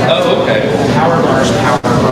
Oh, okay. Power bars, power bars.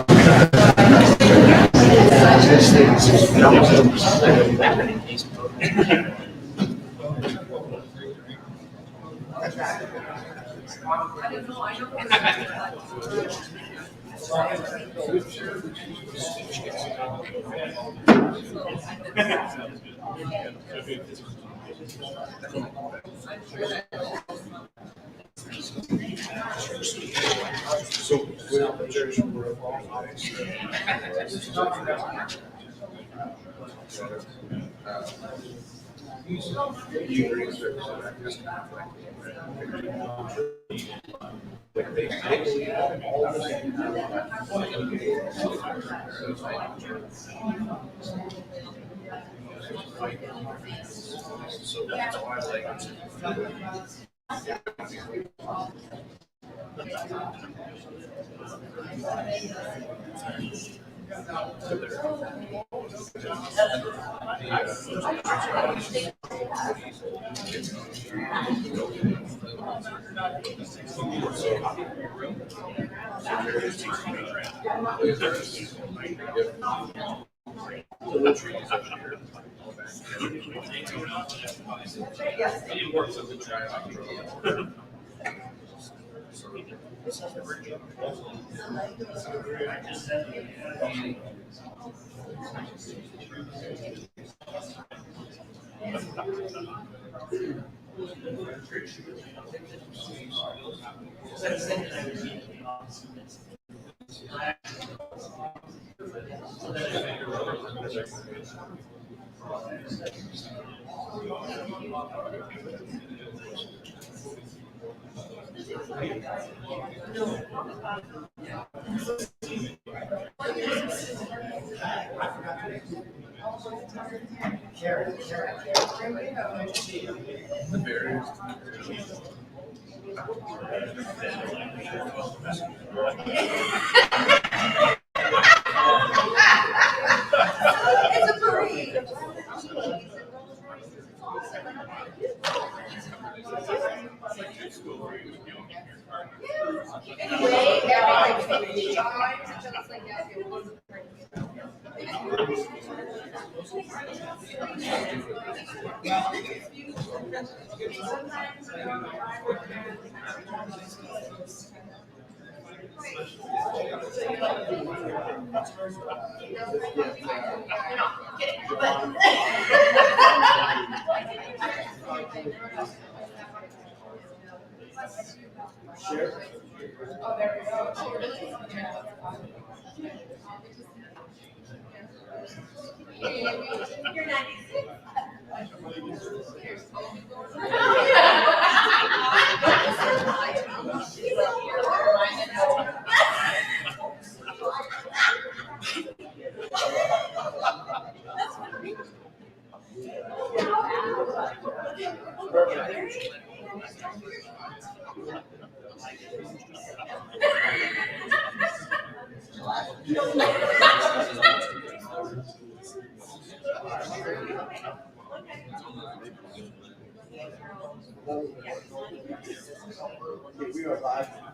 We are live.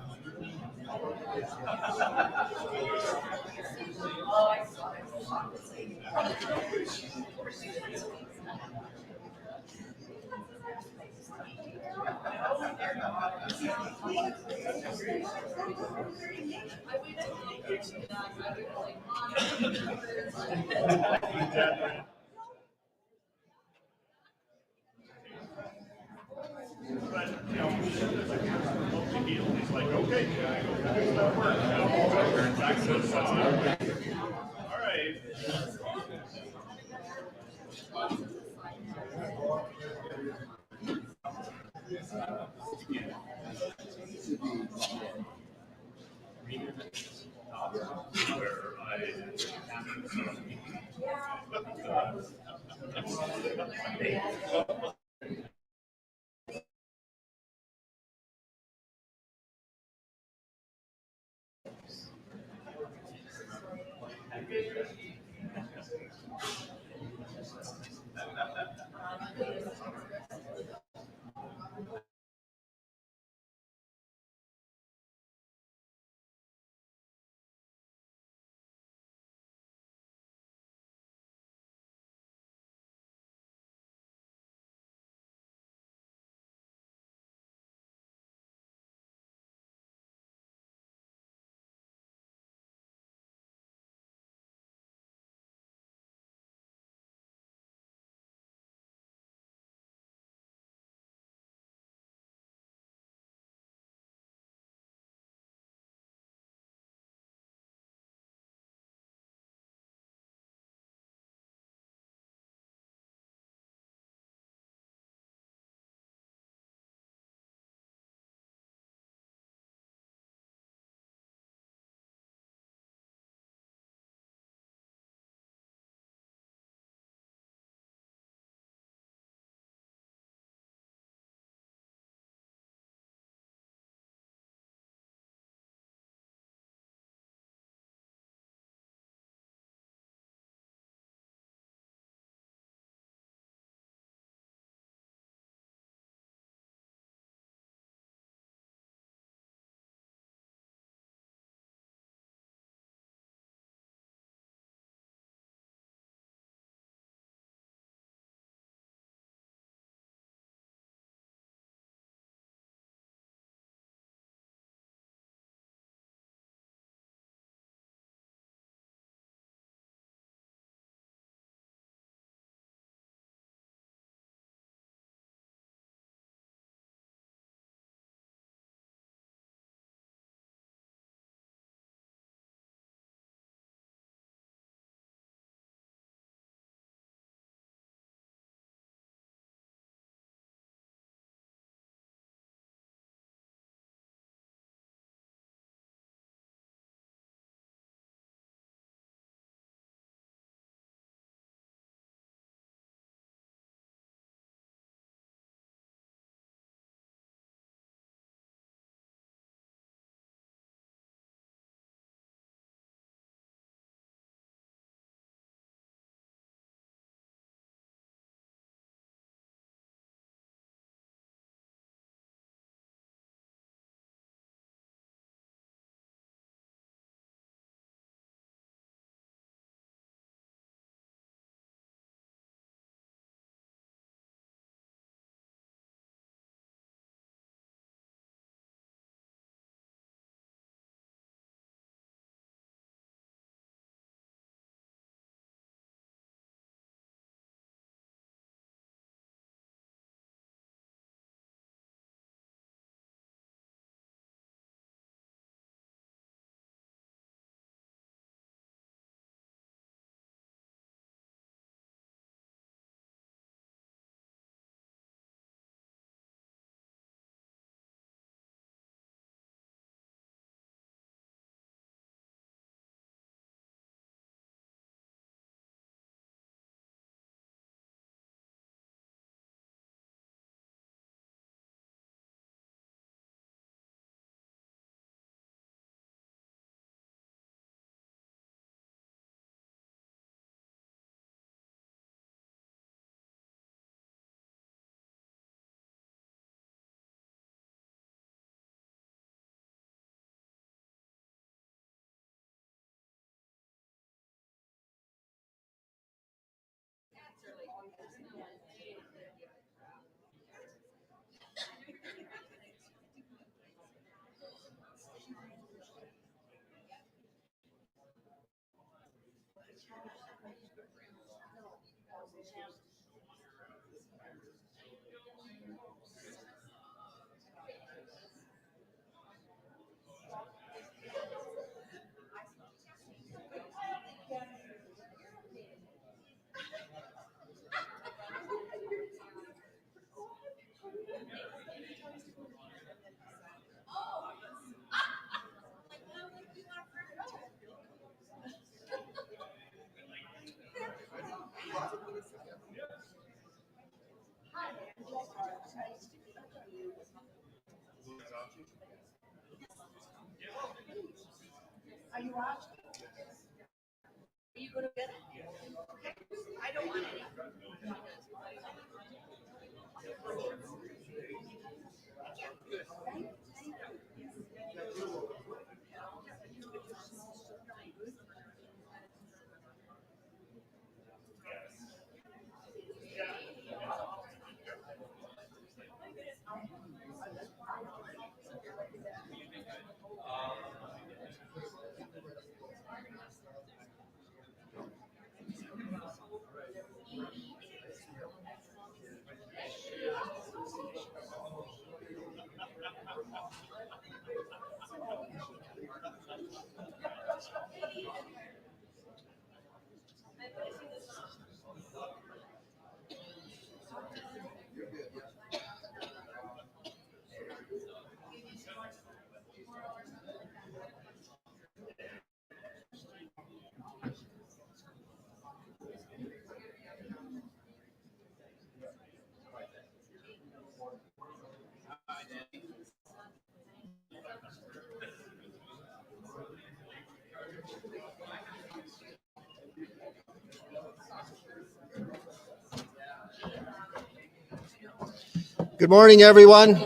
Good morning, everyone.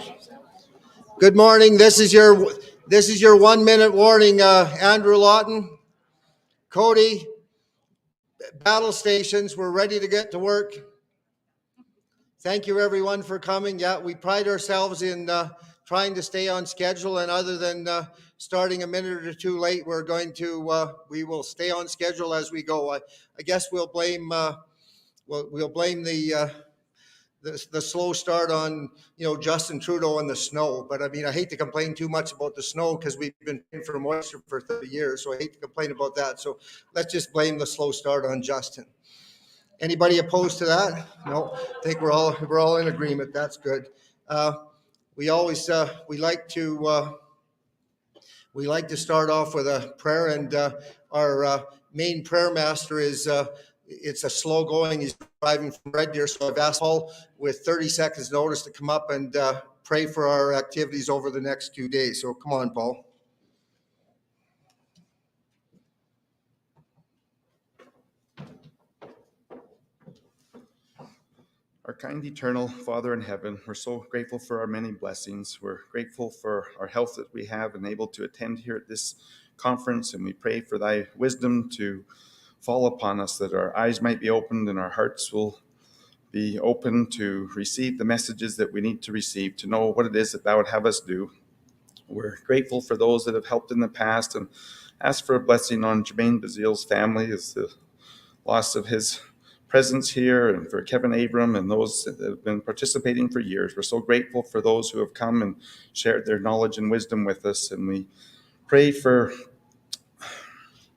Good morning. This is your 1 minute warning. Andrew, Lawton, Cody, battle stations. We're ready to get to work. Thank you, everyone, for coming. Yeah, we pride ourselves in trying to stay on schedule, and other than starting a minute or two late, we will stay on schedule as we go. I guess we'll blame the slow start on Justin Trudeau and the snow. But I mean, I hate to complain too much about the snow because we've been paying for moisture for 30 years, so I hate to complain about that. So let's just blame the slow start on Justin. Anybody opposed to that? No. I think we're all in agreement. That's good. We like to start off with a prayer, and our main prayer master is. It's a slow going. He's driving from Red Deer, so I've asked Paul with 30 seconds notice to come up and pray for our activities over the next 2 days. So come on, Paul. Our kind eternal Father in heaven, we're so grateful for our many blessings. We're grateful for our health that we have and able to attend here at this conference, and we pray for thy wisdom to fall upon us, that our eyes might be opened and our hearts will be open to receive the messages that we need to receive, to know what it is that thou would have us do. We're grateful for those that have helped in the past, and ask for a blessing on Jermaine Bazile's family as the loss of his presence here, and for Kevin Abram and those that have been participating for years. We're so grateful for those who have come and shared their knowledge and wisdom with us, and we pray for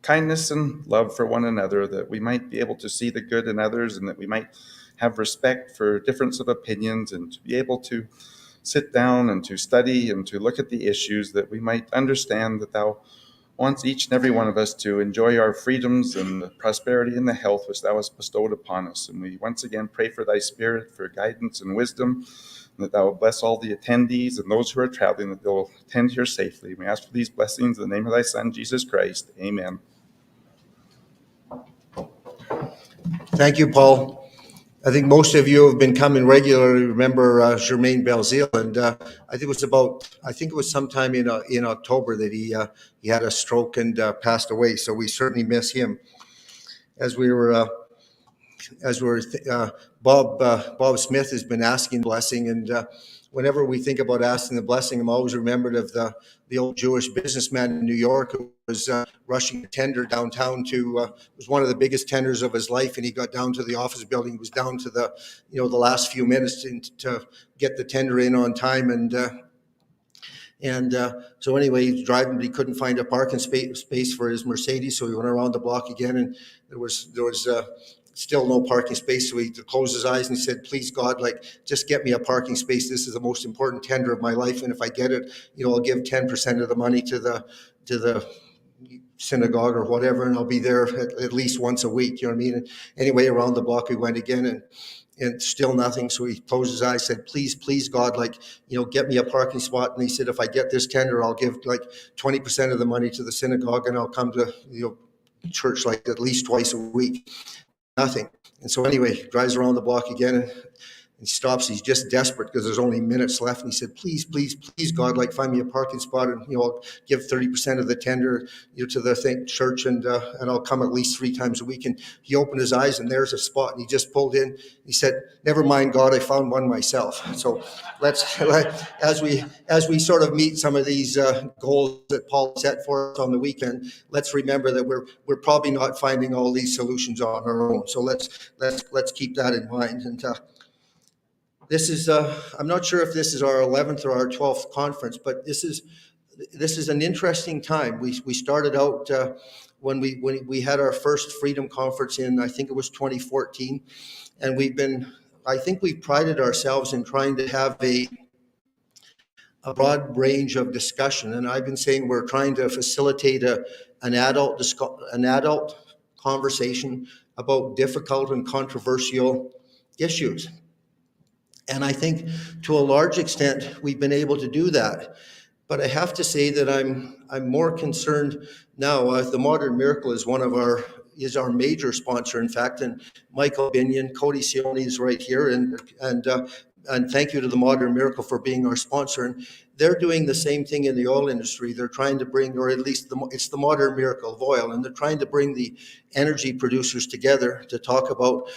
kindness and love for one another, that we might be able to see the good in others, and that we might have respect for difference of opinions, and to be able to sit down and to study and to look at the issues, that we might understand that thou wants each and every one of us to enjoy our freedoms and the prosperity and the health which thou hast bestowed upon us. And we once again pray for thy spirit, for guidance and wisdom, and that thou will bless all the attendees and those who are traveling, that they'll attend here safely. We ask for these blessings in the name of thy Son, Jesus Christ. Amen. Thank you, Paul. I think most of you have been coming regularly. Remember Jermaine Belzile, and I think it was sometime in October that he had a stroke and passed away. So we certainly miss him. Bob Smith has been asking blessing, and whenever we think about asking the blessing, I'm always remembered of the old Jewish businessman in New York who was rushing a tender downtown was one of the biggest tenders of his life, and he got down to the office building. He was down to the last few minutes to get the tender in on time, and so anyway, he was driving, but he couldn't find a parking space for his Mercedes, so he went around the block again, and there was still no parking space. So he closed his eyes and he said, "Please God, just get me a parking space. This is the most important tender of my life, and if I get it, I'll give 10% of the money to the synagogue or whatever, and I'll be there at least once a week." You know what I mean? And anyway, around the block we went again, and still nothing. So he closed his eyes, said, please, God, like, get me a parking spot. And he said, if I get this tender, I'll give like 20% of the money to the synagogue, and I'll come to, church like at least twice a week. Nothing. And so anyway, he drives around the block again, and he stops. He's just desperate because there's only minutes left. And he said, please, God, like, find me a parking spot, and I'll give 30% of the tender to the church, and I'll come at least 3 times a week. And he opened his eyes, and there's a spot, and he just pulled in. He said, never mind, God, I found one myself. So let's, as we sort of meet some of these goals that Paul set for us on the weekend, let's remember that we're probably not finding all these solutions on our own. So let's keep that in mind. And this is, I'm not sure if this is our 11th or our 12th conference, but this is an interesting time. We started out when we had our first Freedom Conference in, I think it was 2014, and I think we've prided ourselves in trying to have a broad range of discussion. And I've been saying we're trying to facilitate an adult conversation about difficult and controversial issues. And I think to a large extent, we've been able to do that. But I have to say that I'm more concerned now. The Modern Miracle is our major sponsor, in fact, and Michael Binion, Cody Sione is right here, and thank you to the Modern Miracle for being our sponsor. And they're doing the same thing in the oil industry. They're trying to bring, or at least it's the Modern Miracle of Oil, and they're trying to bring the energy producers together to talk about,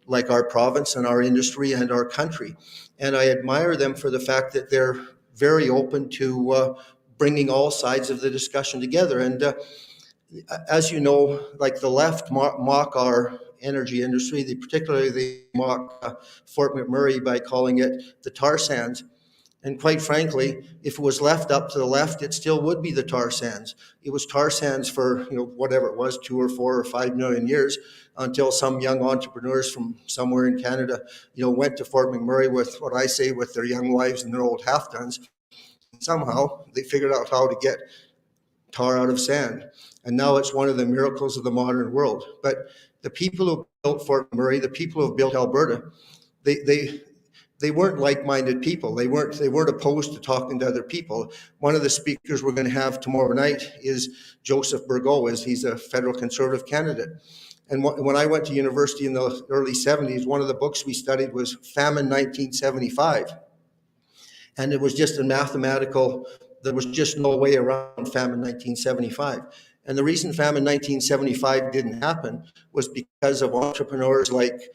like our province and our industry and our country. And I admire them for the fact that they're very open to bringing all sides of the discussion together. And as you know, like the left mock our energy industry, particularly they mock Fort McMurray by calling it the tar sands. And quite frankly, if it was left up to the left, it still would be the tar sands. It was tar sands for, whatever it was, 2 or 4 or 5 million years, until some young entrepreneurs from somewhere in Canada, went to Fort McMurray with what I say, with their young wives and their old half-tons. Somehow they figured out how to get tar out of sand. And now it's one of the miracles of the modern world. But the people who built Fort McMurray, the people who have built Alberta, they weren't like-minded people. They weren't opposed to talking to other people. One of the speakers we're going to have tomorrow night is Joseph Burgo, he's a federal Conservative candidate. And when I went to university in the early 70s, one of the books we studied was Famine 1975. And it was just there was just no way around Famine 1975. And the reason Famine 1975 didn't happen was because of entrepreneurs like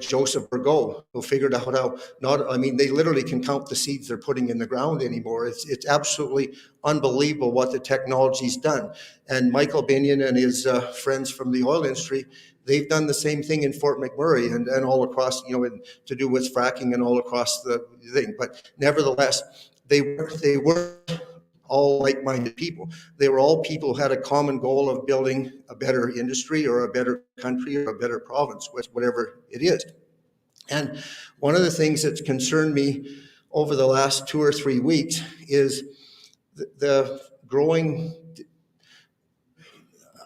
Joseph Burgo, who figured out how they literally can count the seeds they're putting in the ground anymore. It's absolutely unbelievable what the technology's done. And Michael Binion and his friends from the oil industry, they've done the same thing in Fort McMurray and all across, to do with fracking and all across the thing. But nevertheless, they weren't all like-minded people. They were all people who had a common goal of building a better industry or a better country or a better province, whatever it is. And one of the things that's concerned me over the last 2 or 3 weeks is the growing,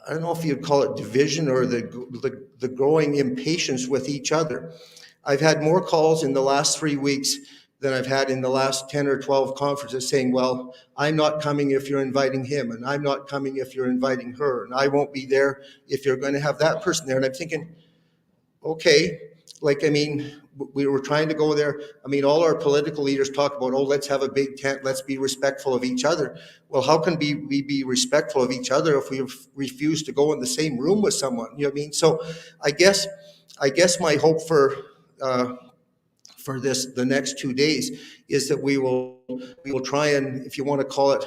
I don't know if you'd call it division, or the growing impatience with each other. I've had more calls in the last 3 weeks than I've had in the last 10 or 12 conferences saying, well, I'm not coming if you're inviting him, and I'm not coming if you're inviting her, and I won't be there if you're going to have that person there. And I'm thinking, okay, we were trying to go there. All our political leaders talk about, let's have a big tent, let's be respectful of each other. Well, how can we be respectful of each other if we refuse to go in the same room with someone? So I guess my hope for the next 2 days is that we will try and, if you want to call it,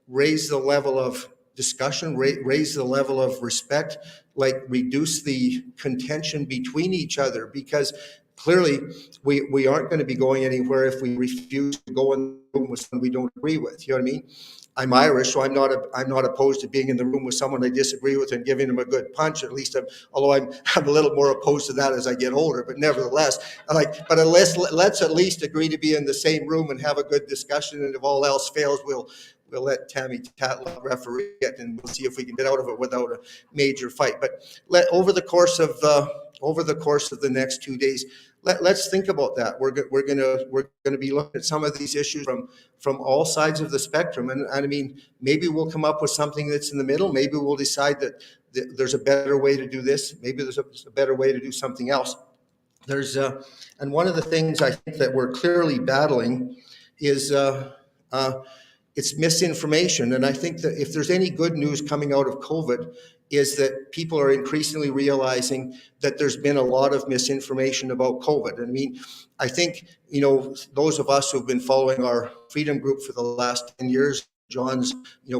raise the level of discussion, raise the level of respect, reduce the contention between each other, because clearly we aren't going to be going anywhere if we refuse to go in the room with someone we don't agree with. You know what I mean? I'm Irish, so I'm not opposed to being in the room with someone I disagree with and giving them a good punch. At least although I'm a little more opposed to that as I get older. But nevertheless, let's at least agree to be in the same room and have a good discussion. And if all else fails, we'll let Tammy Tatlow referee it, and we'll see if we can get out of it without a major fight. But over the course of the next 2 days, let's think about that. We're gonna be looking at some of these issues from all sides of the spectrum, and I mean, maybe we'll come up with something that's in the middle. Maybe we'll decide that there's a better way to do this. Maybe there's a better way to do something else. And one of the things I think that we're clearly battling is it's misinformation. And I think that if there's any good news coming out of COVID, is that people are increasingly realizing that there's been a lot of misinformation about COVID. I mean, I think, those of us who've been following our Freedom Group for the last 10 years, John's,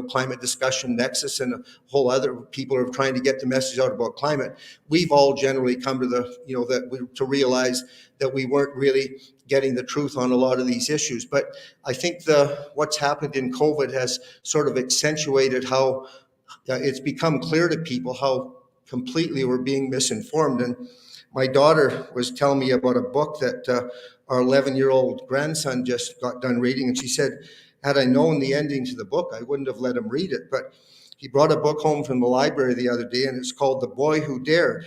climate discussion nexus, and a whole other people are trying to get the message out about climate. We've all generally come to to realize that we weren't really getting the truth on a lot of these issues. But I think what's happened in COVID has sort of accentuated how it's become clear to people how completely we're being misinformed. And my daughter was telling me about a book that our 11-year-old grandson just got done reading, and she said, had I known the ending to the book, I wouldn't have let him read it. But he brought a book home from the library the other day, and it's called The Boy Who Dared.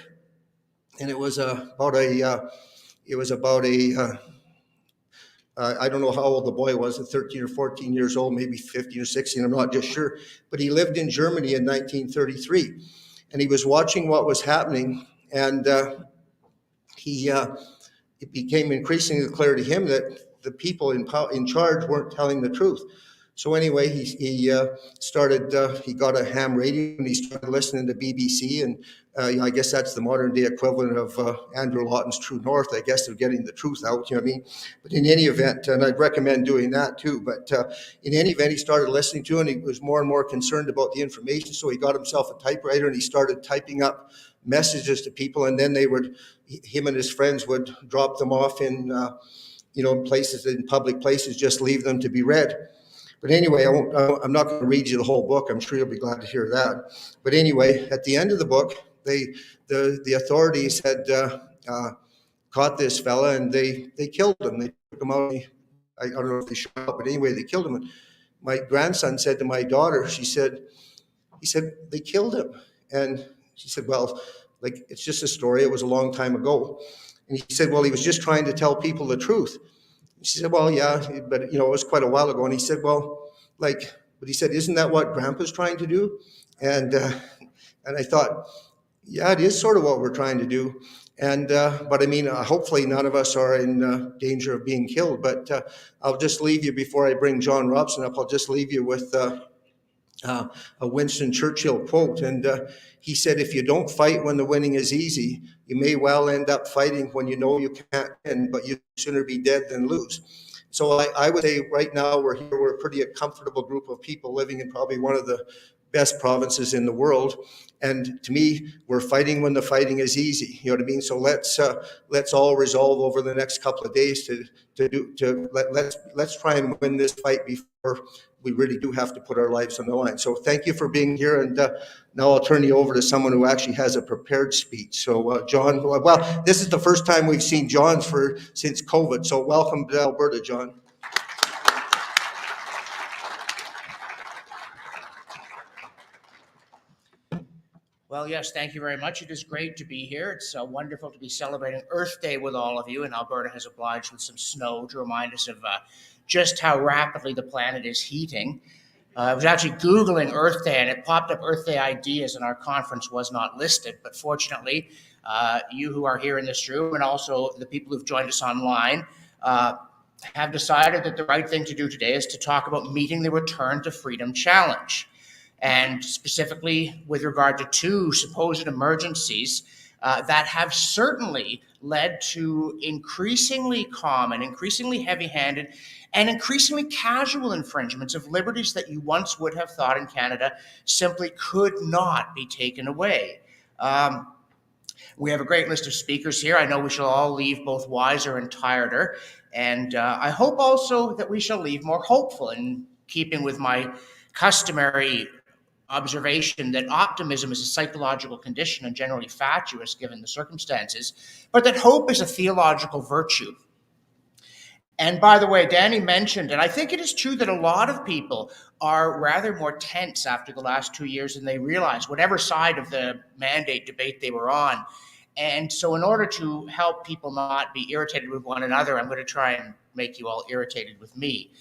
And it was about a I don't know how old the boy was, 13 or 14 years old, maybe 15 or 16, I'm not just sure. But he lived in Germany in 1933. And he was watching what was happening, and it became increasingly clear to him that the people in charge weren't telling the truth. So anyway, he got a ham radio, and he started listening to BBC, and I guess that's the modern day equivalent of Andrew Lawton's True North, I guess, of getting the truth out, you know what I mean? But in any event, and I'd recommend doing that too, but in any event, he started listening to it, and he was more and more concerned about the information, so he got himself a typewriter, and he started typing up messages to people, and then him and his friends would drop them off in public places, just leave them to be read. But anyway, I'm not going to read you the whole book. I'm sure you'll be glad to hear that. But anyway, at the end of the book, the authorities had caught this fella, and they killed him. They took him out. I don't know if they shot him, but anyway, they killed him. And my grandson said to my daughter, he said, they killed him. And she said, well, it's just a story. It was a long time ago. And he said, well, he was just trying to tell people the truth. She said, well, yeah, but, it was quite a while ago. And he said, well, but he said, isn't that what Grandpa's trying to do? And I thought, yeah, it is sort of what we're trying to do. And, but I mean, hopefully none of us are in danger of being killed. But I'll just leave you, before I bring John Robson up, I'll just leave you with a Winston Churchill quote. And he said, if you don't fight when the winning is easy, you may well end up fighting when you know you can't win, but you'd sooner be dead than lose. So I would say right now we're a pretty comfortable group of people living in probably one of the best provinces in the world. And to me, we're fighting when the fighting is easy. You know what I mean? So let's all resolve over the next couple of days let's try and win this fight before we really do have to put our lives on the line. So thank you for being here. And now I'll turn you over to someone who actually has a prepared speech. So John, well, this is the first time we've seen John since COVID. So welcome to Alberta, John. Well, yes, thank you very much. It is great to be here. It's wonderful to be celebrating Earth Day with all of you, and Alberta has obliged with some snow to remind us of just how rapidly the planet is heating. I was actually Googling Earth Day, and it popped up Earth Day ideas, and our conference was not listed. But fortunately, you who are here in this room, and also the people who've joined us online, have decided that the right thing to do today is to talk about meeting the Return to Freedom Challenge. And specifically with regard to two supposed emergencies that have certainly led to increasingly common, increasingly heavy-handed, and increasingly casual infringements of liberties that you once would have thought in Canada simply could not be taken away. We have a great list of speakers here. I know we shall all leave both wiser and tireder, and I hope also that we shall leave more hopeful, in keeping with my customary observation that optimism is a psychological condition and generally fatuous given the circumstances, but that hope is a theological virtue. And by the way, Danny mentioned, and I think it is true, that a lot of people are rather more tense after the last 2 years than they realize, whatever side of the mandate debate they were on. And so in order to help people not be irritated with one another, I'm going to try and make you all irritated with me.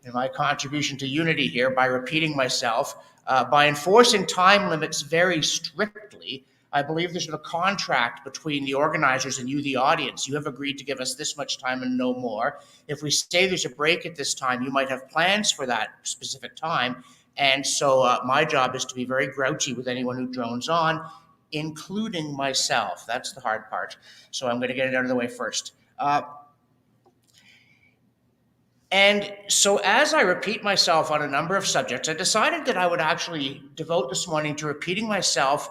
And my contribution to unity here, by repeating myself, by enforcing time limits very strictly, I believe there's a contract between the organizers and you, the audience. You have agreed to give us this much time and no more. If we say there's a break at this time, you might have plans for that specific time. And so my job is to be very grouchy with anyone who drones on, including myself. That's the hard part. So I'm going to get it out of the way first. And so as I repeat myself on a number of subjects, I decided that I would actually devote this morning to repeating myself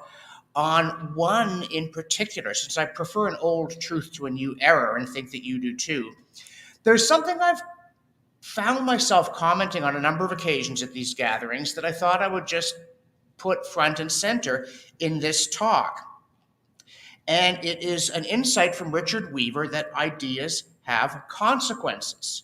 on one in particular, since I prefer an old truth to a new error and think that you do too. There's something I've found myself commenting on a number of occasions at these gatherings that I thought I would just put front and center in this talk. And it is an insight from Richard Weaver that ideas have consequences.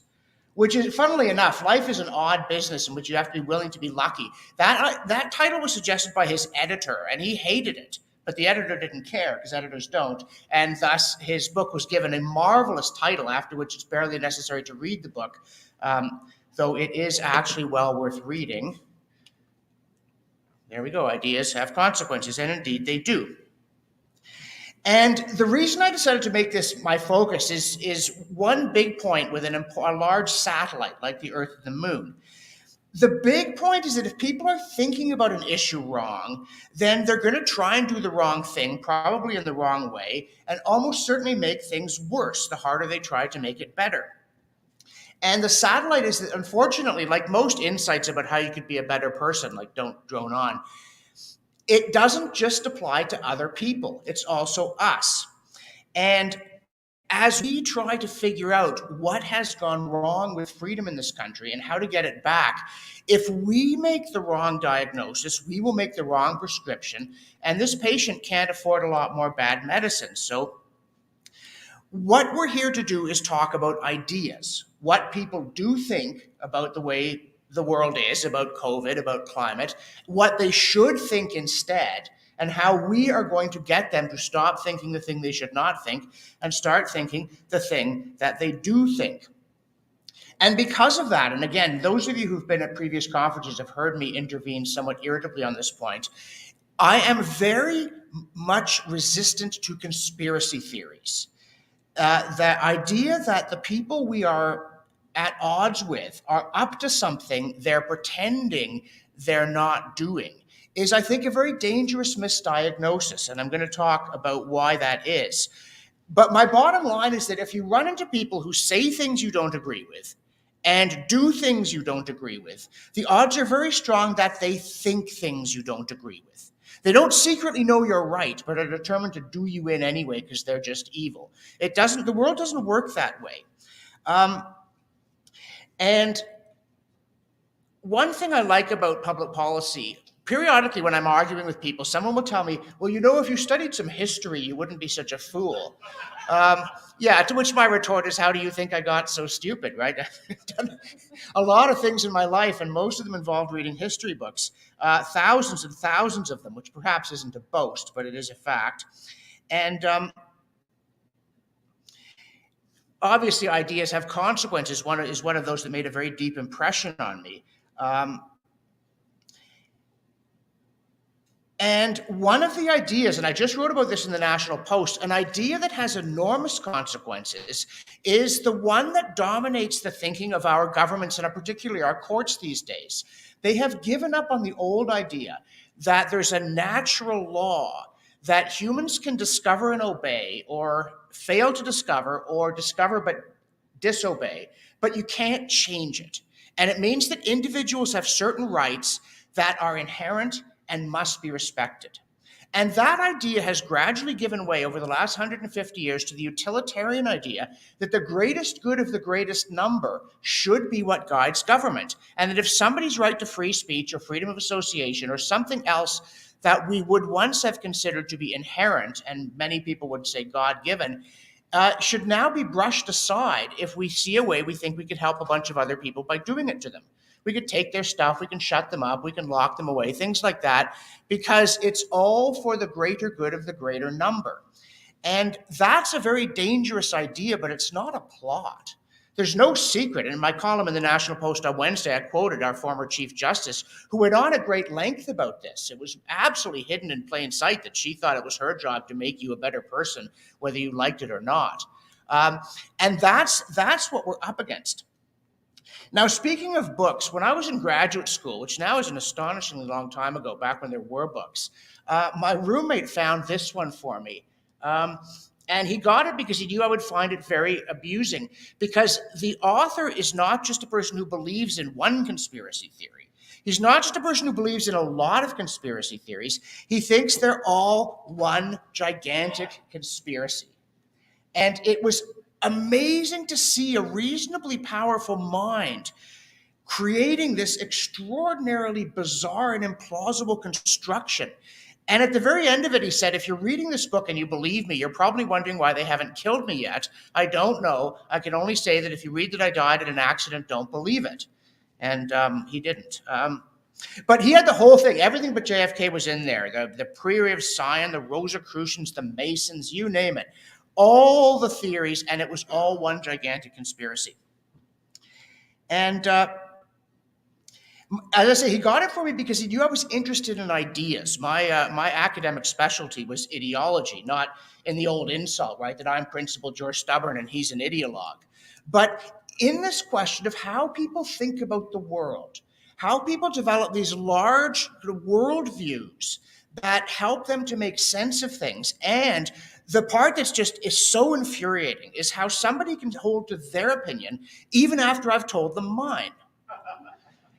Which is, funnily enough, life is an odd business in which you have to be willing to be lucky. That title was suggested by his editor, and he hated it. But the editor didn't care, because editors don't. And thus, his book was given a marvelous title, after which it's barely necessary to read the book, though it is actually well worth reading. There we go. Ideas have consequences, and indeed they do. And the reason I decided to make this my focus is one big point with a large satellite like the Earth and the Moon. The big point is that if people are thinking about an issue wrong, then they're going to try and do the wrong thing, probably in the wrong way, and almost certainly make things worse the harder they try to make it better. And the satellite is, unfortunately, like most insights about how you could be a better person, like don't drone on, it doesn't just apply to other people. It's also us. And as we try to figure out what has gone wrong with freedom in this country and how to get it back, if we make the wrong diagnosis, we will make the wrong prescription, and this patient can't afford a lot more bad medicine. So what we're here to do is talk about ideas, what people do think about the way the world is, about COVID, about climate, what they should think instead, and how we are going to get them to stop thinking the thing they should not think and start thinking the thing that they do think. And because of that, and again, those of you who've been at previous conferences have heard me intervene somewhat irritably on this point, I am very much resistant to conspiracy theories. The idea that the people we are at odds with are up to something they're pretending they're not doing is, I think, a very dangerous misdiagnosis. And I'm going to talk about why that is. But my bottom line is that if you run into people who say things you don't agree with and do things you don't agree with, the odds are very strong that they think things you don't agree with. They don't secretly know you're right, but are determined to do you in anyway because they're just evil. The world doesn't work that way. And one thing I like about public policy, periodically when I'm arguing with people, someone will tell me, well, you know, if you studied some history, you wouldn't be such a fool. Yeah, to which my retort is, how do you think I got so stupid, right? I've done a lot of things in my life, and most of them involved reading history books, thousands and thousands of them, which perhaps isn't a boast, but it is a fact. And obviously, ideas have consequences. One is one of those that made a very deep impression on me. And one of the ideas, and I just wrote about this in the National Post, an idea that has enormous consequences is the one that dominates the thinking of our governments and particularly our courts these days. They have given up on the old idea that there's a natural law that humans can discover and obey, or fail to discover, or discover but disobey, but you can't change it. And it means that individuals have certain rights that are inherent and must be respected. And that idea has gradually given way over the last 150 years to the utilitarian idea that the greatest good of the greatest number should be what guides government. And that if somebody's right to free speech or freedom of association or something else that we would once have considered to be inherent, and many people would say God-given, should now be brushed aside if we see a way we think we could help a bunch of other people by doing it to them. We could take their stuff, we can shut them up, we can lock them away, things like that, because it's all for the greater good of the greater number. And that's a very dangerous idea, but it's not a plot. There's no secret. In my column in the National Post on Wednesday, I quoted our former Chief Justice, who went on at great length about this. It was absolutely hidden in plain sight that she thought it was her job to make you a better person, whether you liked it or not. And that's what we're up against. Now, speaking of books, when I was in graduate school, which now is an astonishingly long time ago, back when there were books, my roommate found this one for me. And he got it because he knew I would find it very abusing, because the author is not just a person who believes in one conspiracy theory. He's not just a person who believes in a lot of conspiracy theories. He thinks they're all one gigantic conspiracy. And it was amazing to see a reasonably powerful mind creating this extraordinarily bizarre and implausible construction. And at the very end of it, he said, if you're reading this book and you believe me, you're probably wondering why they haven't killed me yet. I don't know. I can only say that if you read that I died in an accident, don't believe it. And he didn't. But he had the whole thing. Everything but JFK was in there. The Priory of Sion, the Rosicrucians, the Masons, you name it. All the theories, and it was all one gigantic conspiracy. And as I say, he got it for me because he knew I was interested in ideas. My academic specialty was ideology, not in the old insult, right, that I'm Principal George Stubborn and he's an ideologue. But in this question of how people think about the world, how people develop these large worldviews that help them to make sense of things. And the part that's just is so infuriating is how somebody can hold to their opinion even after I've told them mine.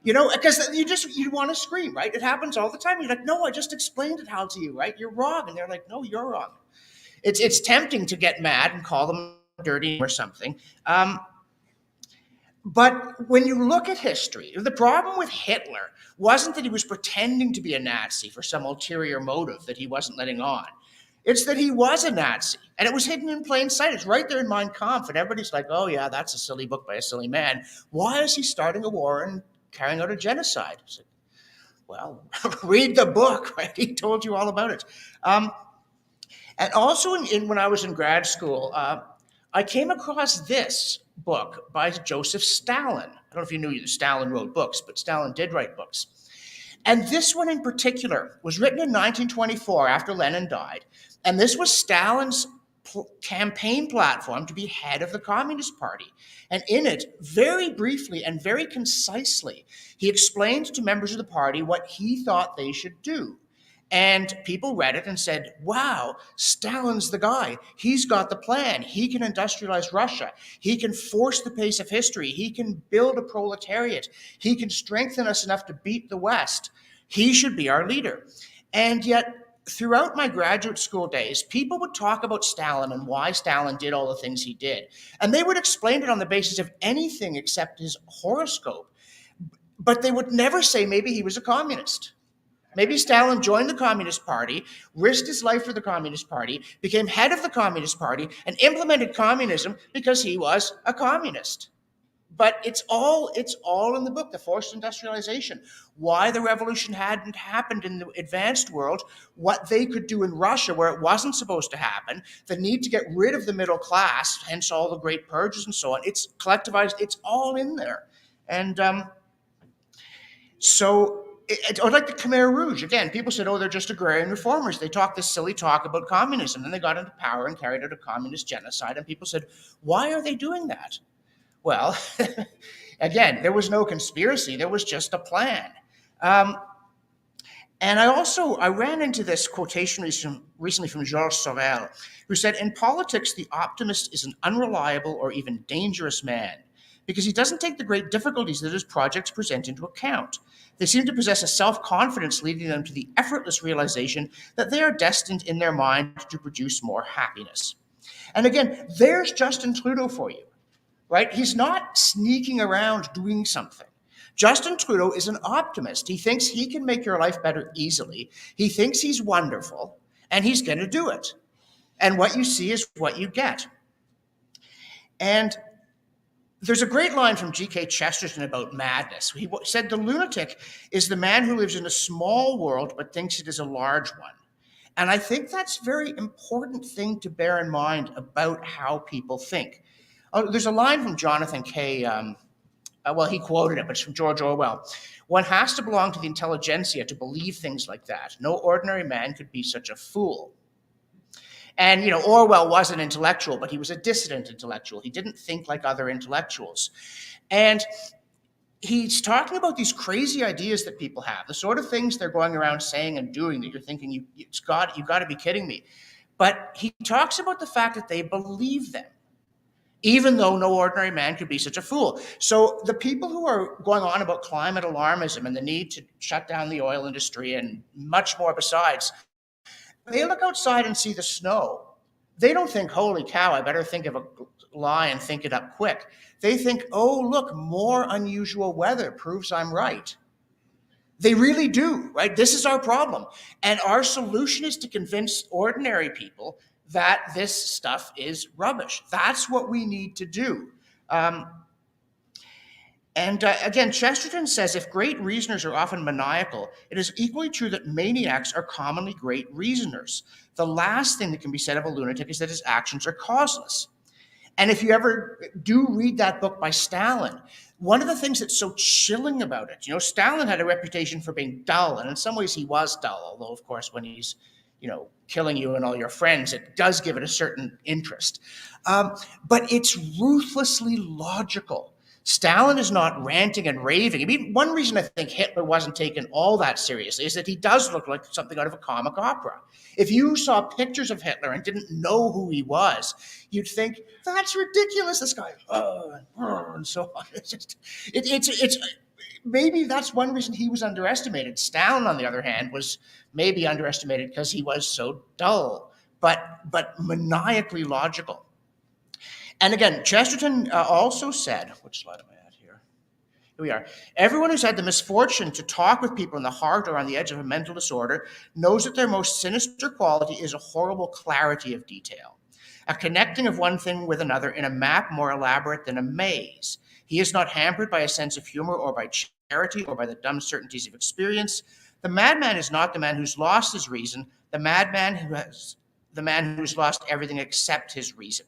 You know, because you want to scream, right? It happens all the time. You're like, no, I just explained it how to you, right? You're wrong. And they're like, no, you're wrong. It's tempting to get mad and call them dirty or something. But when you look at history, the problem with Hitler wasn't that he was pretending to be a Nazi for some ulterior motive that he wasn't letting on. It's that he was a Nazi, and it was hidden in plain sight. It's right there in Mein Kampf, and everybody's like, oh, yeah, that's a silly book by a silly man. Why is he starting a war and carrying out a genocide? Like, well, read the book, right? He told you all about it. And also when I was in grad school, I came across this book by Joseph Stalin. I don't know if you knew that Stalin wrote books, but Stalin did write books. And this one in particular was written in 1924 after Lenin died. And this was Stalin's campaign platform to be head of the Communist Party. And in it, very briefly and very concisely, he explained to members of the party what he thought they should do. And people read it and said, wow, Stalin's the guy. He's got the plan. He can industrialize Russia. He can force the pace of history. He can build a proletariat. He can strengthen us enough to beat the West. He should be our leader. And yet, throughout my graduate school days, people would talk about Stalin and why Stalin did all the things he did. And they would explain it on the basis of anything except his horoscope. But they would never say maybe he was a communist. Maybe Stalin joined the Communist Party, risked his life for the Communist Party, became head of the Communist Party, and implemented communism because he was a communist. But it's all in the book, The Forced Industrialization, why the revolution hadn't happened in the advanced world, what they could do in Russia where it wasn't supposed to happen, the need to get rid of the middle class, hence all the great purges and so on. It's collectivized, it's all in there. And or like the Khmer Rouge, again, people said, oh, they're just agrarian reformers. They talk this silly talk about communism. Then they got into power and carried out a communist genocide. And people said, why are they doing that? Well, again, there was no conspiracy. There was just a plan. And I ran into this quotation recently from Georges Sorel, who said, in politics, the optimist is an unreliable or even dangerous man because he doesn't take the great difficulties that his projects present into account. They seem to possess a self-confidence leading them to the effortless realization that they are destined in their mind to produce more happiness. And again, there's Justin Trudeau for you, right? He's not sneaking around doing something. Justin Trudeau is an optimist. He thinks he can make your life better easily. He thinks he's wonderful, and he's going to do it. And what you see is what you get. And There's a great line from G.K. Chesterton about madness. He said, "The lunatic is the man who lives in a small world but thinks it is a large one." And I think that's a very important thing to bear in mind about how people think. There's a line from Jonathan Kay. Well, he quoted it, but it's from George Orwell. "One has to belong to the intelligentsia to believe things like that. No ordinary man could be such a fool." And, Orwell was an intellectual, but he was a dissident intellectual. He didn't think like other intellectuals. And he's talking about these crazy ideas that people have, the sort of things they're going around saying and doing that you're thinking, you've got to be kidding me. But he talks about the fact that they believe them, even though no ordinary man could be such a fool. So the people who are going on about climate alarmism and the need to shut down the oil industry and much more besides, they look outside and see the snow. They don't think, holy cow, I better think of a lie and think it up quick. They think, oh, look, more unusual weather proves I'm right. They really do, right? This is our problem. And our solution is to convince ordinary people that this stuff is rubbish. That's what we need to do. Again, Chesterton says, if great reasoners are often maniacal, it is equally true that maniacs are commonly great reasoners. The last thing that can be said of a lunatic is that his actions are causeless. And if you ever do read that book by Stalin, one of the things that's so chilling about it, Stalin had a reputation for being dull, and in some ways he was dull, although, of course, when he's, killing you and all your friends, it does give it a certain interest. But it's ruthlessly logical. Stalin is not ranting and raving. I mean, one reason I think Hitler wasn't taken all that seriously is that he does look like something out of a comic opera. If you saw pictures of Hitler and didn't know who he was, you'd think, that's ridiculous, this guy, and so on. It's maybe that's one reason he was underestimated. Stalin, on the other hand, was maybe underestimated because he was so dull, but maniacally logical. And again, Chesterton also said, which slide am I at here? Here we are. Everyone who's had the misfortune to talk with people in the heart or on the edge of a mental disorder knows that their most sinister quality is a horrible clarity of detail, a connecting of one thing with another in a map more elaborate than a maze. He is not hampered by a sense of humor or by charity or by the dumb certainties of experience. The madman is not the man who's lost his reason, the man who's lost everything except his reason.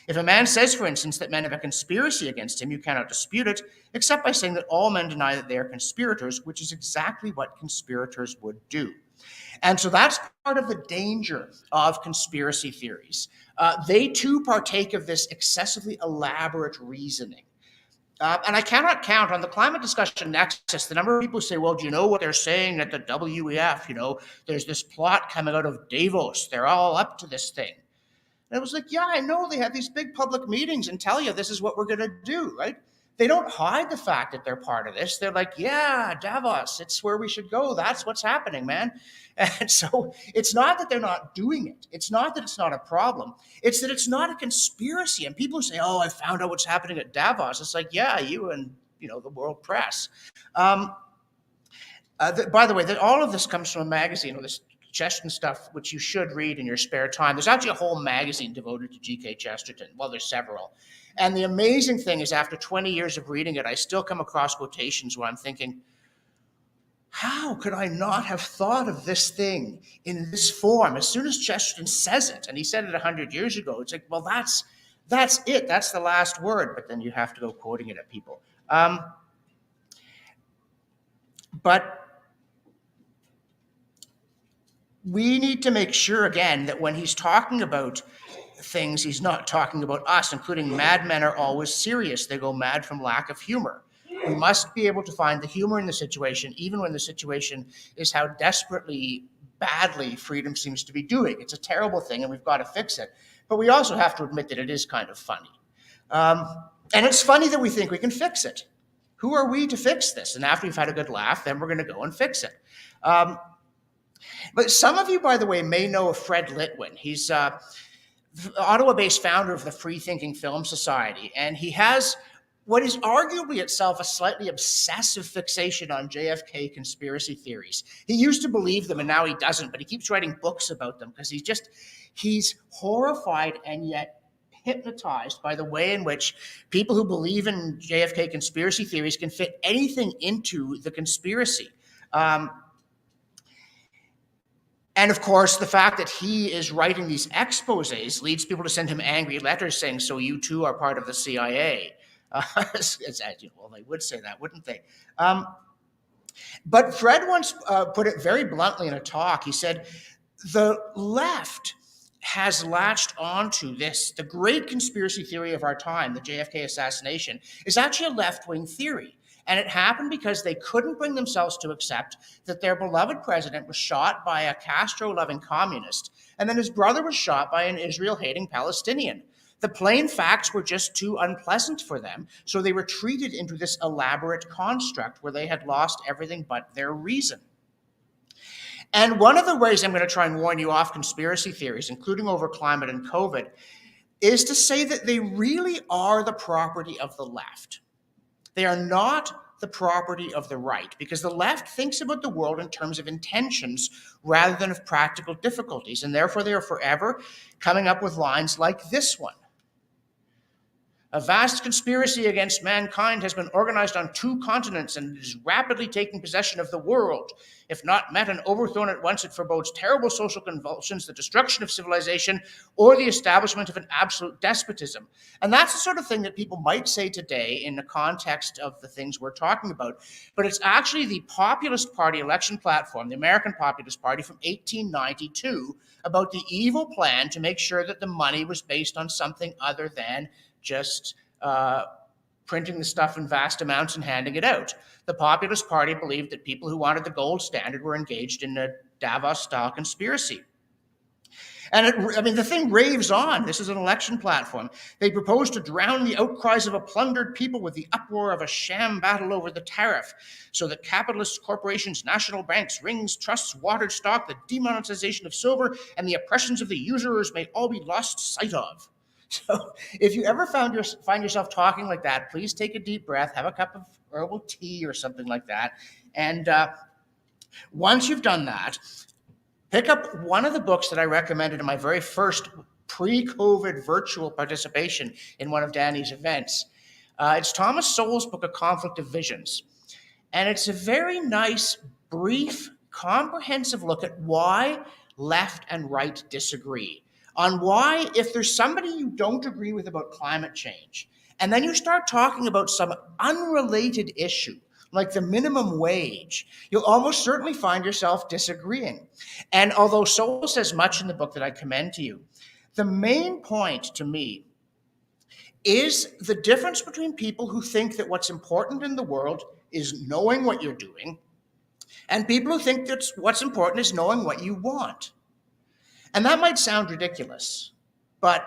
If a man says, for instance, that men have a conspiracy against him, you cannot dispute it, except by saying that all men deny that they are conspirators, which is exactly what conspirators would do. And so that's part of the danger of conspiracy theories. They too partake of this excessively elaborate reasoning. And I cannot count on the climate discussion nexus the number of people who say, well, do you know what they're saying at the WEF? There's this plot coming out of Davos. They're all up to this thing. And it was like, yeah, I know they have these big public meetings and tell you this is what we're going to do, right? They don't hide the fact that they're part of this. They're like, yeah, Davos, it's where we should go. That's what's happening, man. And so it's not that they're not doing it. It's not that it's not a problem. It's that it's not a conspiracy. And people say, oh, I found out what's happening at Davos. It's like, yeah, you and, the world press. By the way, all of this comes from a magazine, this Chesterton stuff, which you should read in your spare time. There's actually a whole magazine devoted to G.K. Chesterton. Well, there's several. And the amazing thing is, after 20 years of reading it, I still come across quotations where I'm thinking, how could I not have thought of this thing in this form? As soon as Chesterton says it, and he said it 100 years ago, it's like, well, that's it. That's the last word. But then you have to go quoting it at people. But we need to make sure, again, that when he's talking about things, he's not talking about us, including madmen are always serious. They go mad from lack of humor. We must be able to find the humor in the situation, even when the situation is how desperately badly freedom seems to be doing. It's a terrible thing, and we've got to fix it. But we also have to admit that it is kind of funny. And it's funny that we think we can fix it. Who are we to fix this? And after we've had a good laugh, then we're going to go and fix it. But some of you, by the way, may know of Fred Litwin. He's Ottawa-based founder of the Free Thinking Film Society, and he has what is arguably itself a slightly obsessive fixation on JFK conspiracy theories. He used to believe them, and now he doesn't, but he keeps writing books about them because he's horrified and yet hypnotized by the way in which people who believe in JFK conspiracy theories can fit anything into the conspiracy. And of course, the fact that he is writing these exposés leads people to send him angry letters saying, "So you too are part of the CIA." Well, they would say that, wouldn't they? But Fred once put it very bluntly in a talk. He said, the left has latched onto this. The great conspiracy theory of our time, the JFK assassination, is actually a left-wing theory. And it happened because they couldn't bring themselves to accept that their beloved president was shot by a Castro-loving communist, and then his brother was shot by an Israel-hating Palestinian. The plain facts were just too unpleasant for them, so they retreated into this elaborate construct where they had lost everything but their reason. And one of the ways I'm going to try and warn you off conspiracy theories, including over climate and COVID, is to say that they really are the property of the left. They are not the property of the right, because the left thinks about the world in terms of intentions rather than of practical difficulties, and therefore they are forever coming up with lines like this one. A vast conspiracy against mankind has been organized on 2 continents and is rapidly taking possession of the world. If not met and overthrown at once, it forebodes terrible social convulsions, the destruction of civilization, or the establishment of an absolute despotism. And that's the sort of thing that people might say today in the context of the things we're talking about. But it's actually the Populist Party election platform, the American Populist Party from 1892, about the evil plan to make sure that the money was based on something other than just printing the stuff in vast amounts and handing it out. The Populist Party believed that people who wanted the gold standard were engaged in a Davos-style conspiracy. And the thing raves on. This is an election platform. They propose to drown the outcries of a plundered people with the uproar of a sham battle over the tariff, so that capitalist corporations, national banks, rings, trusts, watered stock, the demonetization of silver, and the oppressions of the usurers may all be lost sight of. So if you ever find yourself talking like that, please take a deep breath, have a cup of herbal tea or something like that. And once you've done that, pick up one of the books that I recommended in my very first pre-COVID virtual participation in one of Danny's events. It's Thomas Sowell's book, A Conflict of Visions. And it's a very nice, brief, comprehensive look at why left and right disagree. On why, if there's somebody you don't agree with about climate change, and then you start talking about some unrelated issue, like the minimum wage, you'll almost certainly find yourself disagreeing. And although Sowell says much in the book that I commend to you, the main point to me is the difference between people who think that what's important in the world is knowing what you're doing, and people who think that what's important is knowing what you want. And that might sound ridiculous, but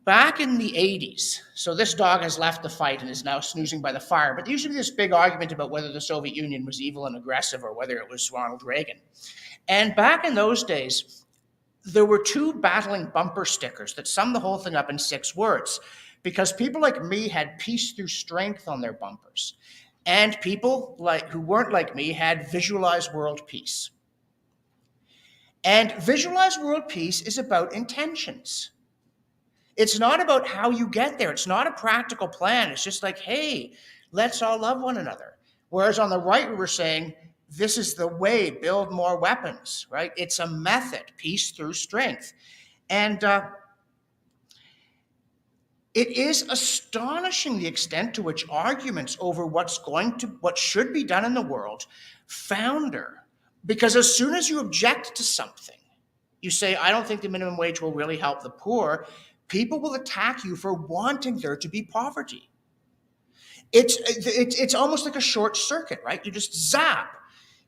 back in the 80s, so this dog has left the fight and is now snoozing by the fire, but there used to be this big argument about whether the Soviet Union was evil and aggressive or whether it was Ronald Reagan. And back in those days, there were 2 battling bumper stickers that summed the whole thing up in 6 words, because people like me had peace through strength on their bumpers, and people who weren't like me had visualize world peace. And visualize world peace is about intentions. It's not about how you get there. It's not a practical plan. It's just like, hey, let's all love one another. Whereas on the right, we were saying, this is the way, build more weapons, right? It's a method, peace through strength. And it is astonishing the extent to which arguments over what should be done in the world founder. Because as soon as you object to something, you say, I don't think the minimum wage will really help the poor, people will attack you for wanting there to be poverty. It's almost like a short circuit, right? You just zap.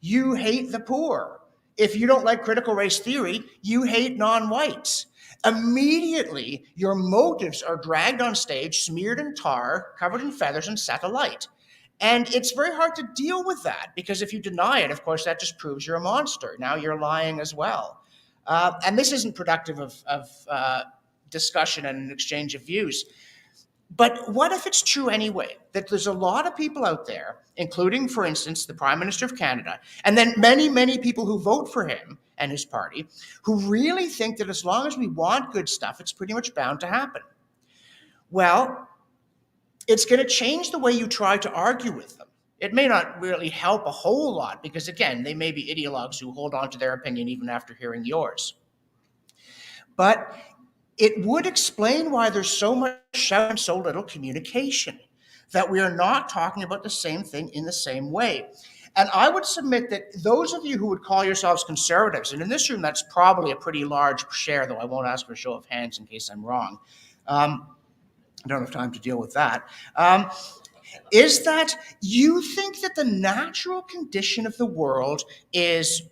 You hate the poor. If you don't like critical race theory, you hate non-whites. Immediately, your motives are dragged on stage, smeared in tar, covered in feathers, and set alight. And it's very hard to deal with that, because if you deny it, of course, that just proves you're a monster. Now you're lying as well. And this isn't productive of discussion and an exchange of views. But what if it's true anyway, that there's a lot of people out there, including, for instance, the Prime Minister of Canada, and then many, many people who vote for him and his party, who really think that as long as we want good stuff, it's pretty much bound to happen? Well, it's going to change the way you try to argue with them. It may not really help a whole lot because, again, they may be ideologues who hold on to their opinion even after hearing yours. But it would explain why there's so much shout and so little communication, that we are not talking about the same thing in the same way. And I would submit that those of you who would call yourselves conservatives, and in this room that's probably a pretty large share, though I won't ask for a show of hands in case I'm wrong. I don't have time to deal with that. Is that you think that the natural condition of the world is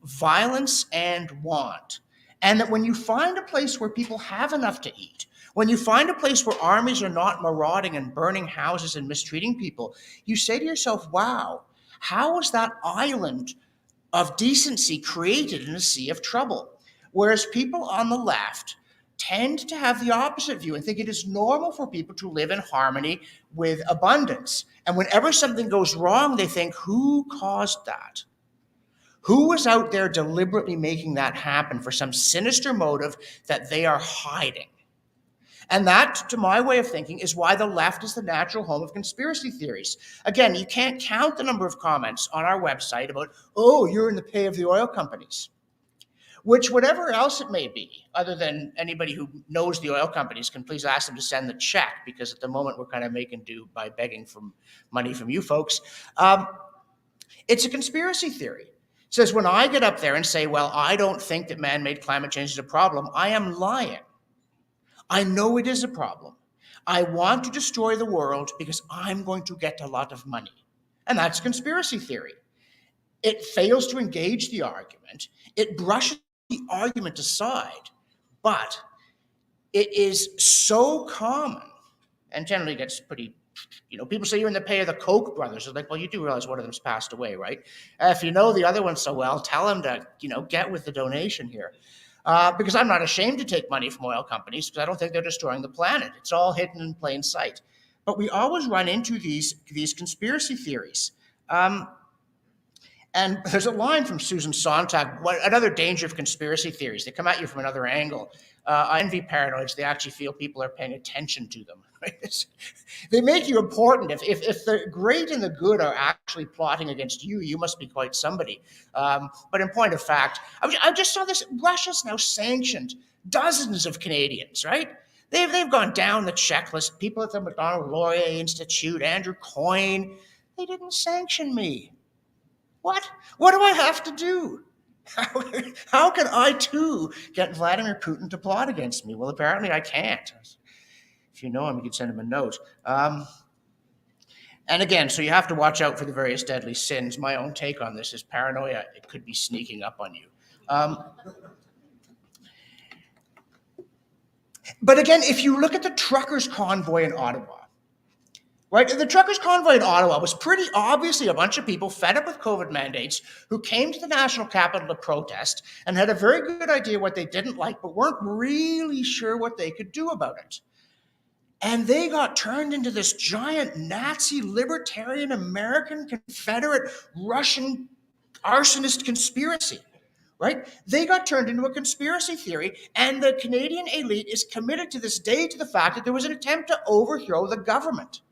violence and want. And that when you find a place where people have enough to eat, when you find a place where armies are not marauding and burning houses and mistreating people, you say to yourself, wow, how was that island of decency created in a sea of trouble? Whereas people on the left tend to have the opposite view and think it is normal for people to live in harmony with abundance. And whenever something goes wrong, they think, who caused that? Who was out there deliberately making that happen for some sinister motive that they are hiding? And that, to my way of thinking, is why the left is the natural home of conspiracy theories. Again, you can't count the number of comments on our website about, oh, you're in the pay of the oil companies. Which, whatever else it may be, other than anybody who knows the oil companies can please ask them to send the check, because at the moment we're kind of making do by begging for money from you folks. It's a conspiracy theory. It says when I get up there and say, well, I don't think that man-made climate change is a problem, I am lying. I know it is a problem. I want to destroy the world because I'm going to get a lot of money. And that's conspiracy theory. It fails to engage the argument. It brushes the argument aside, but it is so common and generally gets pretty, people say you're in the pay of the Koch brothers. It's like, well, you do realize one of them's passed away, right? If you know the other one so well, tell them to, get with the donation here. Because I'm not ashamed to take money from oil companies because I don't think they're destroying the planet. It's all hidden in plain sight. But we always run into these conspiracy theories. And there's a line from Susan Sontag, another danger of conspiracy theories. They come at you from another angle. I envy paranoids. They actually feel people are paying attention to them. Right? They make you important. If the great and the good are actually plotting against you, you must be quite somebody. But in point of fact, I just saw this. Russia's now sanctioned dozens of Canadians, right? They've gone down the checklist. People at the Macdonald-Laurier Institute, Andrew Coyne, they didn't sanction me. What? What do I have to do? How can I, too, get Vladimir Putin to plot against me? Well, apparently I can't. If you know him, you can send him a note. And again, so you have to watch out for the various deadly sins. My own take on this is paranoia. It could be sneaking up on you. But again, if you look at the truckers' convoy in Ottawa, right? The truckers' convoy in Ottawa was pretty obviously a bunch of people fed up with COVID mandates who came to the national capital to protest and had a very good idea what they didn't like, but weren't really sure what they could do about it. And they got turned into this giant Nazi, libertarian, American, Confederate, Russian arsonist conspiracy. Right? They got turned into a conspiracy theory, and the Canadian elite is committed to this day to the fact that there was an attempt to overthrow the government.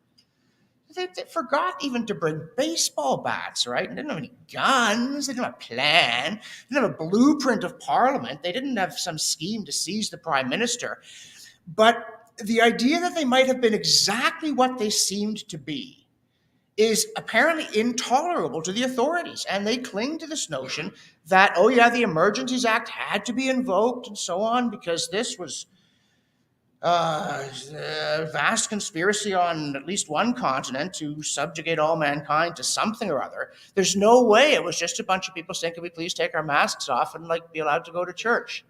They forgot even to bring baseball bats, right? They didn't have any guns. They didn't have a plan. They didn't have a blueprint of Parliament. They didn't have some scheme to seize the Prime Minister. But the idea that they might have been exactly what they seemed to be is apparently intolerable to the authorities. And they cling to this notion that, oh yeah, the Emergencies Act had to be invoked and so on because this was a vast conspiracy on at least one continent to subjugate all mankind to something or other. There's no way it was just a bunch of people saying, can we please take our masks off and be allowed to go to church?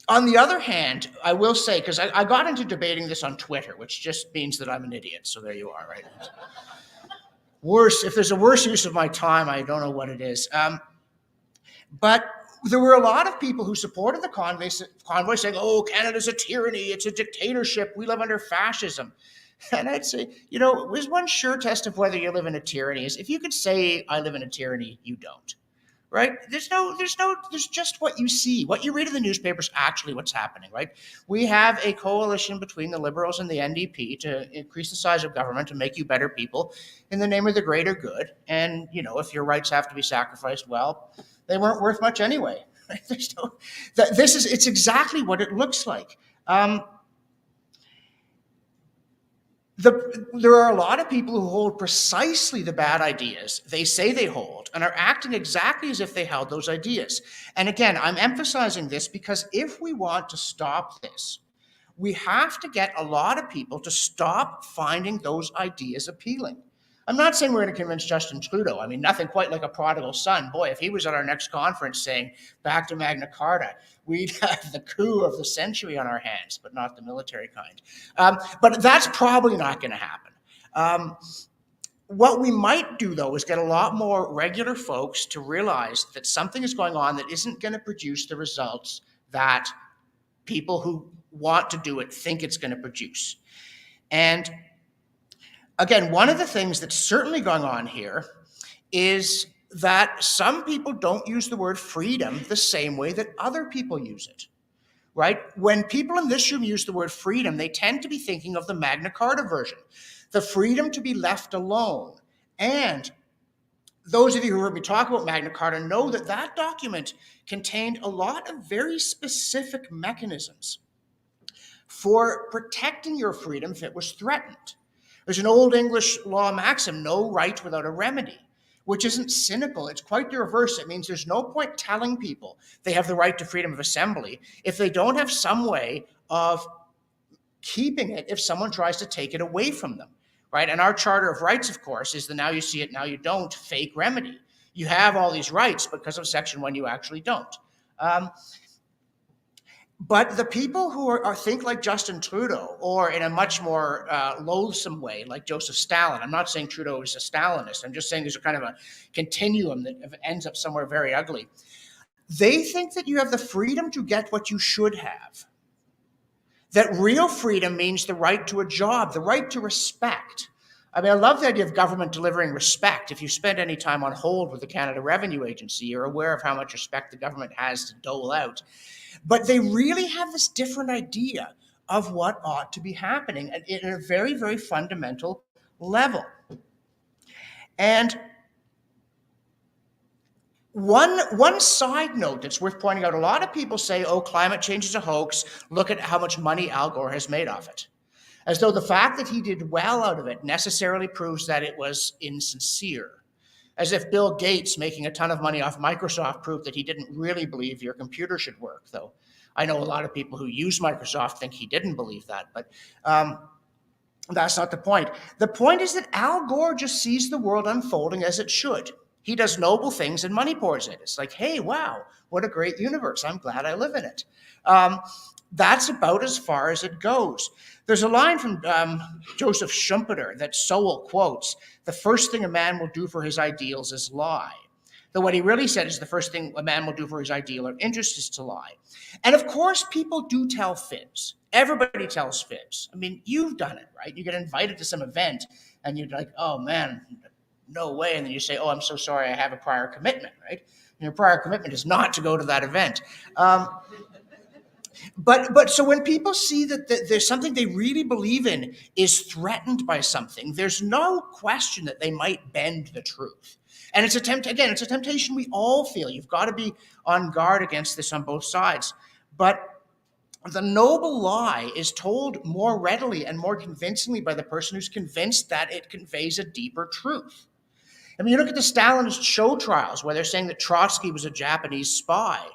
On the other hand, I will say, because I got into debating this on Twitter, which just means that I'm an idiot. So there you are, right? Worse, if there's a worse use of my time, I don't know what it is. But there were a lot of people who supported the convoy saying, oh, Canada's a tyranny, it's a dictatorship, we live under fascism. And I'd say, there's one sure test of whether you live in a tyranny is if you could say, I live in a tyranny, you don't. Right? There's just what you see. What you read in the newspapers, actually what's happening, right? We have a coalition between the Liberals and the NDP to increase the size of government and make you better people in the name of the greater good. And, if your rights have to be sacrificed, well, they weren't worth much anyway. It's exactly what it looks like. There are a lot of people who hold precisely the bad ideas they say they hold and are acting exactly as if they held those ideas. And again, I'm emphasizing this because if we want to stop this, we have to get a lot of people to stop finding those ideas appealing. I'm not saying we're going to convince Justin Trudeau. I mean, nothing quite like a prodigal son. Boy, if he was at our next conference saying back to Magna Carta, we'd have the coup of the century on our hands, but not the military kind. But that's probably not going to happen. What we might do, though, is get a lot more regular folks to realize that something is going on that isn't going to produce the results that people who want to do it think it's going to produce. And again, one of the things that's certainly going on here is that some people don't use the word freedom the same way that other people use it, right? When people in this room use the word freedom, they tend to be thinking of the Magna Carta version, the freedom to be left alone. And those of you who heard me talk about Magna Carta know that that document contained a lot of very specific mechanisms for protecting your freedom if it was threatened. There's an old English law maxim, no right without a remedy, which isn't cynical. It's quite the reverse. It means there's no point telling people they have the right to freedom of assembly if they don't have some way of keeping it if someone tries to take it away from them, right? And our Charter of Rights, of course, is the now you see it, now you don't fake remedy. You have all these rights, but because of Section 1, you actually don't. But the people who think like Justin Trudeau, or in a much more loathsome way, like Joseph Stalin. I'm not saying Trudeau is a Stalinist. I'm just saying there's a kind of a continuum that ends up somewhere very ugly. They think that you have the freedom to get what you should have. That real freedom means the right to a job, the right to respect. I mean, I love the idea of government delivering respect. If you spend any time on hold with the Canada Revenue Agency, you're aware of how much respect the government has to dole out. But they really have this different idea of what ought to be happening at a very, very fundamental level. And one side note that's worth pointing out, a lot of people say, oh, climate change is a hoax. Look at how much money Al Gore has made off it. As though the fact that he did well out of it necessarily proves that it was insincere. As if Bill Gates making a ton of money off Microsoft proved that he didn't really believe your computer should work, though I know a lot of people who use Microsoft think he didn't believe that, but that's not the point. The point is that Al Gore just sees the world unfolding as it should. He does noble things and money pours in. It's like, hey, wow, what a great universe. I'm glad I live in it. That's about as far as it goes. There's a line from Joseph Schumpeter that Sowell quotes, the first thing a man will do for his ideals is lie. Though what he really said is the first thing a man will do for his ideal or interest is to lie. And of course, people do tell fibs. Everybody tells fibs. I mean, you've done it, right? You get invited to some event and you're like, oh man, no way. And then you say, oh, I'm so sorry, I have a prior commitment, right? And your prior commitment is not to go to that event. But so when people see that there's something they really believe in is threatened by something, there's no question that they might bend the truth. And it's a temptation we all feel. You've got to be on guard against this on both sides. But the noble lie is told more readily and more convincingly by the person who's convinced that it conveys a deeper truth. I mean, you look at the Stalinist show trials where they're saying that Trotsky was a Japanese spy.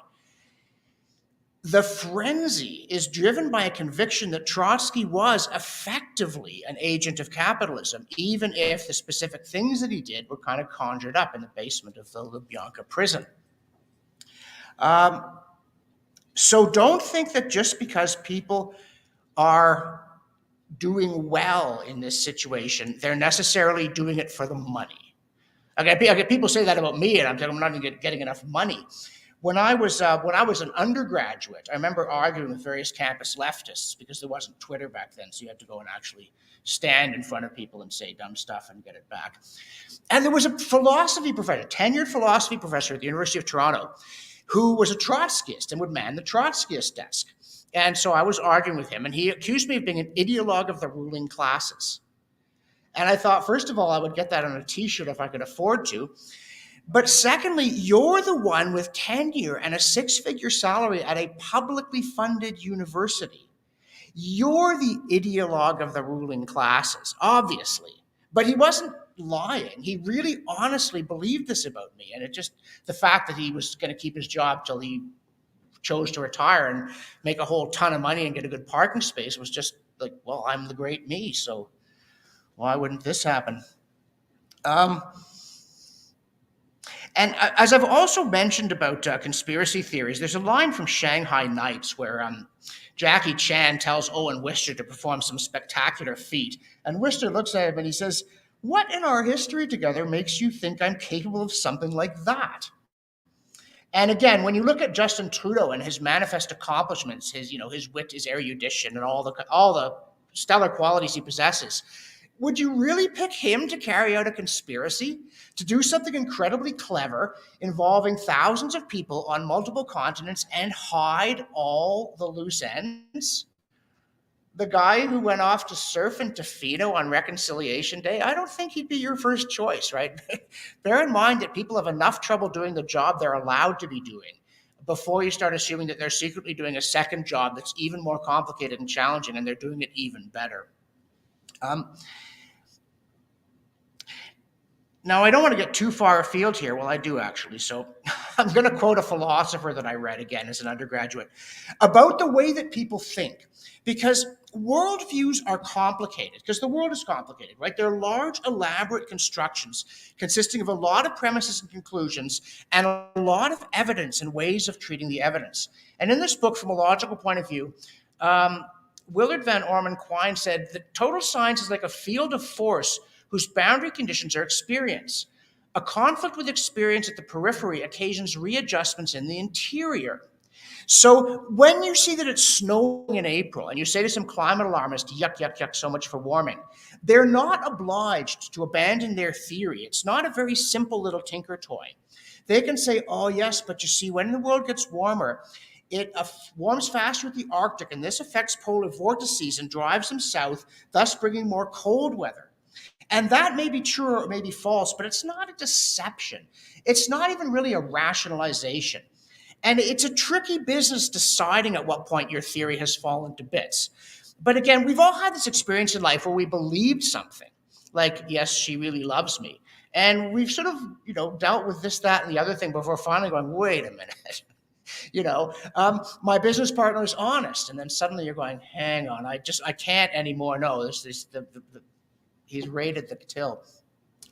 The frenzy is driven by a conviction that Trotsky was effectively an agent of capitalism, even if the specific things that he did were kind of conjured up in the basement of the Lubyanka prison. So don't think that just because people are doing well in this situation, they're necessarily doing it for the money. I get people say that about me, and I'm telling them I'm not even getting enough money. when I was an undergraduate, I remember arguing with various campus leftists because there wasn't Twitter back then, so you had to go and actually stand in front of people and say dumb stuff and get it back. And there was a philosophy professor, tenured philosophy professor at the University of Toronto, who was a Trotskyist and would man the Trotskyist desk. And so I was arguing with him, and he accused me of being an ideologue of the ruling classes. And I thought, first of all, I would get that on a T-shirt if I could afford to. But secondly, you're the one with tenure and a six-figure salary at a publicly funded university. You're the ideologue of the ruling classes, obviously. But he wasn't lying. He really honestly believed this about me. And it just, the fact that he was going to keep his job till he chose to retire and make a whole ton of money and get a good parking space was just like, well, I'm the great me, so why wouldn't this happen? And as I've also mentioned about conspiracy theories, there's a line from Shanghai Nights where Jackie Chan tells Owen Wister to perform some spectacular feat. And Wister looks at him and he says, "What in our history together makes you think I'm capable of something like that?" And again, when you look at Justin Trudeau and his manifest accomplishments, his wit, his erudition, and all the stellar qualities he possesses, would you really pick him to carry out a conspiracy, to do something incredibly clever involving thousands of people on multiple continents and hide all the loose ends? The guy who went off to surf in Tofino on Reconciliation Day, I don't think he'd be your first choice, right? Bear in mind that people have enough trouble doing the job they're allowed to be doing before you start assuming that they're secretly doing a second job that's even more complicated and challenging, and they're doing it even better. Now, I don't want to get too far afield here. Well, I do actually. So I'm going to quote a philosopher that I read again as an undergraduate about the way that people think. Because worldviews are complicated, because the world is complicated, right? They're large, elaborate constructions consisting of a lot of premises and conclusions and a lot of evidence and ways of treating the evidence. And in this book, from a logical point of view, Willard Van Orman Quine said that total science is like a field of force whose boundary conditions are experience. A conflict with experience at the periphery occasions readjustments in the interior. So when you see that it's snowing in April and you say to some climate alarmist, yuck, yuck, yuck, so much for warming, they're not obliged to abandon their theory. It's not a very simple little tinker toy. They can say, oh yes, but you see, when the world gets warmer, it warms faster at the Arctic, and this affects polar vortices and drives them south, thus bringing more cold weather. And that may be true or it may be false, but it's not a deception. It's not even really a rationalization. And it's a tricky business deciding at what point your theory has fallen to bits. But again, we've all had this experience in life where we believed something, like, yes, she really loves me. And we've sort of, dealt with this, that, and the other thing before finally going, wait a minute. My business partner is honest. And then suddenly you're going, hang on, I can't anymore. No, he's raided the till,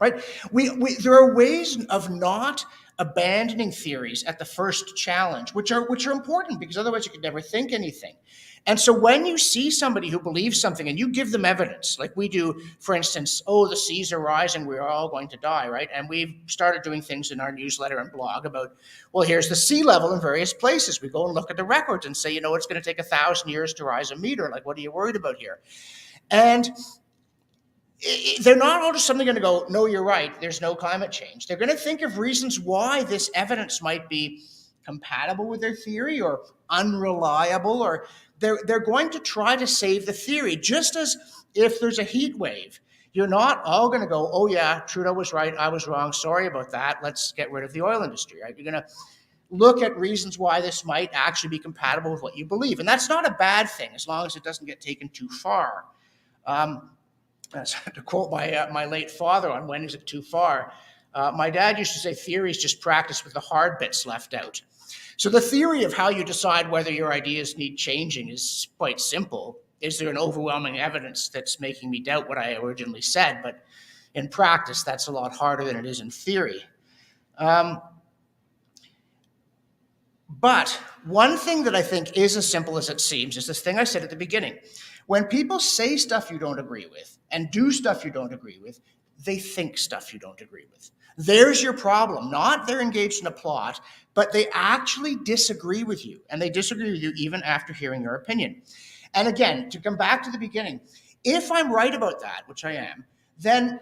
right? There are ways of not abandoning theories at the first challenge, which are important, because otherwise you could never think anything. And so when you see somebody who believes something and you give them evidence, like we do, for instance, the seas are rising, we're all going to die, right? And we've started doing things in our newsletter and blog about, well, here's the sea level in various places. We go and look at the records and say, it's going to take 1,000 years to rise a meter. Like, what are you worried about here? And they're not all just suddenly going to go, no, you're right, there's no climate change. They're going to think of reasons why this evidence might be compatible with their theory or unreliable, or they're going to try to save the theory. Just as if there's a heat wave, you're not all going to go, oh yeah, Trudeau was right, I was wrong, sorry about that, let's get rid of the oil industry, right? You're going to look at reasons why this might actually be compatible with what you believe. And that's not a bad thing, as long as it doesn't get taken too far. To quote my late father on when is it too far, my dad used to say theory is just practice with the hard bits left out. So the theory of how you decide whether your ideas need changing is quite simple. Is there an overwhelming evidence that's making me doubt what I originally said? But in practice, that's a lot harder than it is in theory. But one thing that I think is as simple as it seems is this thing I said at the beginning. When people say stuff you don't agree with and do stuff you don't agree with, they think stuff you don't agree with. There's your problem. Not they're engaged in a plot, but they actually disagree with you, and they disagree with you even after hearing your opinion. And again, to come back to the beginning, if I'm right about that, which I am, then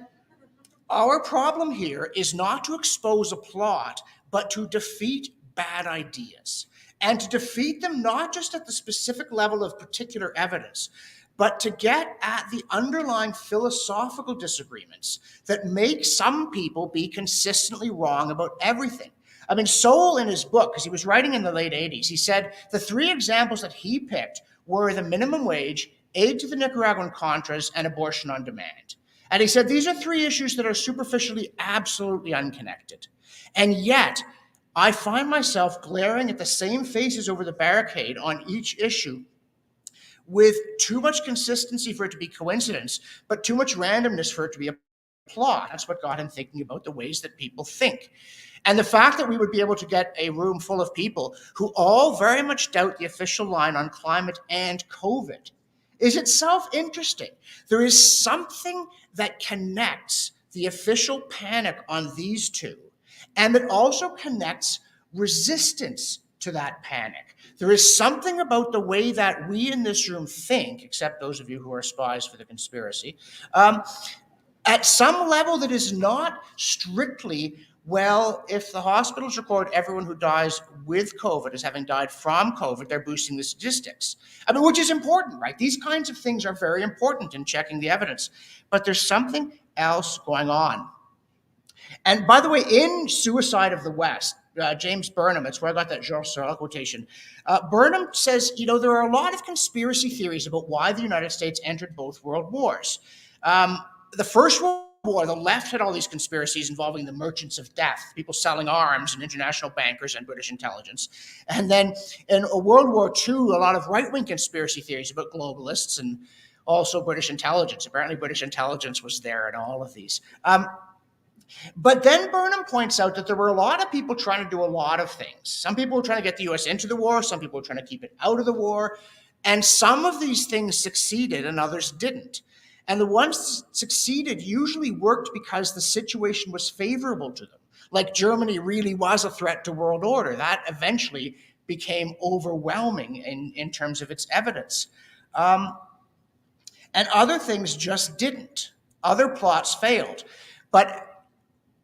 our problem here is not to expose a plot, but to defeat bad ideas. And to defeat them not just at the specific level of particular evidence, but to get at the underlying philosophical disagreements that make some people be consistently wrong about everything. I mean, Sowell in his book, because he was writing in the late 80s, he said the three examples that he picked were the minimum wage, aid to the Nicaraguan Contras, and abortion on demand. And he said these are three issues that are superficially absolutely unconnected. And yet, I find myself glaring at the same faces over the barricade on each issue with too much consistency for it to be coincidence, but too much randomness for it to be a plot. That's what got him thinking about the ways that people think. And the fact that we would be able to get a room full of people who all very much doubt the official line on climate and COVID is itself interesting. There is something that connects the official panic on these two, and that also connects resistance to that panic. There is something about the way that we in this room think, except those of you who are spies for the conspiracy, at some level that is not strictly, well, if the hospitals record everyone who dies with COVID as having died from COVID, they're boosting the statistics. I mean, which is important, right? These kinds of things are very important in checking the evidence. But there's something else going on. And by the way, in Suicide of the West, James Burnham, that's where I got that Georges Sorel quotation. Burnham says, there are a lot of conspiracy theories about why the United States entered both world wars. The First World War, the left had all these conspiracies involving the merchants of death, people selling arms and international bankers and British intelligence. And then in World War II, a lot of right-wing conspiracy theories about globalists and also British intelligence. Apparently British intelligence was there in all of these. But then Burnham points out that there were a lot of people trying to do a lot of things. Some people were trying to get the U.S. into the war. Some people were trying to keep it out of the war. And some of these things succeeded and others didn't. And the ones that succeeded usually worked because the situation was favorable to them. Like Germany really was a threat to world order. That eventually became overwhelming in terms of its evidence. And other things just didn't. Other plots failed. But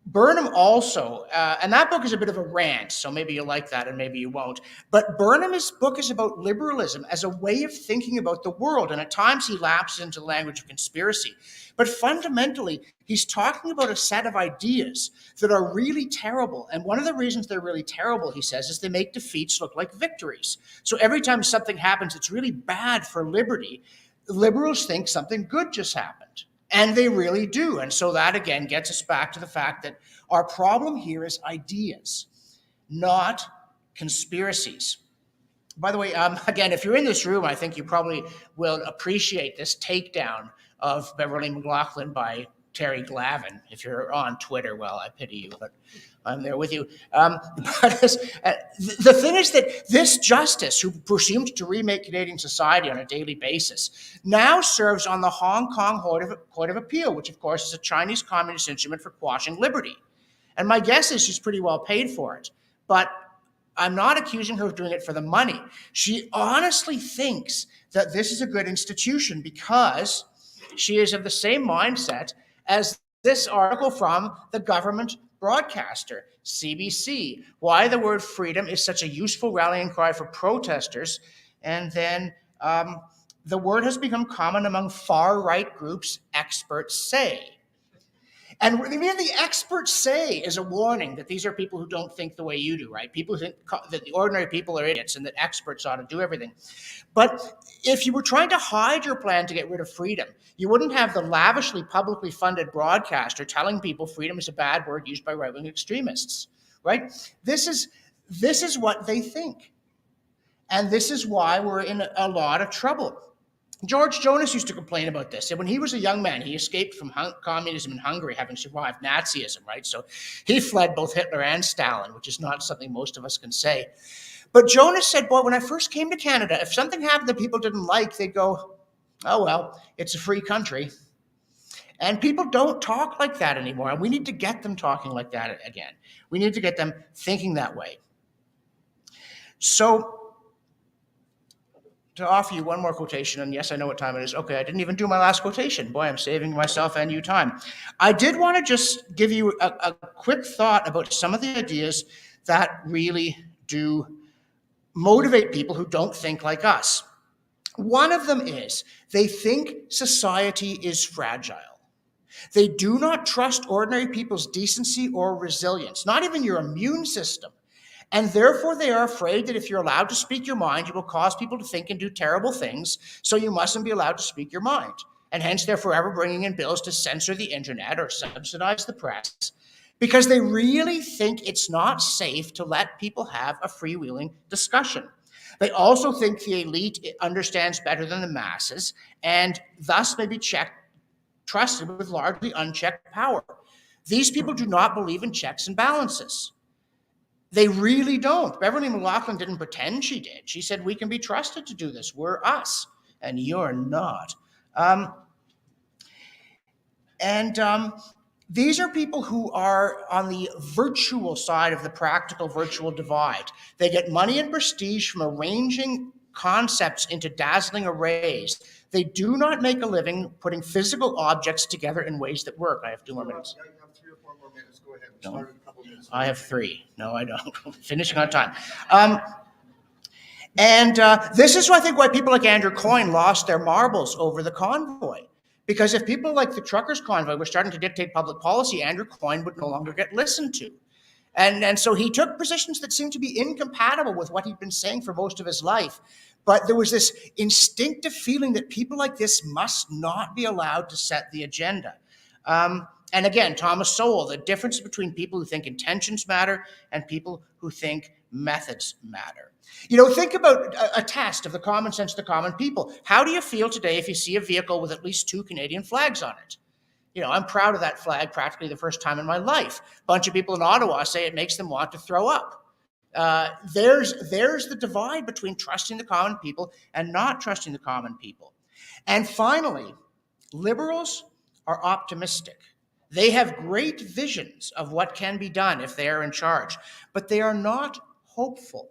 Burnham also, and that book is a bit of a rant, so maybe you like that and maybe you won't, but Burnham's book is about liberalism as a way of thinking about the world, and at times he lapses into the language of conspiracy. But fundamentally, he's talking about a set of ideas that are really terrible, and one of the reasons they're really terrible, he says, is they make defeats look like victories. So every time something happens that's really bad for liberty, liberals think something good just happened. And they really do. And so that, again, gets us back to the fact that our problem here is ideas, not conspiracies. By the way, again, if you're in this room, I think you probably will appreciate this takedown of Beverly McLaughlin by Terry Glavin. If you're on Twitter, well, I pity you, but I'm there with you. But the thing is that this justice, who presumed to remake Canadian society on a daily basis, now serves on the Hong Kong Court of Appeal, which, of course, is a Chinese communist instrument for quashing liberty. And my guess is she's pretty well paid for it. But I'm not accusing her of doing it for the money. She honestly thinks that this is a good institution because she is of the same mindset as this article from the government broadcaster, CBC, why the word freedom is such a useful rallying cry for protesters. And then the word has become common among far-right groups, experts say. And even the experts say is a warning that these are people who don't think the way you do, right? People who think that the ordinary people are idiots and that experts ought to do everything. But if you were trying to hide your plan to get rid of freedom, you wouldn't have the lavishly publicly funded broadcaster telling people freedom is a bad word used by right-wing extremists, right? This is what they think. And this is why we're in a lot of trouble. George Jonas used to complain about this. And when he was a young man, he escaped from communism in Hungary, having survived Nazism, right? So he fled both Hitler and Stalin, which is not something most of us can say. But Jonas said, boy, when I first came to Canada, if something happened that people didn't like, they'd go, oh, well, it's a free country. And people don't talk like that anymore. And we need to get them talking like that again. We need to get them thinking that way. So, to offer you one more quotation, and yes, I know what time it is. Okay, I didn't even do my last quotation. Boy, I'm saving myself and you time. I did want to just give you a quick thought about some of the ideas that really do motivate people who don't think like us. One of them is they think society is fragile. They do not trust ordinary people's decency or resilience, not even your immune system. And therefore, they are afraid that if you're allowed to speak your mind, you will cause people to think and do terrible things, so you mustn't be allowed to speak your mind. And hence, they're forever bringing in bills to censor the internet or subsidize the press, because they really think it's not safe to let people have a freewheeling discussion. They also think the elite understands better than the masses, and thus may be trusted with largely unchecked power. These people do not believe in checks and balances. They really don't. Beverly McLaughlin didn't pretend she did. She said, we can be trusted to do this. We're us, and you're not. These are people who are on the virtual side of the practical virtual divide. They get money and prestige from arranging concepts into dazzling arrays. They do not make a living putting physical objects together in ways that work. I have 2 more minutes. You have 3 or 4 more minutes. Go ahead. No. Start in a couple minutes. I have 3. No, I don't. Finishing on time. This is, I think, why people like Andrew Coyne lost their marbles over the convoy. Because if people like the truckers' convoy were starting to dictate public policy, Andrew Coyne would no longer get listened to. And so he took positions that seemed to be incompatible with what he'd been saying for most of his life. But there was this instinctive feeling that people like this must not be allowed to set the agenda. And again, Thomas Sowell, the difference between people who think intentions matter and people who think methods matter. You know, think about a test of the common sense of the common people. How do you feel today if you see a vehicle with at least 2 Canadian flags on it? You know, I'm proud of that flag practically the first time in my life. A bunch of people in Ottawa say it makes them want to throw up. There's the divide between trusting the common people and not trusting the common people. And finally, liberals are optimistic. They have great visions of what can be done if they are in charge, but they are not hopeful.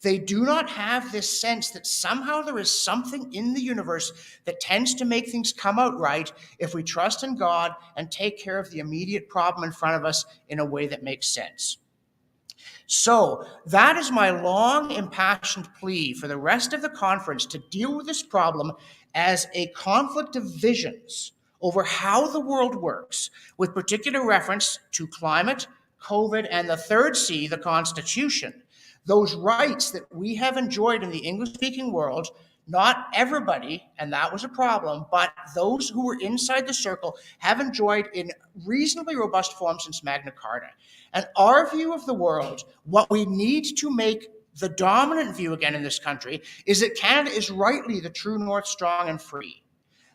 They do not have this sense that somehow there is something in the universe that tends to make things come out right if we trust in God and take care of the immediate problem in front of us in a way that makes sense. So that is my long, impassioned plea for the rest of the conference to deal with this problem as a conflict of visions over how the world works, with particular reference to climate, COVID, and the third C, the Constitution. Those rights that we have enjoyed in the English-speaking world, not everybody, and that was a problem, but those who were inside the circle have enjoyed in reasonably robust form since Magna Carta. And our view of the world, what we need to make the dominant view again in this country, is that Canada is rightly the true north, strong and free.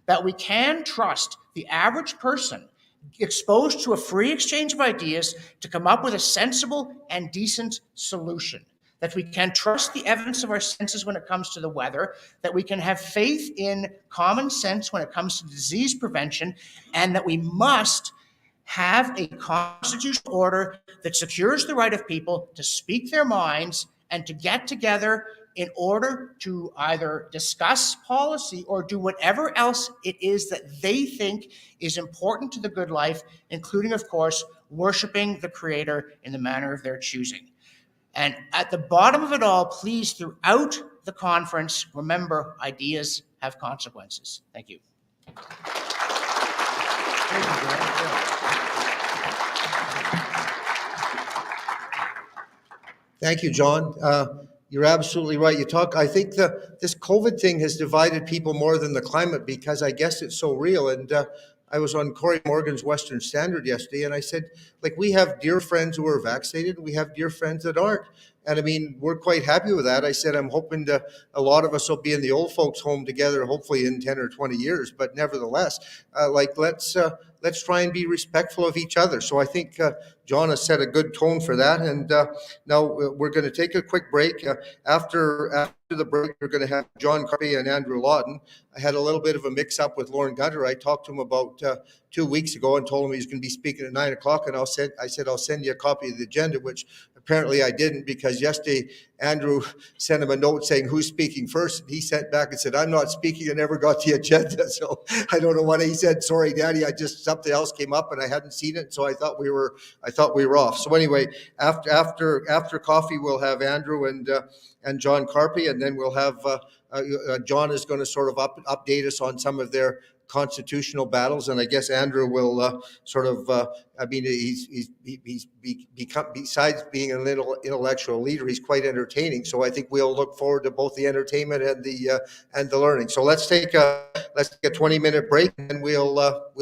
That we can trust the average person exposed to a free exchange of ideas to come up with a sensible and decent solution. That we can trust the evidence of our senses when it comes to the weather, that we can have faith in common sense when it comes to disease prevention, and that we must have a constitutional order that secures the right of people to speak their minds and to get together in order to either discuss policy or do whatever else it is that they think is important to the good life, including, of course, worshiping the Creator in the manner of their choosing. And at the bottom of it all, please, throughout the conference, remember, ideas have consequences. Thank you. Thank you, John. You're absolutely right. I think this COVID thing has divided people more than the climate, because I guess it's so real. And I was on Corey Morgan's Western Standard yesterday, and I said, like, we have dear friends who are vaccinated, and we have dear friends that aren't. And I mean, we're quite happy with that. I said, I'm hoping to, a lot of us will be in the old folks home together, hopefully in 10 or 20 years. But nevertheless, let's try and be respectful of each other. So I think John has set a good tone for that. And now we're going to take a quick break. After the break, we're going to have John Carpay and Andrew Lawton. I had a little bit of a mix-up with Lorne Gunter. I talked to him about 2 weeks ago and told him he was going to be speaking at 9 o'clock. And I said, I'll send you a copy of the agenda, which apparently I didn't, because yesterday Andrew sent him a note saying, who's speaking first? And he sent back and said, I'm not speaking. I never got the agenda. So I don't know what he said. Sorry, Daddy. Something else came up and I hadn't seen it. So I thought we were off. So anyway, after coffee, we'll have Andrew and John Carpay, and then we'll have John is going to sort of update us on some of their constitutional battles, and I guess Andrew will I mean, he's become, besides being an intellectual leader, he's quite entertaining. So I think we'll look forward to both the entertainment and the learning. So let's take a 20-minute break, and we'll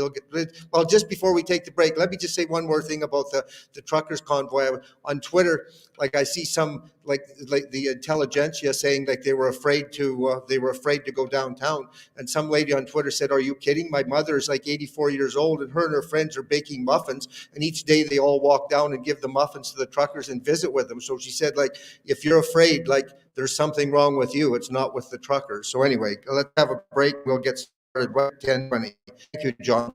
get. Well, just before we take the break, let me just say one more thing about the truckers convoy on Twitter. Like I see some like the intelligentsia saying like they were afraid to go downtown, and some lady on Twitter said, "Are you kidding? My mother is like 84 years old, and her friends are baking muffins, and each day they all walk down and give the muffins to the truckers and visit with them." So she said, like, if you're afraid, like, there's something wrong with you. It's not with the truckers. So anyway, let's have a break. We'll get started right at 10:20. Thank you, John.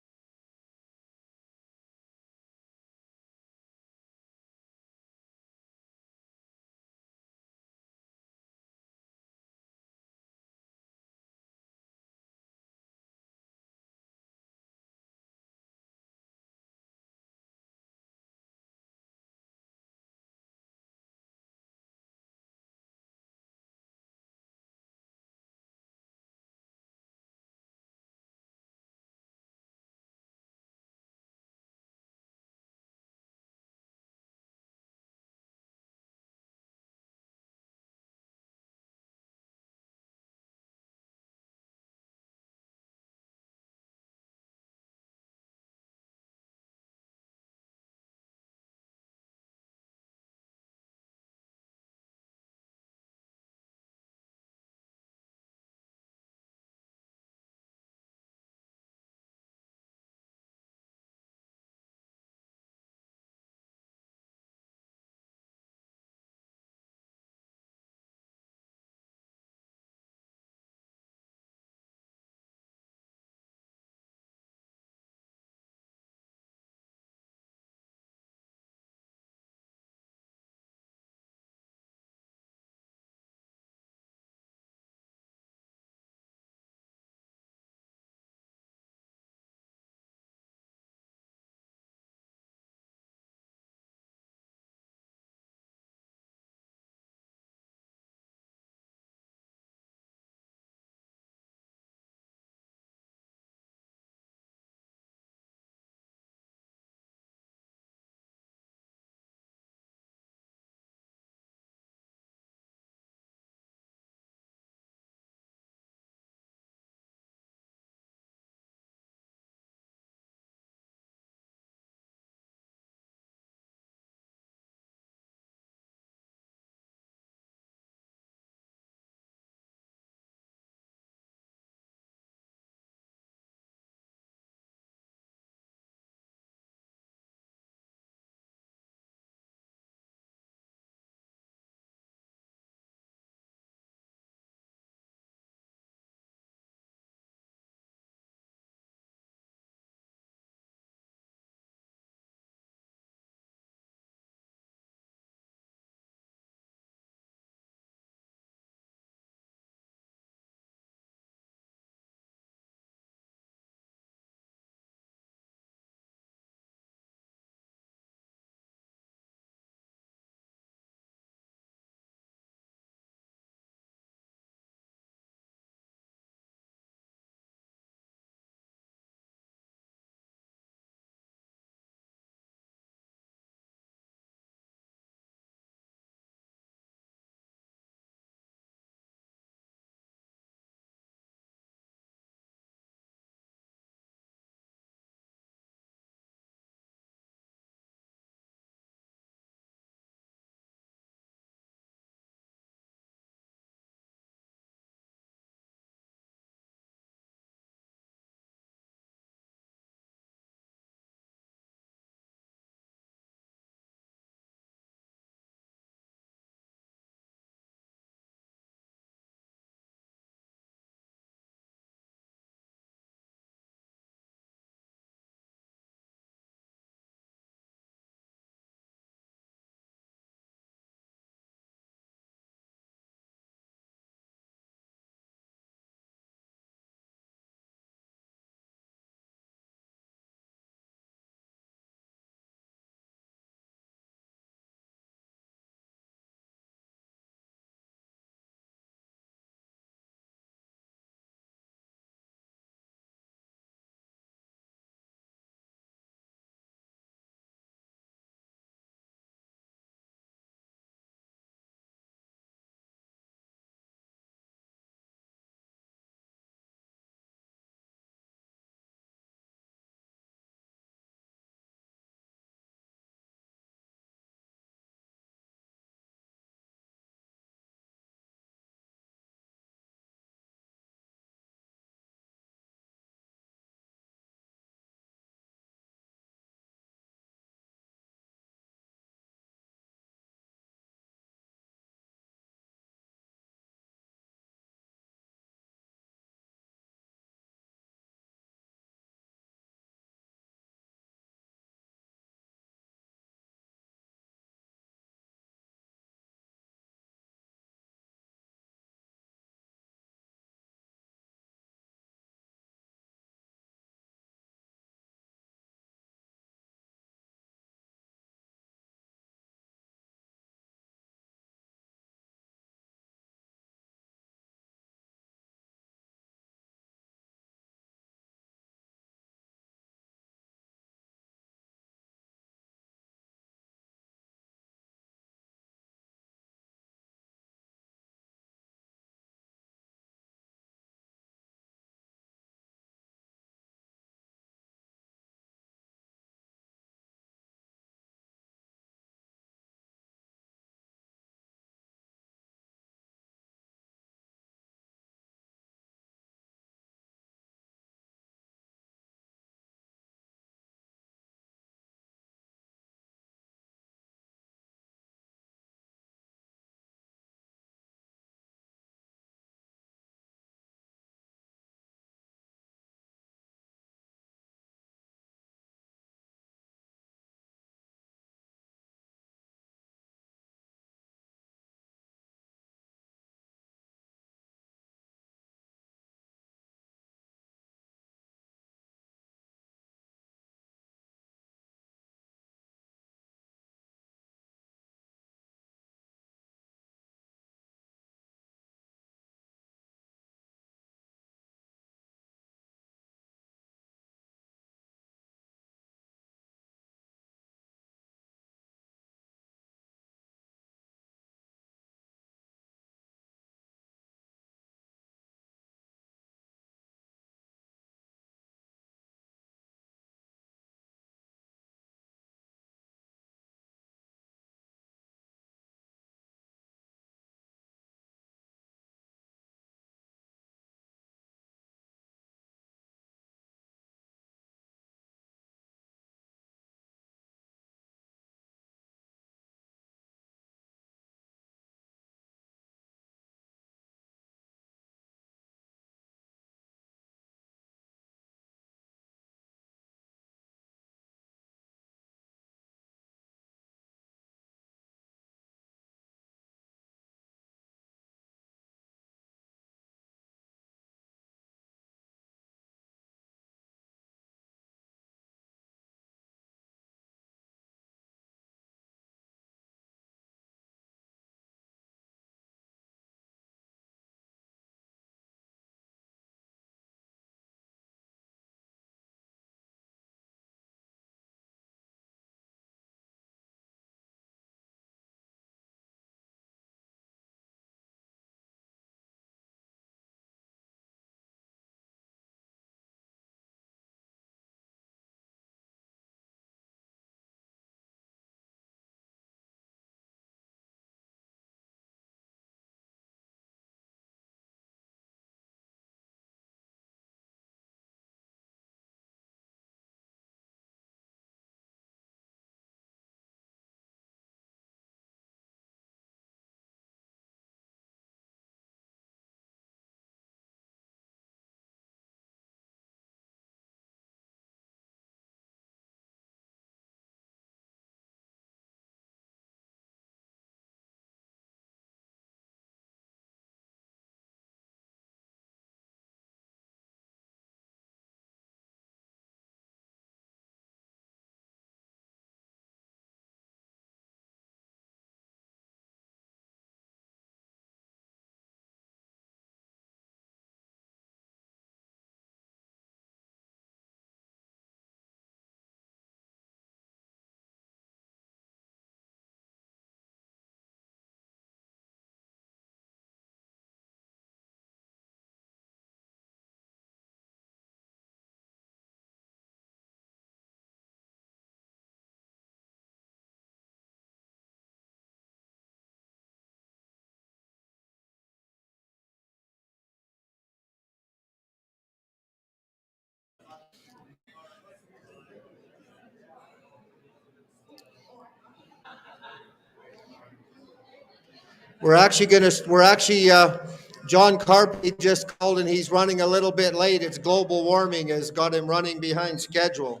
John Carpay just called and he's running a little bit late. It's global warming has got him running behind schedule.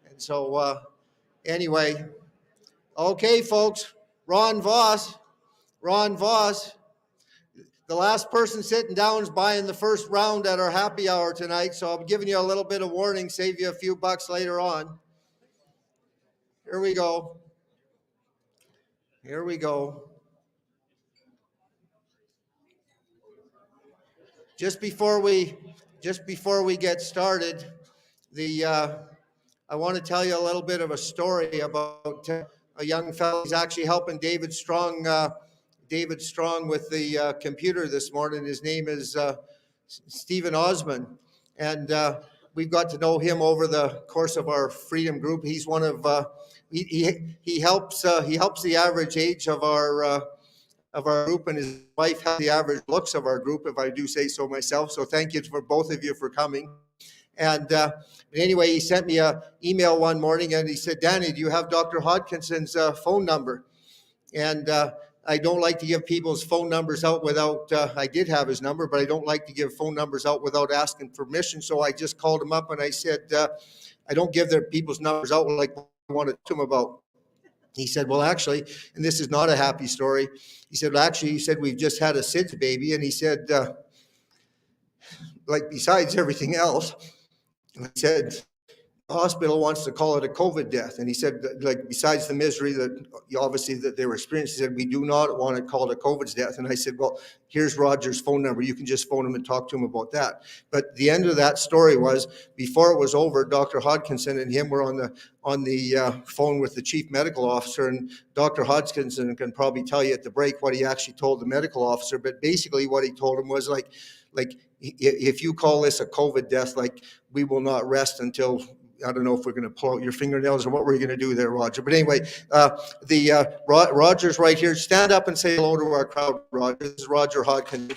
And so, anyway, okay, folks, Ron Voss, the last person sitting down is buying the first round at our happy hour tonight. So I'm giving you a little bit of warning, save you a few bucks later on. Here we go. Just before we get started, I want to tell you a little bit of a story about a young fellow. He's actually helping David Strong with the computer this morning. His name is Stephen Osmond, and we've got to know him over the course of our Freedom group. He's one of he helps the average age of our group, and his wife has the average looks of our group, if I do say so myself. So thank you for both of you for coming. And anyway, he sent me an email one morning and he said, Danny, do you have Dr. Hodkinson's phone number? And I don't like to give people's phone numbers out without, I did have his number, but I don't like to give phone numbers out without asking permission. So I just called him up and I said, I don't give their people's numbers out like I wanted to him about. He said, well, actually, and this is not a happy story. He said, we've just had a SIDS baby. And he said, like, besides everything else, he said, the hospital wants to call it a COVID death. And he said, like, besides the misery that obviously that they were experiencing, he said, we do not want to call it a COVID death. And I said, well, here's Roger's phone number. You can just phone him and talk to him about that. But the end of that story was, before it was over, Dr. Hodkinson and him were on the phone with the chief medical officer, and Dr. Hodkinson can probably tell you at the break what he actually told the medical officer. But basically what he told him was like, if you call this a COVID death, like, we will not rest until, I don't know if we're going to pull out your fingernails or what we're going to do there, Roger. But anyway, Roger's right here. Stand up and say hello to our crowd, Roger. This is Roger Hodkin.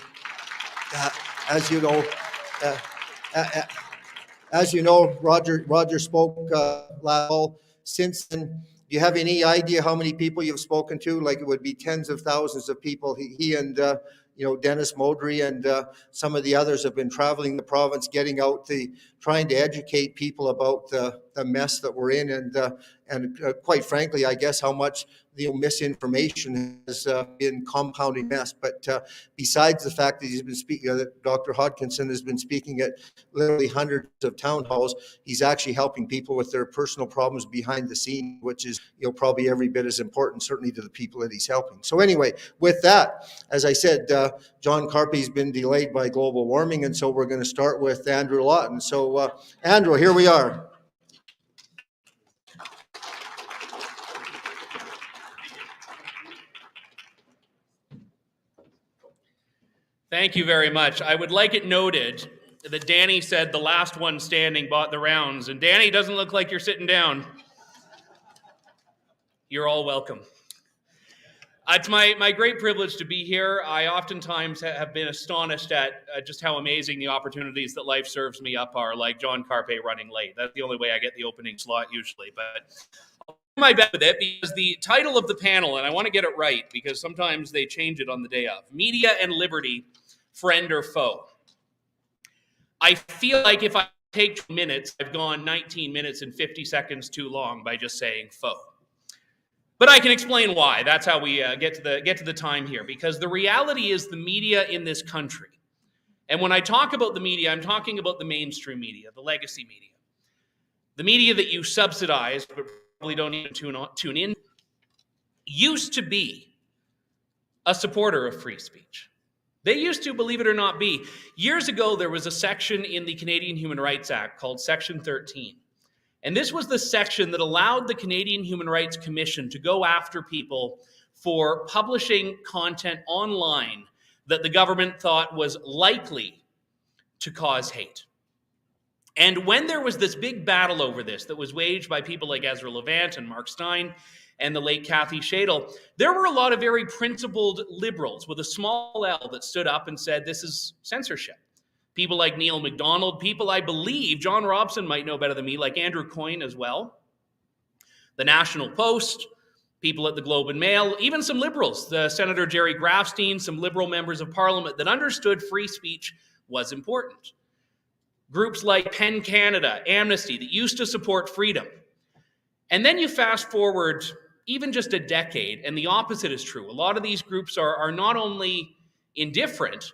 As you know, Roger spoke last fall. Since then, do you have any idea how many people you've spoken to? Like, it would be tens of thousands of people. He and Dennis Modry and some of the others have been traveling the province, getting out, trying to educate people about the mess that we're in, and quite frankly, I guess how much the misinformation has been compounding mess. But besides the fact that he's been speaking, that Dr. Hodkinson has been speaking at literally hundreds of town halls, he's actually helping people with their personal problems behind the scene, which is probably every bit as important, certainly to the people that he's helping. So anyway, with that, as I said, John Carpay's been delayed by global warming, and so we're going to start with Andrew Lawton. So Andrew, here we are. Thank you very much. I would like it noted that Danny said the last one standing bought the rounds, and Danny, doesn't look like you're sitting down. You're all welcome. It's my great privilege to be here. I oftentimes have been astonished at just how amazing the opportunities that life serves me up are, like John Carpay running late. That's the only way I get the opening slot usually, but I'll do my best with it, because the title of the panel, and I want to get it right because sometimes they change it on the day of, Media and Liberty, Friend or Foe. I feel like if I take 2 minutes, I've gone 19 minutes and 50 seconds too long by just saying foe. But I can explain why. That's how we get to the time here, because the reality is the media in this country. And when I talk about the media, I'm talking about the mainstream media, the legacy media. The media that you subsidize but probably don't even tune in, used to be a supporter of free speech. They used to, believe it or not, be. Years ago, there was a section in the Canadian Human Rights Act called Section 13. And this was the section that allowed the Canadian Human Rights Commission to go after people for publishing content online that the government thought was likely to cause hate. And when there was this big battle over this that was waged by people like Ezra Levant and Mark Stein and the late Kathy Shadle, there were a lot of very principled liberals with a small L that stood up and said, this is censorship. People like Neil MacDonald, people I believe, John Robson might know better than me, like Andrew Coyne as well, the National Post, people at the Globe and Mail, even some liberals, the Senator Jerry Grafstein, some liberal members of parliament that understood free speech was important. Groups like PEN Canada, Amnesty, that used to support freedom. And then you fast forward even just a decade, and the opposite is true. A lot of these groups are not only indifferent,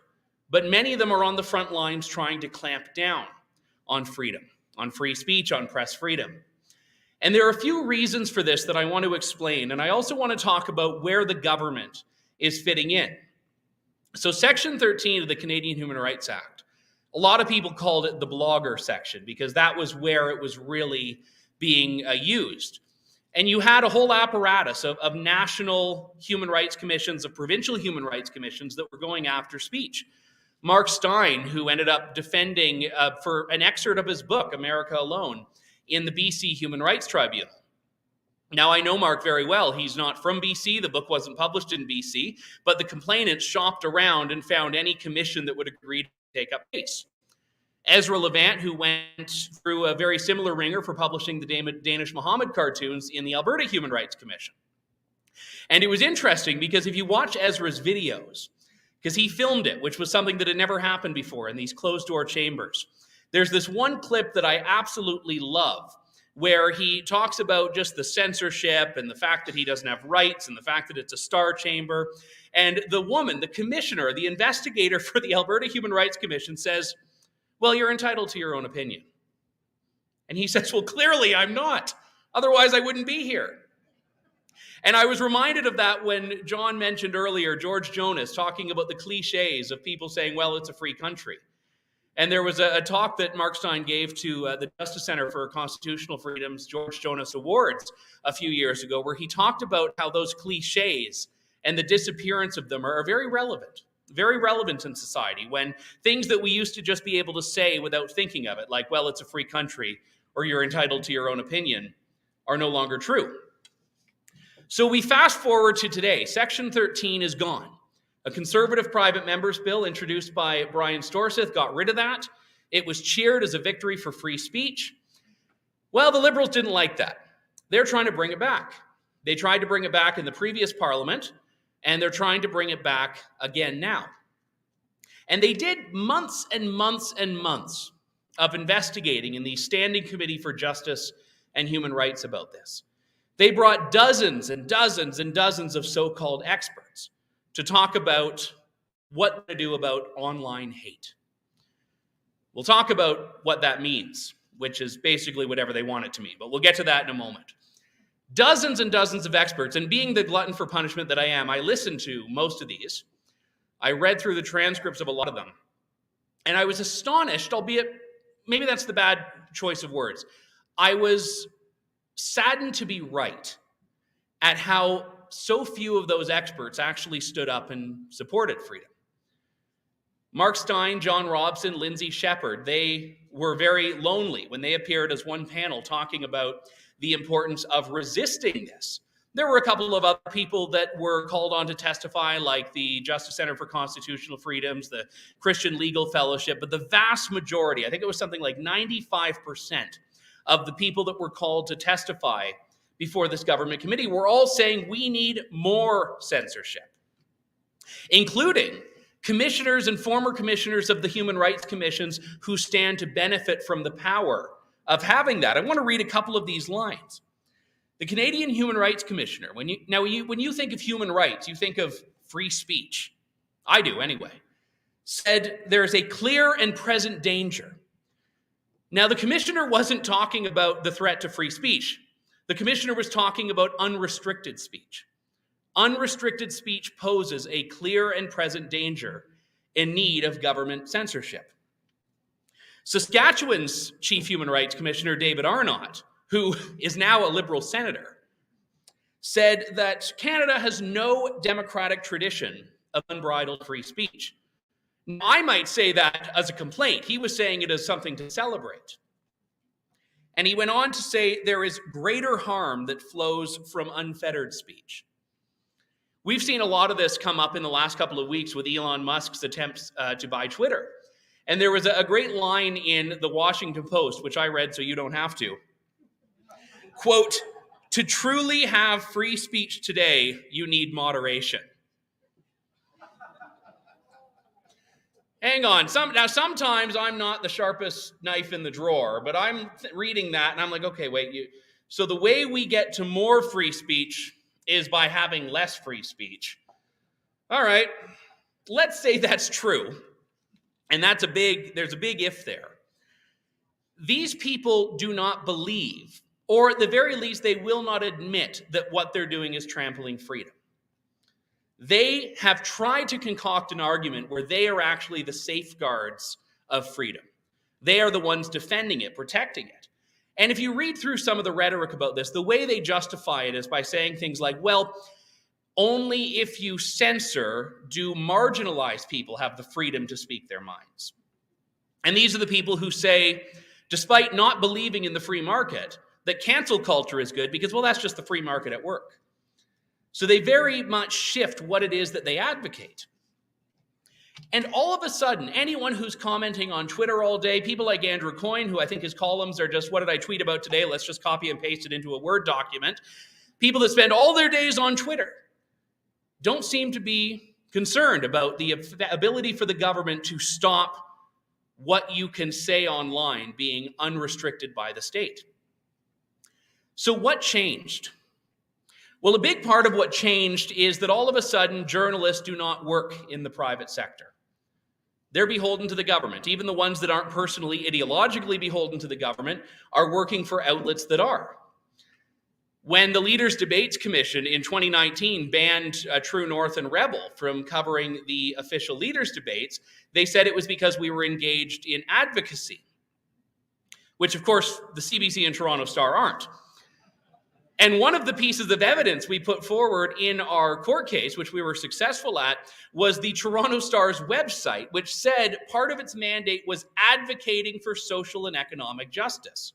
but many of them are on the front lines trying to clamp down on freedom, on free speech, on press freedom. And there are a few reasons for this that I want to explain, and I also want to talk about where the government is fitting in. So Section 13 of the Canadian Human Rights Act, a lot of people called it the blogger section because that was where it was really being used. And you had a whole apparatus of national human rights commissions, of provincial human rights commissions that were going after speech. Mark Stein, who ended up defending for an excerpt of his book, America Alone, in the BC Human Rights Tribunal. Now, I know Mark very well. He's not from BC. The book wasn't published in BC, but the complainants shopped around and found any commission that would agree to take up the case. Ezra Levant, who went through a very similar ringer for publishing the Danish Muhammad cartoons in the Alberta Human Rights Commission. And it was interesting because if you watch Ezra's videos, because he filmed it, which was something that had never happened before in these closed-door chambers, there's this one clip that I absolutely love where he talks about just the censorship and the fact that he doesn't have rights and the fact that it's a star chamber. And the woman, the commissioner, the investigator for the Alberta Human Rights Commission says, well, you're entitled to your own opinion. And he says, well, clearly I'm not. Otherwise, I wouldn't be here. And I was reminded of that when John mentioned earlier, George Jonas talking about the cliches of people saying, well, it's a free country. And there was a talk that Mark Stein gave to the Justice Center for Constitutional Freedom's George Jonas Awards a few years ago, where he talked about how those cliches and the disappearance of them are very relevant in society, when things that we used to just be able to say without thinking of it, like, well, it's a free country, or you're entitled to your own opinion, are no longer true. So we fast forward to today. Section 13 is gone. A conservative private members bill introduced by Brian Storseth got rid of that. It was cheered as a victory for free speech. Well, the Liberals didn't like that. They're trying to bring it back. They tried to bring it back in the previous Parliament, and they're trying to bring it back again now. And they did months and months and months of investigating in the Standing Committee for Justice and Human Rights about this. They brought dozens and dozens and dozens of so-called experts to talk about what to do about online hate. We'll talk about what that means, which is basically whatever they want it to mean, but we'll get to that in a moment. Dozens and dozens of experts, and being the glutton for punishment that I am, I listened to most of these. I read through the transcripts of a lot of them, and I was astonished, albeit maybe that's the bad choice of words. I was saddened to be right at how so few of those experts actually stood up and supported freedom. Mark Stein, John Robson, Lindsay Shepherd, they were very lonely when they appeared as one panel talking about the importance of resisting this. There were a couple of other people that were called on to testify, like the Justice Center for Constitutional Freedoms, the Christian Legal Fellowship, but the vast majority, I think it was something like 95% of the people that were called to testify before this government committee were all saying we need more censorship, including commissioners and former commissioners of the human rights commissions who stand to benefit from the power of having that. I want to read a couple of these lines. The Canadian Human Rights Commissioner, when you think of human rights, you think of free speech. I do anyway. Said there is a clear and present danger. Now, the commissioner wasn't talking about the threat to free speech. The commissioner was talking about unrestricted speech. Unrestricted speech poses a clear and present danger in need of government censorship. Saskatchewan's Chief Human Rights Commissioner, David Arnott, who is now a Liberal senator, said that Canada has no democratic tradition of unbridled free speech. Now, I might say that as a complaint. He was saying it as something to celebrate. And he went on to say there is greater harm that flows from unfettered speech. We've seen a lot of this come up in the last couple of weeks with Elon Musk's attempts to buy Twitter. And there was a great line in the Washington Post, which I read so you don't have to. Quote, To truly have free speech today, you need moderation. Hang on. Now, sometimes I'm not the sharpest knife in the drawer, but I'm reading that and I'm like, okay, wait. So the way we get to more free speech is by having less free speech. All right, let's say that's true. And there's a big if there. These people do not believe, or at the very least, they will not admit that what they're doing is trampling freedom. They have tried to concoct an argument where they are actually the safeguards of freedom. They are the ones defending it, protecting it. And if you read through some of the rhetoric about this, the way they justify it is by saying things like, well, only if you censor do marginalized people have the freedom to speak their minds. And these are the people who say, despite not believing in the free market, that cancel culture is good because, well, that's just the free market at work. So they very much shift what it is that they advocate. And all of a sudden, anyone who's commenting on Twitter all day, people like Andrew Coyne, who I think his columns are just, what did I tweet about today? Let's just copy and paste it into a Word document. People that spend all their days on Twitter don't seem to be concerned about the ability for the government to stop what you can say online being unrestricted by the state. So what changed? Well, a big part of what changed is that all of a sudden, journalists do not work in the private sector. They're beholden to the government. Even the ones that aren't personally, ideologically beholden to the government are working for outlets that are. When the Leaders' Debates Commission in 2019 banned True North and Rebel from covering the official leaders' debates, they said it was because we were engaged in advocacy, which, of course, the CBC and Toronto Star aren't. And one of the pieces of evidence we put forward in our court case, which we were successful at, was the Toronto Star's website, which said part of its mandate was advocating for social and economic justice.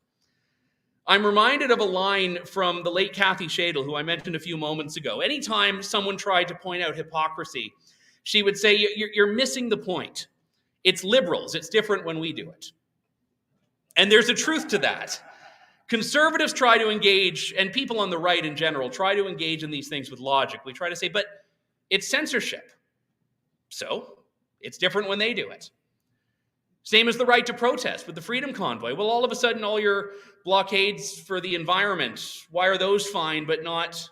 I'm reminded of a line from the late Kathy Shadle, who I mentioned a few moments ago. Anytime someone tried to point out hypocrisy, she would say, you're missing the point. It's liberals. It's different when we do it. And there's a truth to that. Conservatives try to engage, and people on the right in general try to engage in these things with logic. We try to say, but it's censorship. So it's different when they do it. Same as the right to protest with the Freedom Convoy. Well, all of a sudden, all your blockades for the environment, why are those fine but not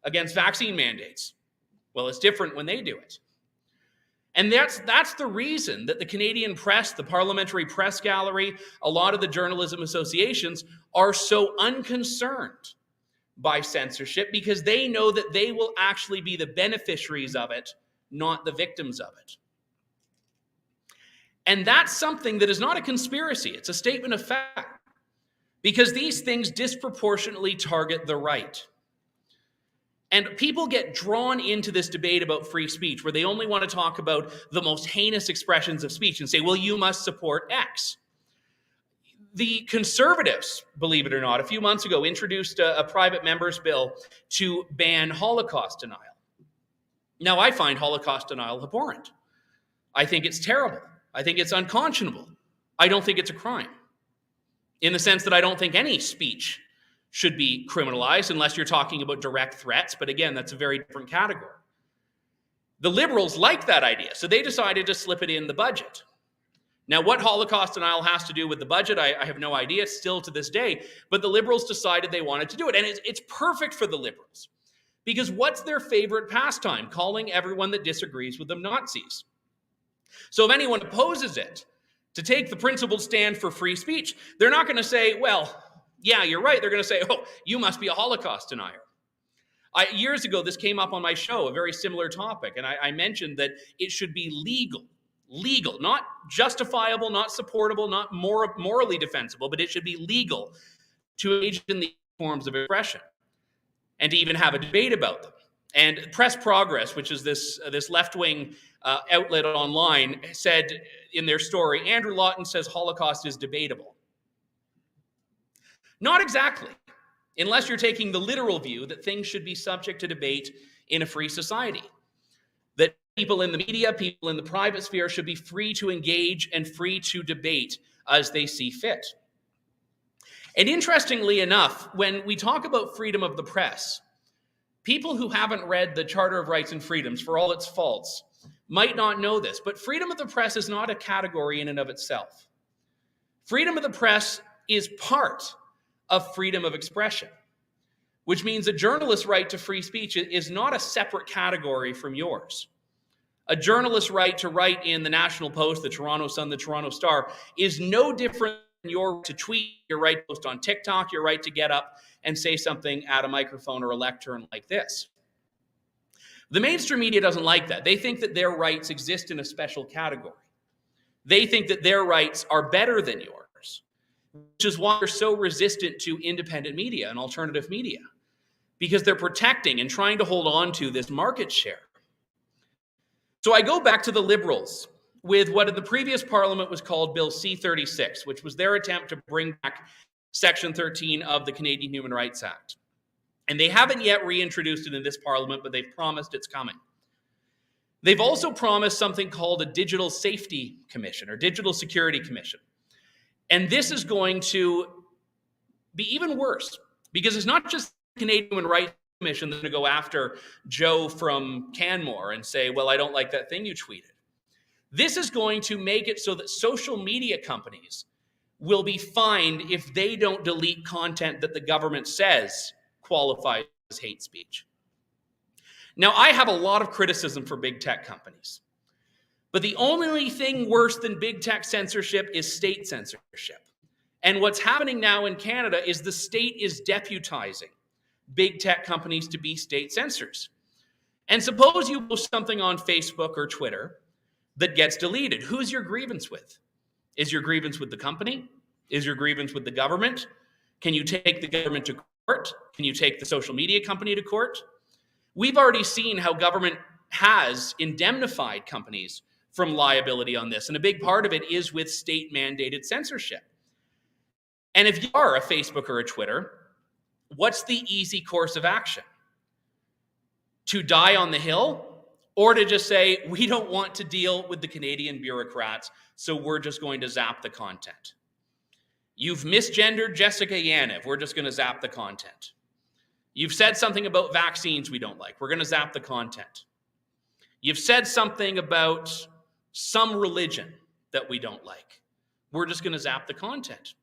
against vaccine mandates? Well, it's different when they do it. And that's the reason that the Canadian press, the Parliamentary Press Gallery, a lot of the journalism associations are so unconcerned by censorship, because they know that they will actually be the beneficiaries of it, not the victims of it. And that's something that is not a conspiracy. It's a statement of fact, because these things disproportionately target the right. And people get drawn into this debate about free speech, where they only want to talk about the most heinous expressions of speech and say, well, you must support X. The Conservatives, believe it or not, a few months ago introduced a private member's bill to ban Holocaust denial. Now, I find Holocaust denial abhorrent. I think it's terrible. I think it's unconscionable. I don't think it's a crime, in the sense that I don't think any speech should be criminalized unless you're talking about direct threats. But again, that's a very different category. The Liberals like that idea, so they decided to slip it in the budget. Now, what Holocaust denial has to do with the budget, I have no idea, still to this day, but the Liberals decided they wanted to do it. And it's perfect for the Liberals, because what's their favorite pastime? Calling everyone that disagrees with them Nazis. So if anyone opposes it, to take the principled stand for free speech, they're not going to say, well, yeah, you're right. They're going to say, oh, you must be a Holocaust denier. Years ago, this came up on my show, a very similar topic, and I mentioned that it should be legal, not justifiable, not supportable, not morally defensible, but it should be legal to engage in these forms of expression and to even have a debate about them. And Press Progress, which is this left-wing outlet online, said in their story, Andrew Lawton says Holocaust is debatable. Not exactly, unless you're taking the literal view that things should be subject to debate in a free society. That people in the media, people in the private sphere should be free to engage and free to debate as they see fit. And interestingly enough, when we talk about freedom of the press, people who haven't read the Charter of Rights and Freedoms, for all its faults, might not know this, but freedom of the press is not a category in and of itself. Freedom of the press is part of freedom of expression, which means a journalist's right to free speech is not a separate category from yours. A journalist's right to write in the National Post, the Toronto Sun, the Toronto Star is no different than your right to tweet, your right to post on TikTok, your right to get up and say something at a microphone or a lectern like this. The mainstream media doesn't like that. They think that their rights exist in a special category. They think that their rights are better than yours, which is why they're so resistant to independent media and alternative media, because they're protecting and trying to hold on to this market share. So I go back to the Liberals with what in the previous Parliament was called Bill C-36, which was their attempt to bring back Section 13 of the Canadian Human Rights Act. And they haven't yet reintroduced it in this Parliament, but they've promised it's coming. They've also promised something called a Digital Safety Commission or Digital Security Commission. And this is going to be even worse, because it's not just the Canadian Human Rights Commission that's going to go after Joe from Canmore and say, well, I don't like that thing you tweeted. This is going to make it so that social media companies will be fined if they don't delete content that the government says qualifies as hate speech. Now, I have a lot of criticism for big tech companies, but the only thing worse than big tech censorship is state censorship. And what's happening now in Canada is the state is deputizing big tech companies to be state censors. And suppose you post something on Facebook or Twitter that gets deleted. Who's your grievance with? Is your grievance with the company? Is your grievance with the government? Can you take the government to court? Can you take the social media company to court? We've already seen how government has indemnified companies from liability on this, and a big part of it is with state-mandated censorship. And if you are a Facebook or a Twitter, what's the easy course of action? To die on the Hill, or to just say, we don't want to deal with the Canadian bureaucrats, so we're just going to zap the content. You've misgendered Jessica Yaniv, we're just going to zap the content. You've said something about vaccines we don't like, we're going to zap the content. You've said something about some religion that we don't like, we're just going to zap the content.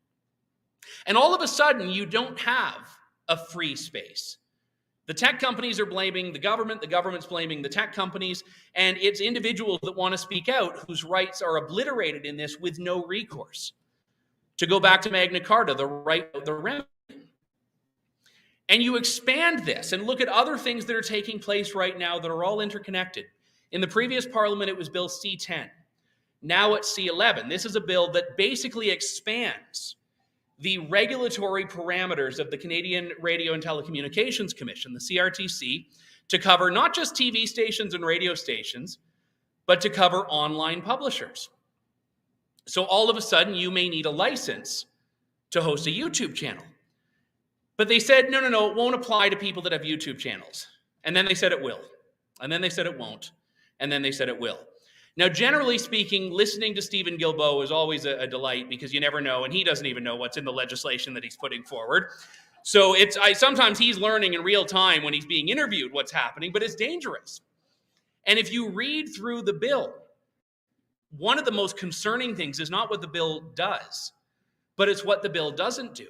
And all of a sudden, you don't have a free space. The tech companies are blaming the government's blaming the tech companies, and it's individuals that want to speak out whose rights are obliterated in this with no recourse. To go back to Magna Carta, the right of the remedy. And you expand this and look at other things that are taking place right now that are all interconnected. In the previous Parliament, it was Bill C-10. Now it's C-11. This is a bill that basically expands the regulatory parameters of the Canadian Radio and Telecommunications Commission, the CRTC, to cover not just TV stations and radio stations, but to cover online publishers. So all of a sudden, you may need a license to host a YouTube channel. But they said, no, it won't apply to people that have YouTube channels. And then they said it will. And then they said it won't. And then they said it will. Now, generally speaking, listening to Stephen Guilbeault is always a delight, because you never know, and he doesn't even know what's in the legislation that he's putting forward. So sometimes he's learning in real time when he's being interviewed what's happening, but it's dangerous. And if you read through the bill, one of the most concerning things is not what the bill does, but it's what the bill doesn't do.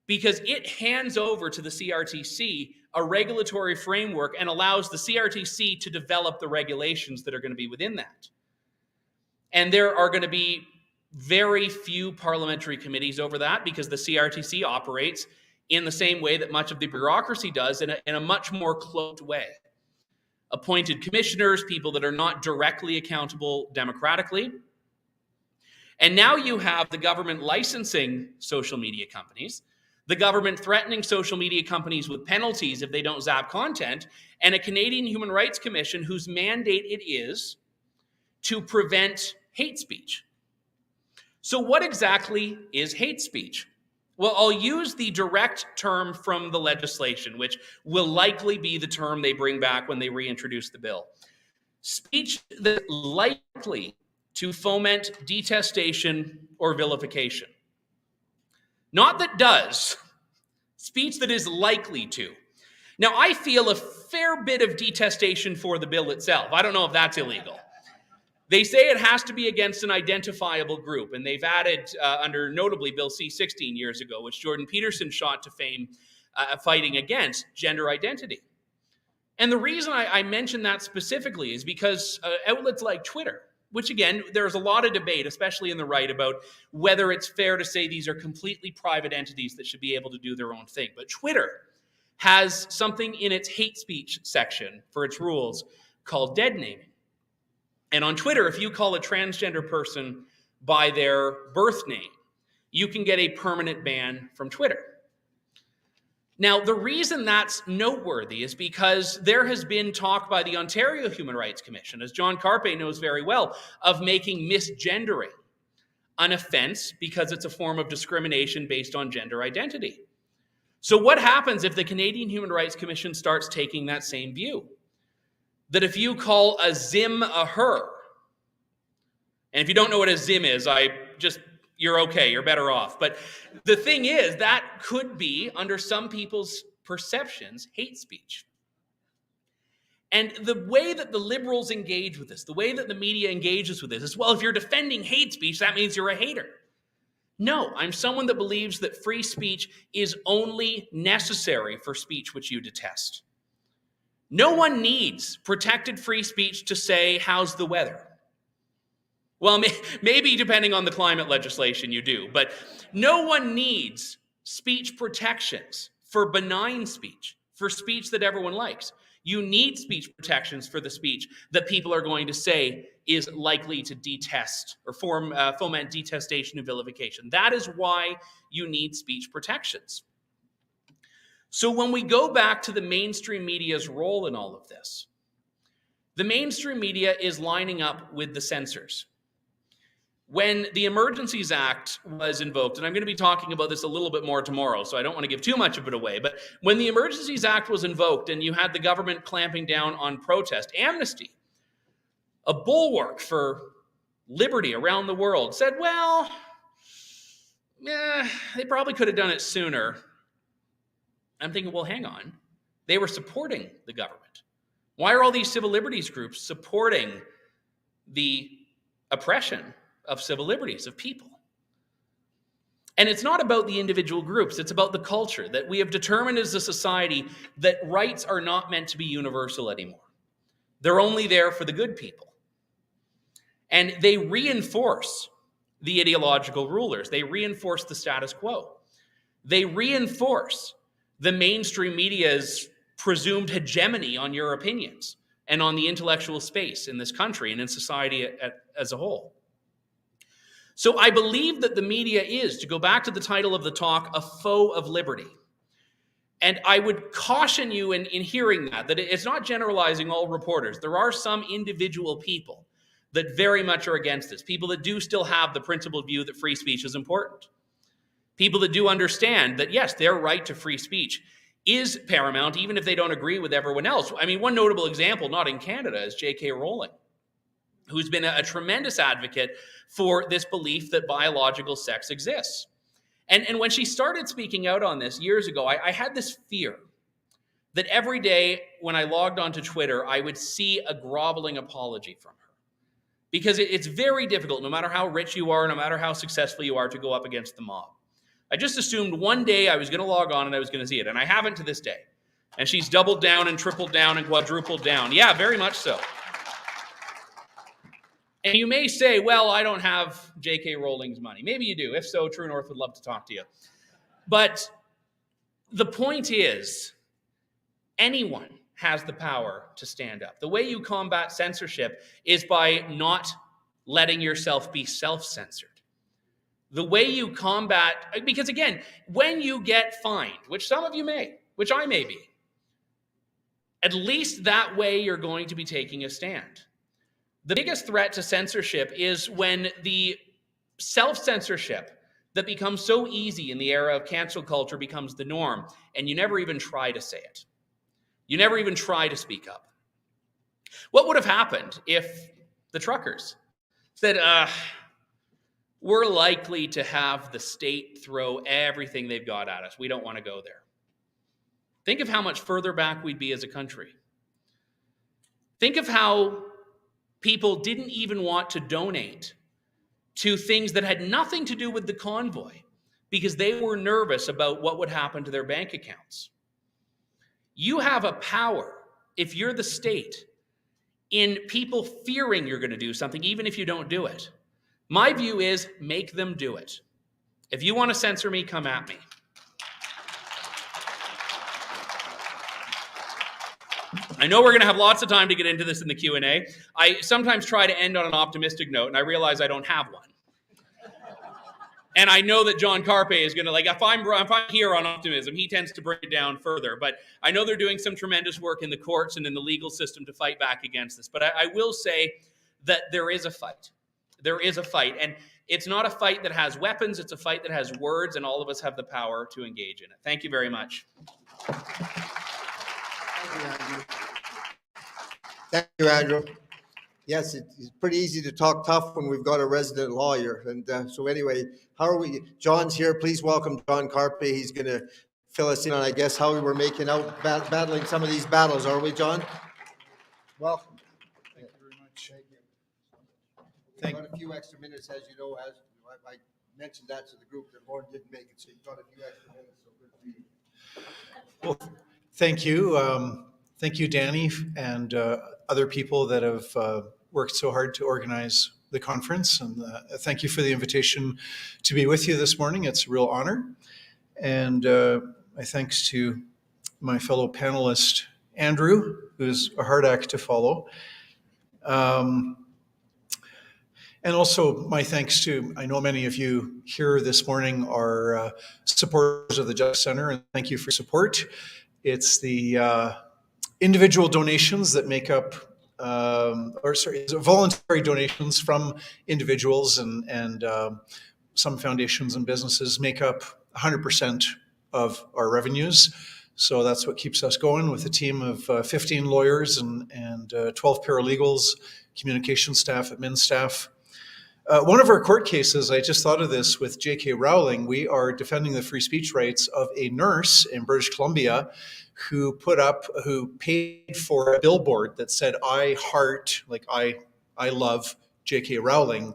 Because it hands over to the CRTC a regulatory framework and allows the CRTC to develop the regulations that are going to be within that. And there are going to be very few parliamentary committees over that, because the CRTC operates in the same way that much of the bureaucracy does, in a much more cloaked way. Appointed commissioners, people that are not directly accountable democratically. And now you have the government licensing social media companies, the government threatening social media companies with penalties if they don't zap content, and a Canadian Human Rights Commission whose mandate it is to prevent hate speech. So what exactly is hate speech? Well, I'll use the direct term from the legislation, which will likely be the term they bring back when they reintroduce the bill. Speech that is likely to foment detestation or vilification. not that does, speech that is likely to. Now, I feel a fair bit of detestation for the bill itself. I don't know if that's illegal. They say it has to be against an identifiable group, and they've added, under notably Bill C-16 years ago, which Jordan Peterson shot to fame fighting against gender identity. And the reason I mention that specifically is because outlets like Twitter, which again, there's a lot of debate, especially in the right, about whether it's fair to say these are completely private entities that should be able to do their own thing. But Twitter has something in its hate speech section for its rules called dead naming. And on Twitter, if you call a transgender person by their birth name, you can get a permanent ban from Twitter. Now, the reason that's noteworthy is because there has been talk by the Ontario Human Rights Commission, as John Carpay knows very well, of making misgendering an offense because it's a form of discrimination based on gender identity. So what happens if the Canadian Human Rights Commission starts taking that same view? That if you call a Zim a her, and if you don't know what a Zim is, you're okay, you're better off. But the thing is, that could be, under some people's perceptions, hate speech. And the way that the Liberals engage with this, the way that the media engages with this is, well, if you're defending hate speech, that means you're a hater. No, I'm someone that believes that free speech is only necessary for speech which you detest. No one needs protected free speech to say, how's the weather? Well, maybe depending on the climate legislation you do, but no one needs speech protections for benign speech, for speech that everyone likes. You need speech protections for the speech that people are going to say is likely to detest or foment detestation and vilification. That is why you need speech protections. So when we go back to the mainstream media's role in all of this, the mainstream media is lining up with the censors. When the Emergencies Act was invoked, and I'm going to be talking about this a little bit more tomorrow, so I don't want to give too much of it away, but when the Emergencies Act was invoked and you had the government clamping down on protest, Amnesty, a bulwark for liberty around the world, said, well, they probably could have done it sooner. I'm thinking, well, hang on. They were supporting the government. Why are all these civil liberties groups supporting the oppression of civil liberties of people? And it's not about the individual groups. It's about the culture that we have determined as a society that rights are not meant to be universal anymore. They're only there for the good people. And they reinforce the ideological rulers. They reinforce the status quo. They reinforce the mainstream media's presumed hegemony on your opinions and on the intellectual space in this country and in society as a whole. So I believe that the media is, to go back to the title of the talk, a foe of liberty. And I would caution you in hearing that it's not generalizing all reporters. There are some individual people that very much are against this, people that do still have the principled view that free speech is important. People that do understand that, yes, their right to free speech is paramount, even if they don't agree with everyone else. I mean, one notable example, not in Canada, is J.K. Rowling, who's been a tremendous advocate for this belief that biological sex exists. And when she started speaking out on this years ago, I had this fear that every day when I logged onto Twitter, I would see a groveling apology from her. Because it's very difficult, no matter how rich you are, no matter how successful you are, to go up against the mob. I just assumed one day I was going to log on and I was going to see it, and I haven't to this day. And she's doubled down and tripled down and quadrupled down. Yeah, very much so. And you may say, well, I don't have J.K. Rowling's money. Maybe you do. If so, True North would love to talk to you. But the point is, anyone has the power to stand up. The way you combat censorship is by not letting yourself be self-censored. The way you combat, because again, when you get fined, which some of you may, which I may be, at least that way you're going to be taking a stand. The biggest threat to censorship is when the self-censorship that becomes so easy in the era of cancel culture becomes the norm, and you never even try to say it. You never even try to speak up. What would have happened if the truckers said, we're likely to have the state throw everything they've got at us. We don't want to go there. Think of how much further back we'd be as a country. Think of how people didn't even want to donate to things that had nothing to do with the convoy because they were nervous about what would happen to their bank accounts. You have a power, if you're the state, in people fearing you're going to do something, even if you don't do it. My view is make them do it. If you want to censor me, come at me. I know we're going to have lots of time to get into this in the Q&A. I sometimes try to end on an optimistic note, and I realize I don't have one. And I know that John Carpay is going to, if I'm here on optimism, he tends to bring it down further. But I know they're doing some tremendous work in the courts and in the legal system to fight back against this. But I will say that there is a fight. There is a fight. And it's not a fight that has weapons. It's a fight that has words, and all of us have the power to engage in it. Thank you very much. Thank you, Andrew. Yes, it's pretty easy to talk tough when we've got a resident lawyer. And so anyway, how are we? John's here. Please welcome John Carpay. He's going to fill us in on, I guess, how we were making out battling some of these battles. Are we, John? Welcome. Thank you very much. We've got a few extra minutes, as you know, as I mentioned that to the group that Lorne didn't make it, so you've got a few extra minutes, so good for you. Well, thank you. Thank you, Danny, and other people that have worked so hard to organize the conference. And thank you for the invitation to be with you this morning. It's a real honor. And my thanks to my fellow panelist, Andrew, who's a hard act to follow. And also my thanks to, I know many of you here this morning are supporters of the Justice Center, and thank you for your support. It's the individual donations that make up, voluntary donations from individuals and some foundations and businesses make up 100% of our revenues. So that's what keeps us going with a team of 15 lawyers and 12 paralegals, communication staff, admin staff. One of our court cases, I just thought of this with J.K. Rowling, we are defending the free speech rights of a nurse in British Columbia who paid for a billboard that said, I love J.K. Rowling.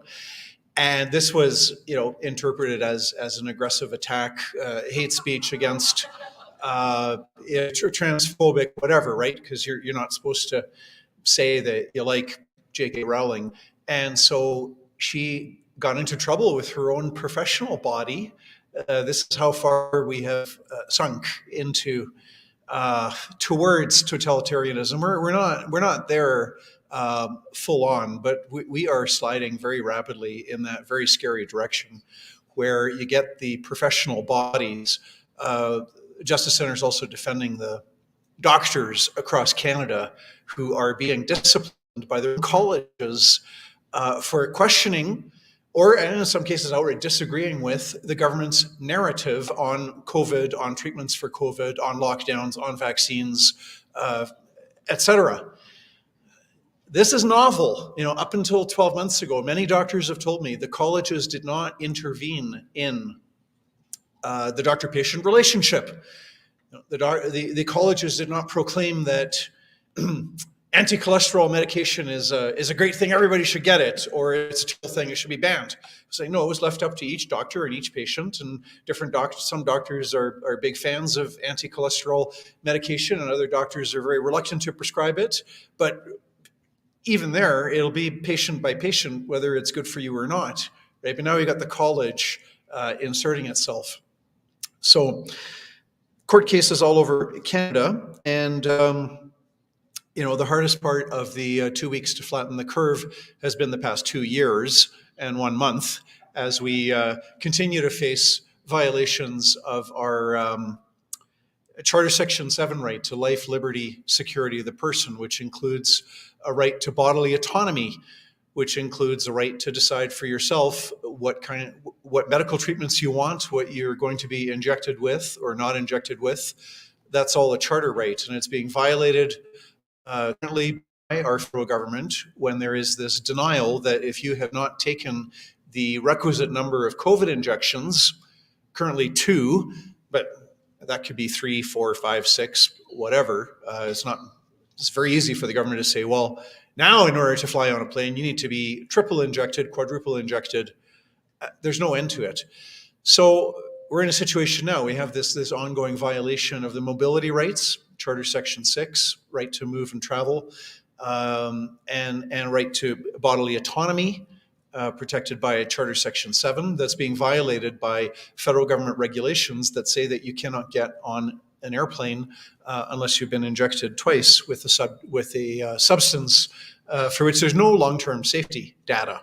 And this was, interpreted as an aggressive attack, hate speech against transphobic, whatever, right? Because you're not supposed to say that you like J.K. Rowling. And so she got into trouble with her own professional body. This is how far we have sunk into towards totalitarianism. We're not there full on, but we are sliding very rapidly in that very scary direction, where you get the professional bodies. Justice Center is also defending the doctors across Canada who are being disciplined by their colleges for questioning, or in some cases outright disagreeing with, the government's narrative on COVID, on treatments for COVID, on lockdowns, on vaccines, etc. This is novel. Up until 12 months ago, many doctors have told me the colleges did not intervene in the doctor-patient relationship. The colleges did not proclaim that anti-cholesterol medication is a great thing, everybody should get it, or it's a terrible thing, it should be banned. So no, it was left up to each doctor and each patient, and different doctors. Some doctors are big fans of anti-cholesterol medication, and other doctors are very reluctant to prescribe it. But even there, it'll be patient by patient whether it's good for you or not, right? But now you got the college inserting itself. So court cases all over Canada, and the hardest part of the 2 weeks to flatten the curve has been the past 2 years and 1 month, as we continue to face violations of our Charter Section 7 right to life, liberty, security of the person, which includes a right to bodily autonomy, which includes a right to decide for yourself what medical treatments you want, what you're going to be injected with or not injected with. That's all a charter right, and it's being violated currently by our federal government when there is this denial that if you have not taken the requisite number of COVID injections, currently 2, but that could be 3, 4, 5, 6, whatever. It's very easy for the government to say, well, now in order to fly on a plane, you need to be triple injected, quadruple injected. There's no end to it. So we're in a situation now. We have this ongoing violation of the mobility rights, Charter Section 6, right to move and travel, and right to bodily autonomy, protected by Charter Section 7, that's being violated by federal government regulations that say that you cannot get on an airplane unless you've been injected twice with a substance for which there's no long-term safety data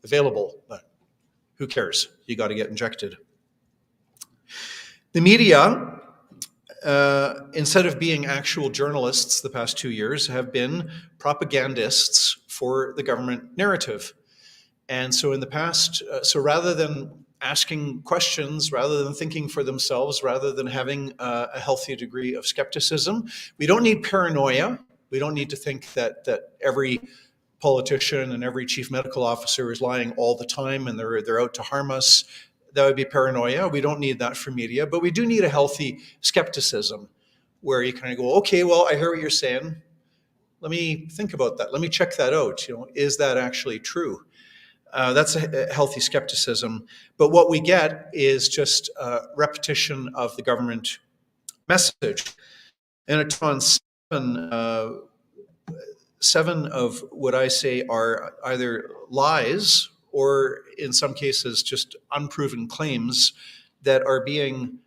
available. But who cares? You got to get injected. The media, instead of being actual journalists the past 2 years, have been propagandists for the government narrative. And so in the past, so rather than asking questions, rather than thinking for themselves, rather than having a healthy degree of skepticism, we don't need paranoia. We don't need to think that every politician and every chief medical officer is lying all the time and they're out to harm us. That would be paranoia. We don't need that for media, but we do need a healthy skepticism where you kind of go, okay, well, I hear what you're saying. Let me think about that. Let me check that out. Is that actually true? That's a healthy skepticism. But what we get is just a repetition of the government message. And it's on seven of what I say are either lies or in some cases just unproven claims that are being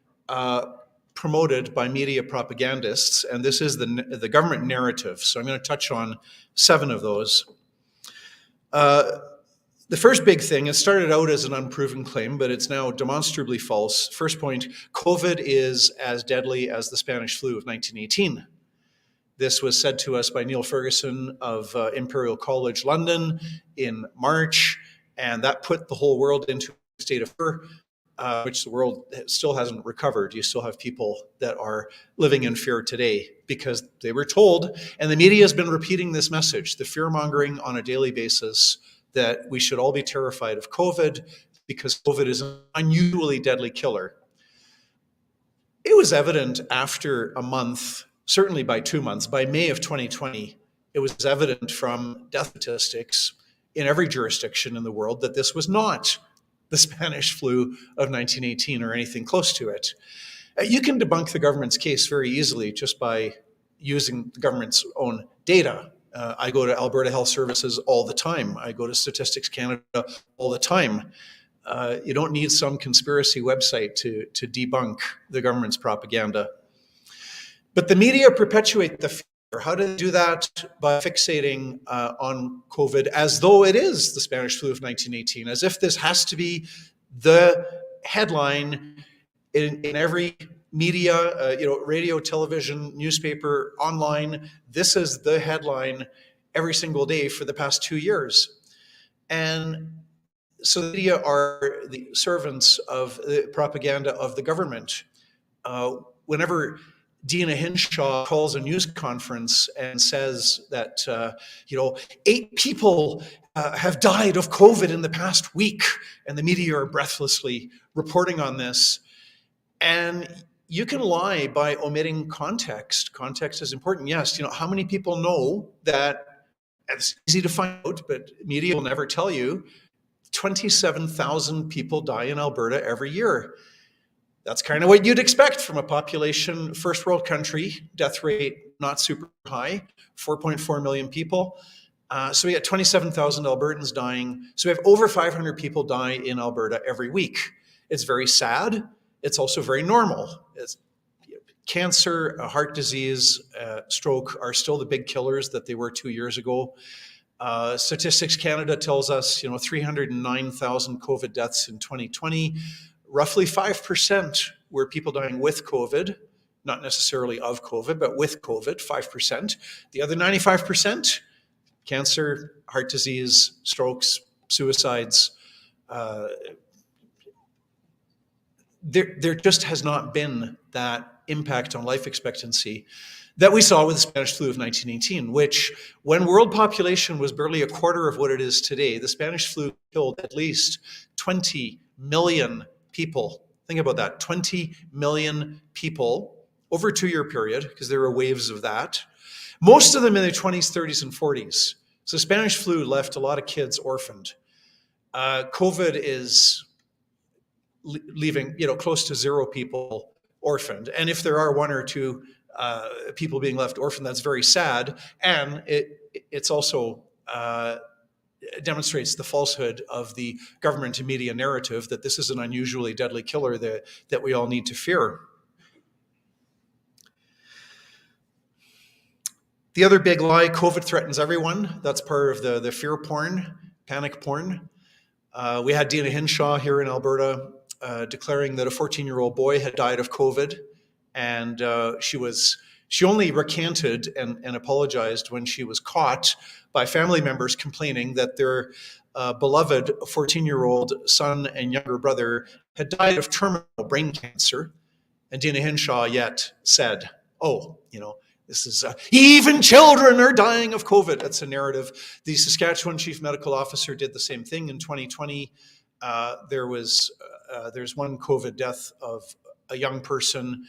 promoted by media propagandists. And this is the government narrative. So I'm going to touch on 7 of those. The first big thing, it started out as an unproven claim, but it's now demonstrably false. First point, COVID is as deadly as the Spanish flu of 1918. This was said to us by Neil Ferguson of Imperial College London in March, and that put the whole world into a state of fear, which the world still hasn't recovered. You still have people that are living in fear today because they were told, and the media has been repeating this message, the fear-mongering on a daily basis, that we should all be terrified of COVID because COVID is an unusually deadly killer. It was evident after a month, certainly by 2 months, by May of 2020, it was evident from death statistics in every jurisdiction in the world that this was not the Spanish flu of 1918 or anything close to it. You can debunk the government's case very easily just by using the government's own data. I go to Alberta Health Services all the time. I go to Statistics Canada all the time. You don't need some conspiracy website to debunk the government's propaganda. But the media perpetuate the fear. How do they do that? By fixating on COVID as though it is the Spanish flu of 1918, as if this has to be the headline in every media, radio, television, newspaper, online. This is the headline every single day for the past 2 years. And so the media are the servants of the propaganda of the government. Whenever Dina Hinshaw calls a news conference and says that, 8 people have died of COVID in the past week, and the media are breathlessly reporting on this. And you can lie by omitting context. Context is important. Yes, how many people know that, it's easy to find out, but media will never tell you, 27,000 people die in Alberta every year. That's kind of what you'd expect from a population, first world country, death rate not super high, 4.4 million people. So we got 27,000 Albertans dying. So we have over 500 people die in Alberta every week. It's very sad. It's also very normal. Cancer, heart disease, stroke are still the big killers that they were 2 years ago. Statistics Canada tells us, 309,000 COVID deaths in 2020. Roughly 5% were people dying with COVID, not necessarily of COVID, but with COVID, 5%. The other 95%, cancer, heart disease, strokes, suicides. There just has not been that impact on life expectancy. that we saw with the Spanish flu of 1918, which when world population was barely a quarter of what it is today, the Spanish flu killed at least 20 million people. Think about that, 20 million people over a 2-year period, because there were waves of that. Most of them in their 20s, 30s, and 40s. So Spanish flu left a lot of kids orphaned. COVID is leaving, close to 0 people orphaned. And if there are 1 or 2 people being left orphaned, that's very sad. And it's also demonstrates the falsehood of the government and media narrative that this is an unusually deadly killer that we all need to fear. The other big lie, COVID threatens everyone. That's part of the fear porn, panic porn. We had Dina Hinshaw here in Alberta declaring that a 14-year-old boy had died of COVID, and she only recanted and apologized when she was caught by family members complaining that their beloved 14-year-old son and younger brother had died of terminal brain cancer. And Dina Hinshaw yet said, this is, even children are dying of COVID. That's a narrative. The Saskatchewan Chief Medical Officer did the same thing in 2020. There's one COVID death of a young person.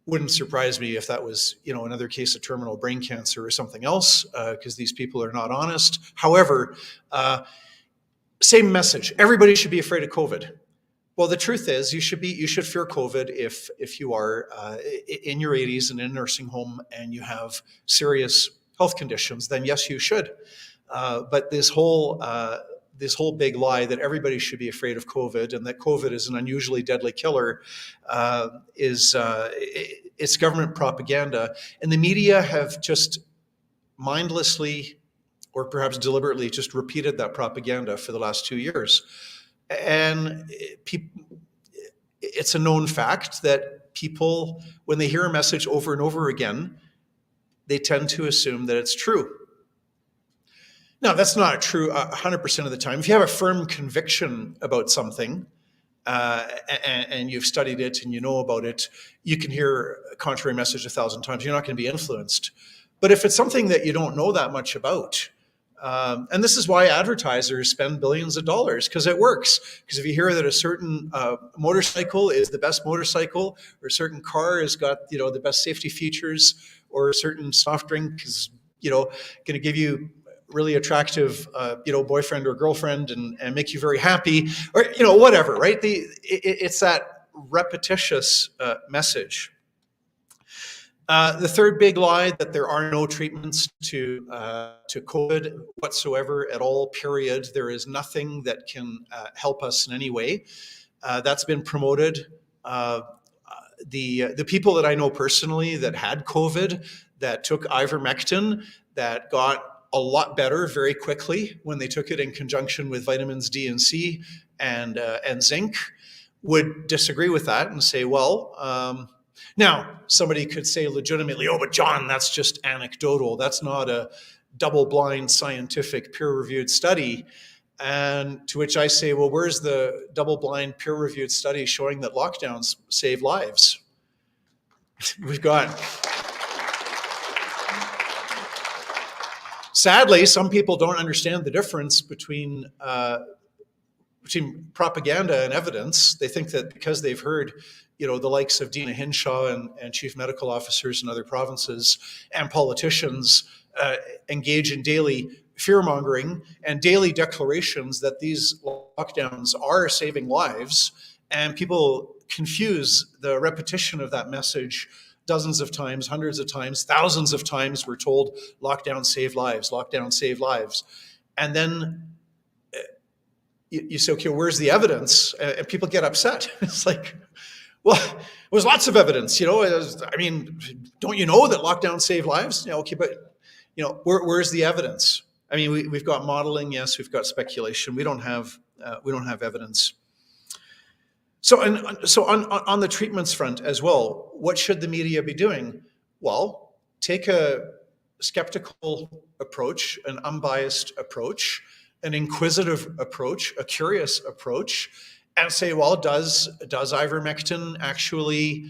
Wouldn't surprise me if that was, another case of terminal brain cancer or something else, because these people are not honest. However, same message. Everybody should be afraid of COVID. Well, the truth is, you should fear COVID if you are in your 80s and in a nursing home and you have serious health conditions. Then yes, you should. But this whole big lie that everybody should be afraid of COVID and that COVID is an unusually deadly killer it's government propaganda. And the media have just mindlessly or perhaps deliberately just repeated that propaganda for the last 2 years. And it's a known fact that people, when they hear a message over and over again, they tend to assume that it's true. Now, that's not true 100% of the time. If you have a firm conviction about something and you've studied it and you know about it, you can hear a contrary message 1,000 times. You're not going to be influenced. But if it's something that you don't know that much about, and this is why advertisers spend billions of dollars, because it works. Because if you hear that a certain motorcycle is the best motorcycle, or a certain car has got the best safety features, or a certain soft drink is going to give you really attractive boyfriend or girlfriend and make you very happy, or whatever, right? It's that repetitious message. The third big lie, that there are no treatments to COVID whatsoever at all, period. There is nothing that can help us in any way. That's been promoted. The people that I know personally that had COVID, that took ivermectin, that got a lot better very quickly when they took it in conjunction with vitamins D and C and zinc, would disagree with that and say, well, now, somebody could say legitimately, but John, that's just anecdotal. That's not a double-blind scientific peer-reviewed study. And to which I say, well, where's the double-blind peer-reviewed study showing that lockdowns save lives? We've got... Sadly, some people don't understand the difference between propaganda and evidence. They think that because they've heard the likes of Dina Hinshaw and chief medical officers in other provinces and politicians engage in daily fear-mongering and daily declarations that these lockdowns are saving lives, and people confuse the repetition of that message dozens of times, hundreds of times, thousands of times. We're told lockdowns save lives, lockdowns save lives. And then you say, okay, where's the evidence? And people get upset. It's like, well, there's lots of evidence, don't you know that lockdowns save lives? Okay, but where's the evidence? We've got modeling, yes, we've got speculation. We don't have evidence. So on the treatments front as well, what should the media be doing? Well, take a skeptical approach, an unbiased approach, an inquisitive approach, a curious approach, and say, well, does ivermectin actually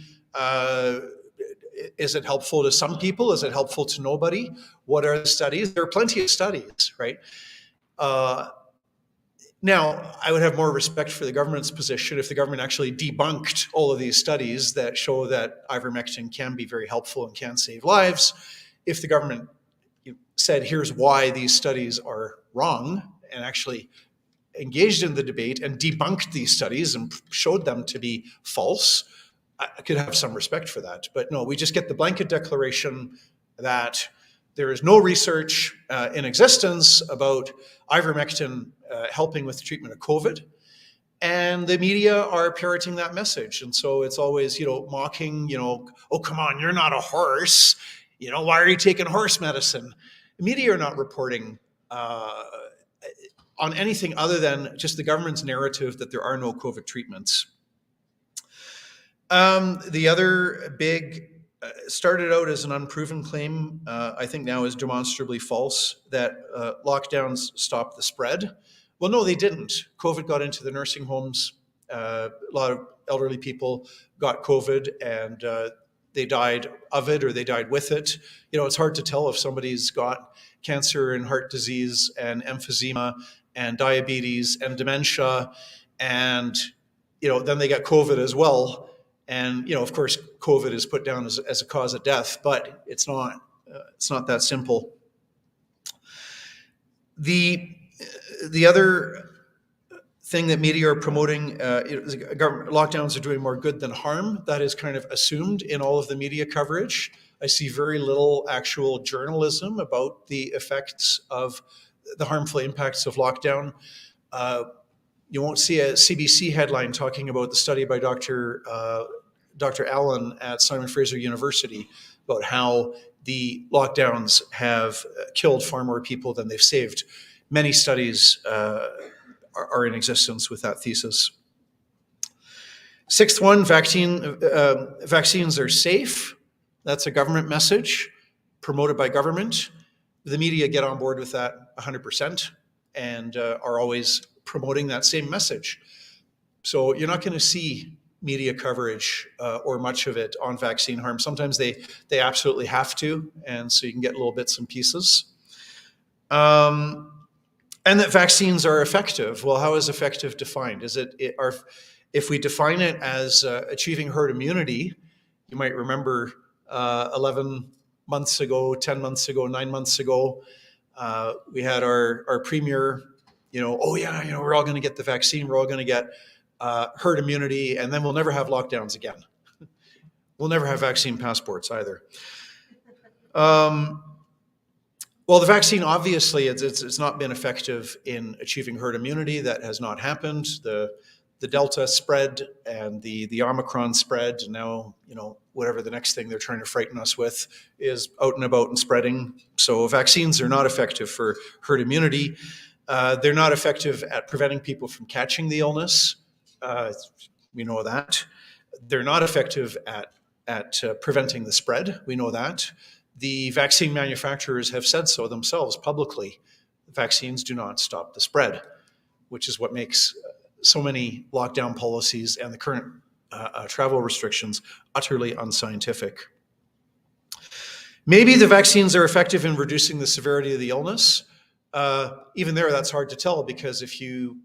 is it helpful to some people? Is it helpful to nobody? What are the studies? There are plenty of studies, right? Now, I would have more respect for the government's position if the government actually debunked all of these studies that show that ivermectin can be very helpful and can save lives. If the government said, here's why these studies are wrong, and actually engaged in the debate and debunked these studies and showed them to be false, I could have some respect for that. But no, we just get the blanket declaration that there is no research in existence about ivermectin helping with the treatment of COVID. And the media are parroting that message. And so it's always, mocking, oh, come on, you're not a horse. Why are you taking horse medicine? The media are not reporting on anything other than just the government's narrative that there are no COVID treatments. The other big, started out as an unproven claim, I think now is demonstrably false, that lockdowns stopped the spread. Well, no, they didn't. COVID got into the nursing homes. A lot of elderly people got COVID and they died of it or they died with it. It's hard to tell if somebody's got cancer and heart disease and emphysema and diabetes and dementia and, then they got COVID as well. And, of course, COVID is put down as a cause of death, but it's not that simple. The other thing that media are promoting, government lockdowns are doing more good than harm. That is kind of assumed in all of the media coverage. I see very little actual journalism about the effects of the harmful impacts of lockdown. You won't see a CBC headline talking about the study by Dr. Allen at Simon Fraser University about how the lockdowns have killed far more people than they've saved. Many studies are in existence with that thesis. Sixth one, vaccines are safe. That's a government message promoted by government. The media get on board with that 100% and are always promoting that same message. So you're not going to see media coverage or much of it on vaccine harm. Sometimes they absolutely have to, and so you can get little bits and pieces. And that vaccines are effective. Well, how is effective defined? If we define it as achieving herd immunity, you might remember 11 months ago, 10 months ago, 9 months ago, we had our premier, we're all going to get the vaccine, we're all going to get herd immunity, and then we'll never have lockdowns again. We'll never have vaccine passports either. Well, the vaccine, obviously, it's not been effective in achieving herd immunity. That has not happened. The Delta spread and the Omicron spread. And now, whatever the next thing they're trying to frighten us with is out and about and spreading. So vaccines are not effective for herd immunity. They're not effective at preventing people from catching the illness. We know that. They're not effective at preventing the spread. We know that. The vaccine manufacturers have said so themselves publicly. Vaccines do not stop the spread, which is what makes so many lockdown policies and the current travel restrictions utterly unscientific. Maybe the vaccines are effective in reducing the severity of the illness. Even there, that's hard to tell, because if you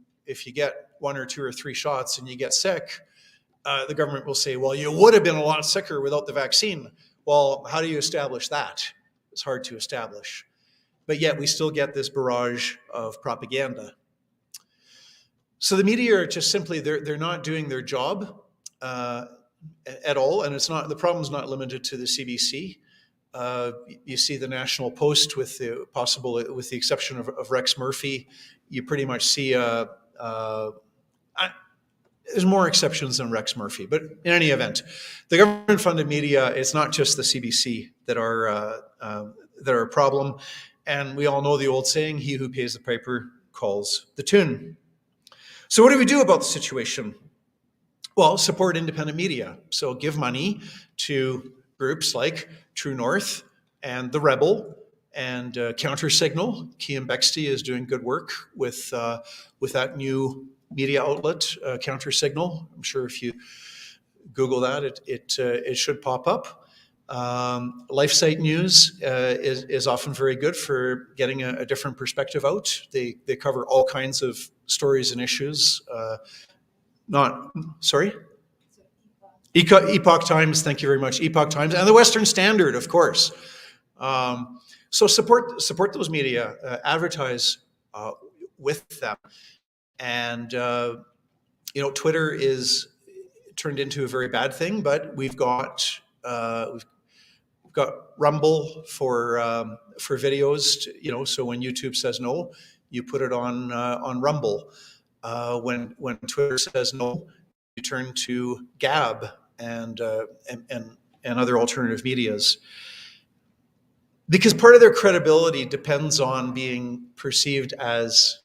get 1 or 2 or 3 shots and you get sick, the government will say, well, you would have been a lot sicker without the vaccine. Well, how do you establish that? It's hard to establish. But yet we still get this barrage of propaganda. So the media are just simply, they're not doing their job at all. And the problem's not limited to the CBC. You see the National Post with the exception of Rex Murphy, you pretty much see there's more exceptions than Rex Murphy, but in any event, the government-funded media, it's not just the CBC that are a problem, and we all know the old saying, he who pays the piper calls the tune. So what do we do about the situation? Well, support independent media. So give money to groups like True North and The Rebel and Counter Signal. Cian Bexty is doing good work with that new media outlet, Counter Signal. I'm sure if you Google that, it should pop up. LifeSite News is often very good for getting a different perspective out. They cover all kinds of stories and issues. Epoch Times, thank you very much. Epoch Times and the Western Standard, of course. So support those media, advertise with them. And, Twitter is turned into a very bad thing, but we've got Rumble for videos, so when YouTube says no, you put it on Rumble. When Twitter says no, you turn to Gab and other alternative medias. Because part of their credibility depends on being perceived as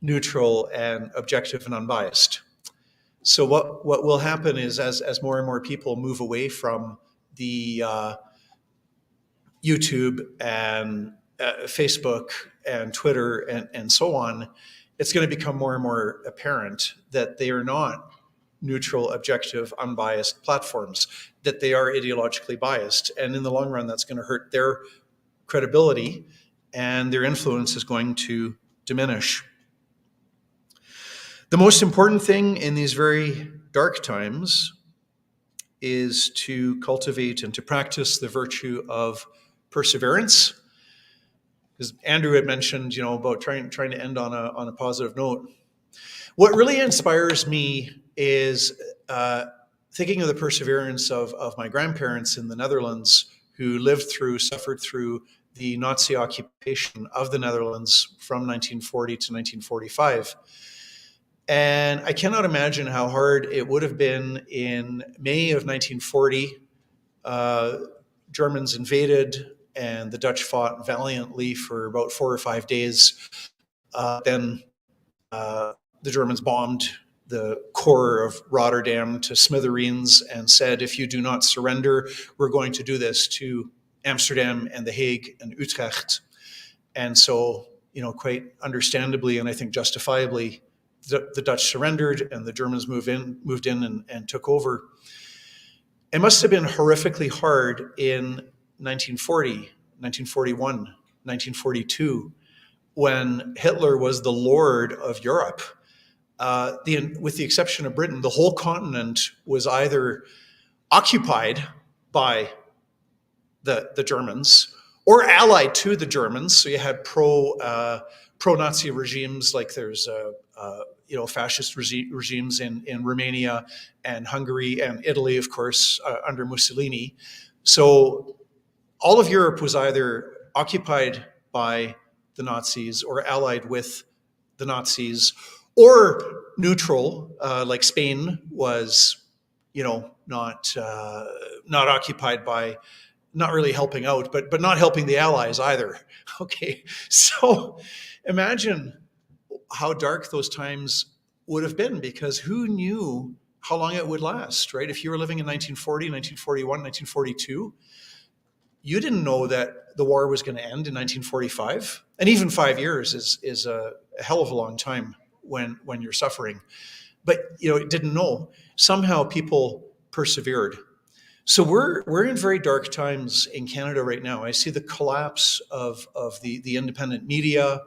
neutral and objective and unbiased. So what will happen is as more and more people move away from the YouTube and Facebook and Twitter and so on, it's going to become more and more apparent that they are not neutral, objective, unbiased platforms, that they are ideologically biased. And in the long run, that's going to hurt their credibility and their influence is going to diminish. The most important thing in these very dark times is to cultivate and to practice the virtue of perseverance. Because Andrew had mentioned, about trying to end on a positive note. What really inspires me is thinking of the perseverance of my grandparents in the Netherlands who suffered through the Nazi occupation of the Netherlands from 1940 to 1945. And I cannot imagine how hard it would have been in May of 1940. Germans invaded and the Dutch fought valiantly for about 4 or 5 days. Then the Germans bombed the core of Rotterdam to smithereens and said, if you do not surrender, we're going to do this to Amsterdam and The Hague and Utrecht. And so, quite understandably, and I think justifiably, the Dutch surrendered and the Germans moved in and took over. It must have been horrifically hard in 1940, 1941, 1942, when Hitler was the lord of Europe. With the exception of Britain, the whole continent was either occupied by the Germans or allied to the Germans. So you had pro-Nazi regimes, like there's fascist regimes in Romania and Hungary and Italy, of course, under Mussolini. So all of Europe was either occupied by the Nazis or allied with the Nazis, or neutral, like Spain was, not occupied by, not really helping out, but not helping the Allies either. Okay, so imagine how dark those times would have been, because who knew how long it would last, right? If you were living in 1940, 1941, 1942, you didn't know that the war was going to end in 1945. And even 5 years is a hell of a long time when you're suffering. But, didn't know. Somehow people persevered. So we're in very dark times in Canada right now. I see the collapse of the independent media,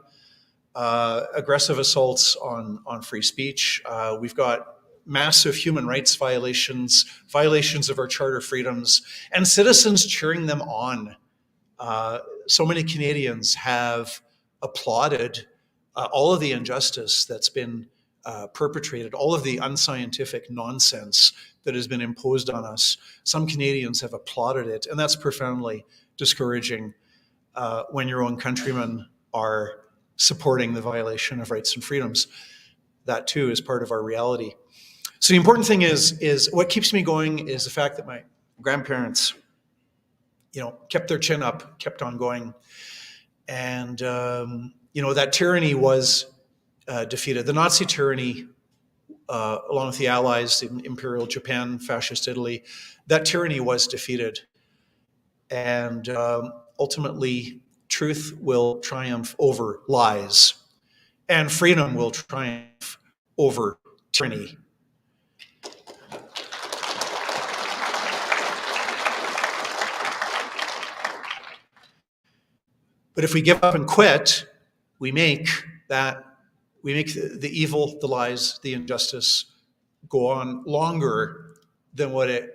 aggressive assaults on free speech. We've got massive human rights violations of our charter freedoms, and citizens cheering them on. So many Canadians have applauded all of the injustice that's been perpetrated, all of the unscientific nonsense that has been imposed on us. Some Canadians have applauded it, and that's profoundly discouraging when your own countrymen are supporting the violation of rights and freedoms. That too is part of our reality. So the important thing is what keeps me going is the fact that my grandparents, kept their chin up, kept on going. And, that tyranny was defeated. The Nazi tyranny, along with the Allies, the Imperial Japan, Fascist Italy, that tyranny was defeated. And ultimately, truth will triumph over lies, and freedom will triumph over tyranny. But if we give up and quit, we make the evil, the lies, the injustice go on longer than what it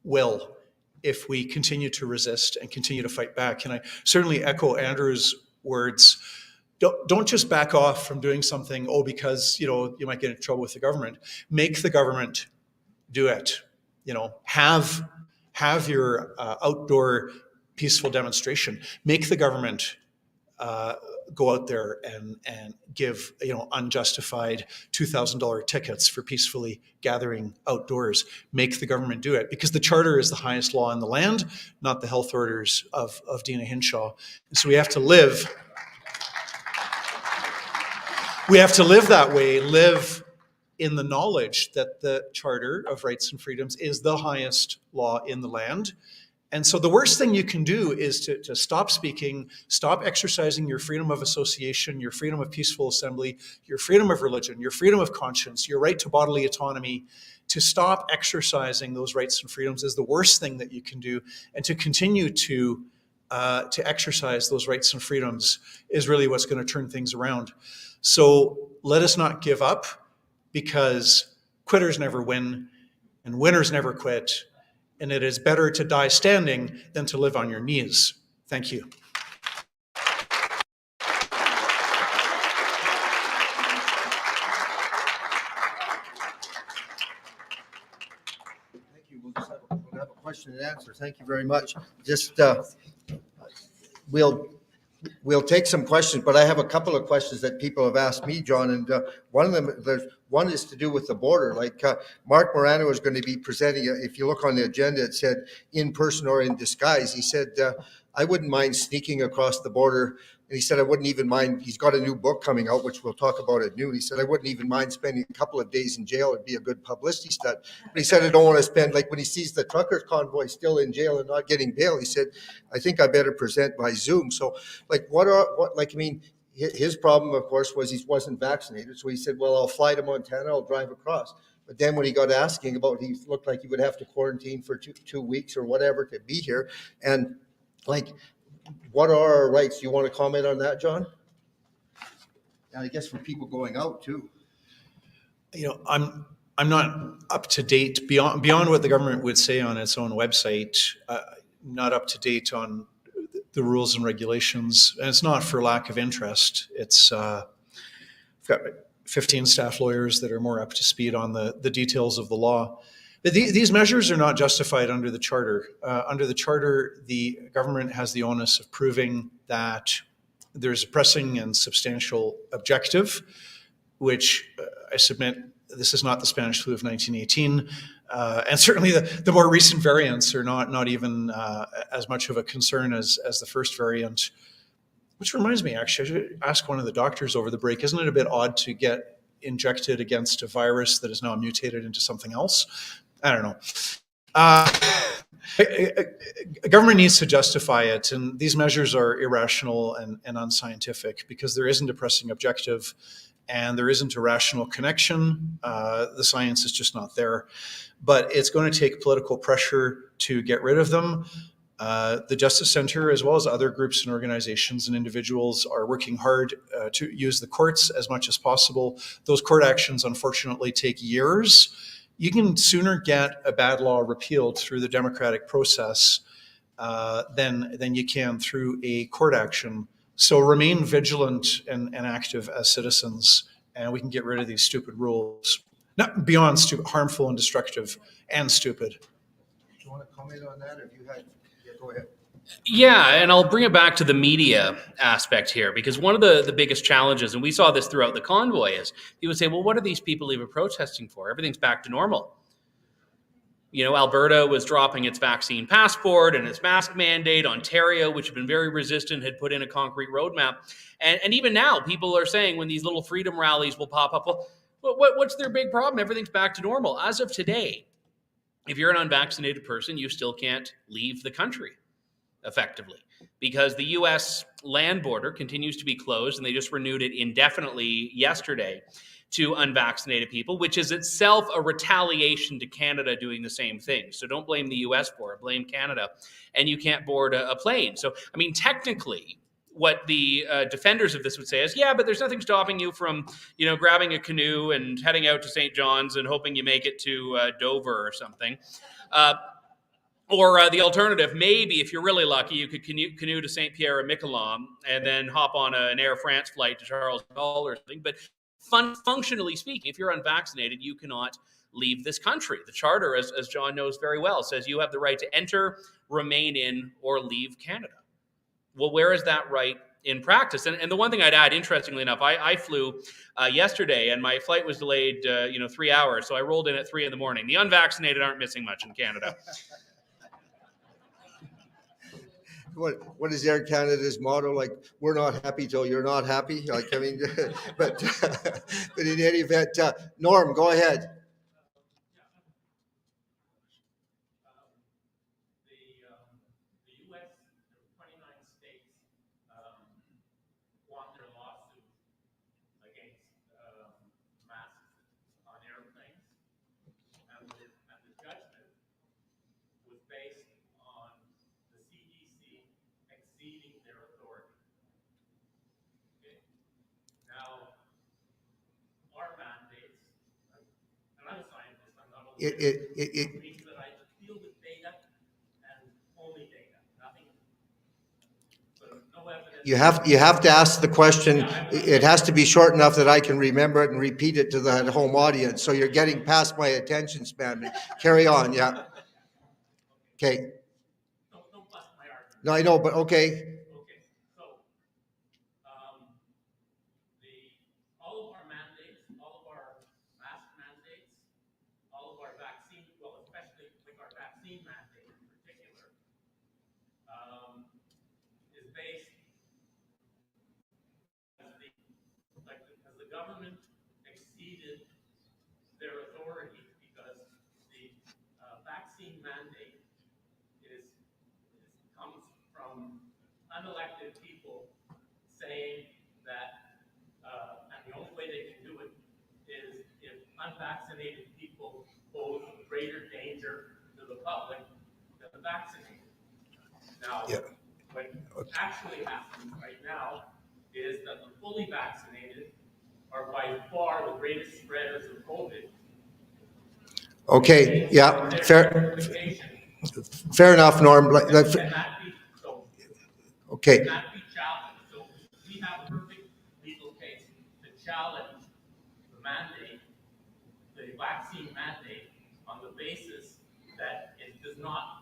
will if we continue to resist and continue to fight back. And I certainly echo Andrew's words. Don't just back off from doing something, because, you might get in trouble with the government. Make the government do it. Have your outdoor peaceful demonstration. Make the government go out there and give unjustified $2,000 tickets for peacefully gathering outdoors. Make the government do it, because the charter is the highest law in the land, not the health orders of Dina Hinshaw. And so we have to live that way, live in the knowledge that the Charter of Rights and Freedoms is the highest law in the land. And so the worst thing you can do is to stop speaking, stop exercising your freedom of association, your freedom of peaceful assembly, your freedom of religion, your freedom of conscience, your right to bodily autonomy. To stop exercising those rights and freedoms is the worst thing that you can do. And to continue to exercise those rights and freedoms is really what's going to turn things around. So let us not give up, because quitters never win and winners never quit. And it is better to die standing than to live on your knees. Thank you. Thank you. We'll have a question and answer. Thank you very much. Just we'll take some questions, but I have a couple of questions that people have asked me, John, and one of them, one is to do with the border. Like Mark Morano is going to be presenting, if you look on the agenda, it said in person or in disguise. He said, I wouldn't mind sneaking across the border. And he said, I wouldn't even mind, he's got a new book coming out, which we'll talk about at noon. He said, I wouldn't even mind spending a couple of days in jail. It'd be a good publicity stunt. But he said, I don't want to spend, like when he sees the truckers convoy still in jail and not getting bail, he said, I think I better present by Zoom. So like, his problem, of course, was he wasn't vaccinated. So he said, well, I'll fly to Montana, I'll drive across. But then when he got asking about, he looked like he would have to quarantine for two weeks or whatever to be here. And like, what are our rights? Do you want to comment on that, John? And I guess for people going out too. I'm not up to date beyond what the government would say on its own website. Not up to date on the rules and regulations, and it's not for lack of interest. It's I've got 15 staff lawyers that are more up to speed on the details of the law. These measures are not justified under the Charter. Under the Charter, the government has the onus of proving that there's a pressing and substantial objective, which I submit, this is not the Spanish flu of 1918. And certainly the more recent variants are not even as much of a concern as the first variant. Which reminds me, actually, I should ask one of the doctors over the break, isn't it a bit odd to get injected against a virus that is now mutated into something else? I don't know. Government needs to justify it, and these measures are irrational and unscientific because there isn't a pressing objective and there isn't a rational connection. The science is just not there. But it's going to take political pressure to get rid of them. The Justice Centre, as well as other groups and organizations and individuals, are working hard to use the courts as much as possible. Those court actions, unfortunately, take years. You can sooner get a bad law repealed through the democratic process than you can through a court action. So remain vigilant and active as citizens, and we can get rid of these stupid rules. Not beyond stupid, harmful and destructive and stupid. Do you want to comment on that? Or you had? Yeah, go ahead. Yeah, and I'll bring it back to the media aspect here, because one of the biggest challenges, and we saw this throughout the convoy, is people say, well, what are these people even protesting for? Everything's back to normal. You know, Alberta was dropping its vaccine passport and its mask mandate. Ontario, which had been very resistant, had put in a concrete roadmap. And even now, people are saying when these little freedom rallies will pop up, well, what's their big problem? Everything's back to normal. As of today, if you're an unvaccinated person, you still can't leave the country effectively, because the U.S. land border continues to be closed, and they just renewed it indefinitely yesterday to unvaccinated people, which is itself a retaliation to Canada doing the same thing. So don't blame the U.S. for it, blame Canada, and you can't board a plane. So, I mean, technically, what the defenders of this would say is, yeah, but there's nothing stopping you from, grabbing a canoe and heading out to St. John's and hoping you make it to Dover or something. Or the alternative, maybe if you're really lucky, you could canoe to St. Pierre and Miquelon and then hop on an Air France flight to Charles de Gaulle or something. But functionally speaking, if you're unvaccinated, you cannot leave this country. The Charter, as John knows very well, says you have the right to enter, remain in, or leave Canada. Well, where is that right in practice? And the one thing I'd add, interestingly enough, I flew yesterday and my flight was delayed 3 hours. So I rolled in at 3 a.m. The unvaccinated aren't missing much in Canada. What is Air Canada's motto? Like, we're not happy till you're not happy. Like, I mean, but in any event, Norm, go ahead. You have to ask the question. It has to be short enough that I can remember it and repeat it to the home audience. So you're getting past my attention span. Carry on. Yeah. Okay. No, I know, but okay. Unelected people saying that, and the only way they can do it is if unvaccinated people pose a greater danger to the public than the vaccinated. Now, what actually happens right now is that the fully vaccinated are by far the greatest spreaders of COVID. Okay, yeah, fair enough, Norm. Okay. Not be challenged. So we have a perfect legal case to challenge the mandate, the vaccine mandate, on the basis that it does not,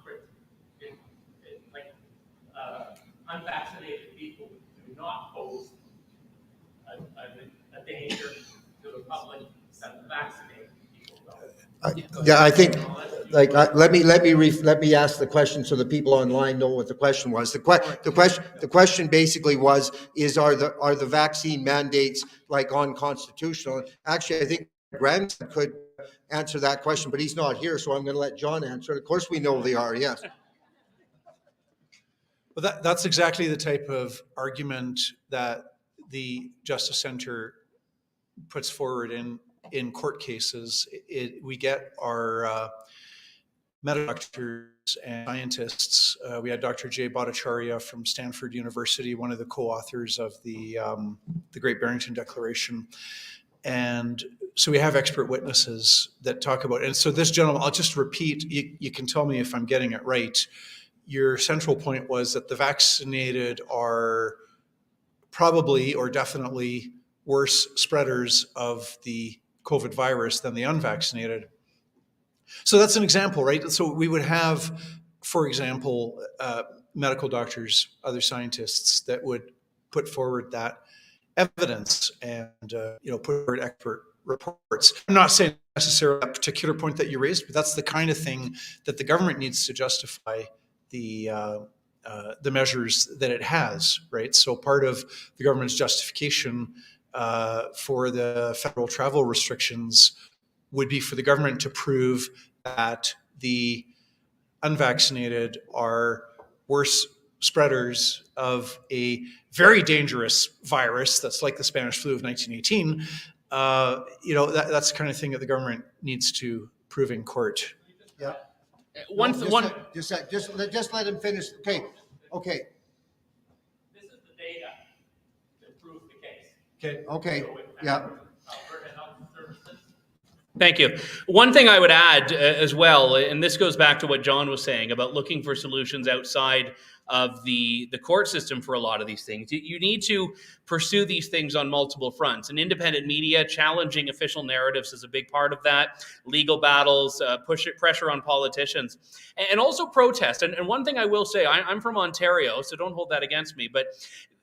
unvaccinated people do not pose a danger to the public that the vaccinated people don't. Yeah, I think. Let me ask the question so the people online know what the question was. The question basically was: are the vaccine mandates unconstitutional? Actually, I think Grandson could answer that question, but he's not here, so I'm going to let John answer it. Of course, we know they are. Yes. Well, that's exactly the type of argument that the Justice Centre puts forward in court cases. We get our medical doctors and scientists. We had Dr. Jay Bhattacharya from Stanford University, one of the co-authors of the Great Barrington Declaration. And so we have expert witnesses that talk about it. And so this gentleman, I'll just repeat, you can tell me if I'm getting it right. Your central point was that the vaccinated are probably or definitely worse spreaders of the COVID virus than the unvaccinated. So that's an example, right? So we would have, for example, medical doctors, other scientists that would put forward that evidence and put forward expert reports. I'm not saying necessarily that particular point that you raised, but that's the kind of thing that the government needs to justify the measures that it has, right? So part of the government's justification for the federal travel restrictions would be for the government to prove that the unvaccinated are worse spreaders of a very dangerous virus that's like the Spanish flu of 1918. That's the kind of thing that the government needs to prove in court. Yeah. Just let him finish. Okay. This is the data prove the case. Okay. Okay, So with yeah. Alberta Health Services. Thank you. One thing I would add as well, and this goes back to what John was saying about looking for solutions outside of the court system for a lot of these things. You need to pursue these things on multiple fronts. And independent media, challenging official narratives is a big part of that. Legal battles, pressure on politicians, and also protest. And one thing I will say, I'm from Ontario, so don't hold that against me, but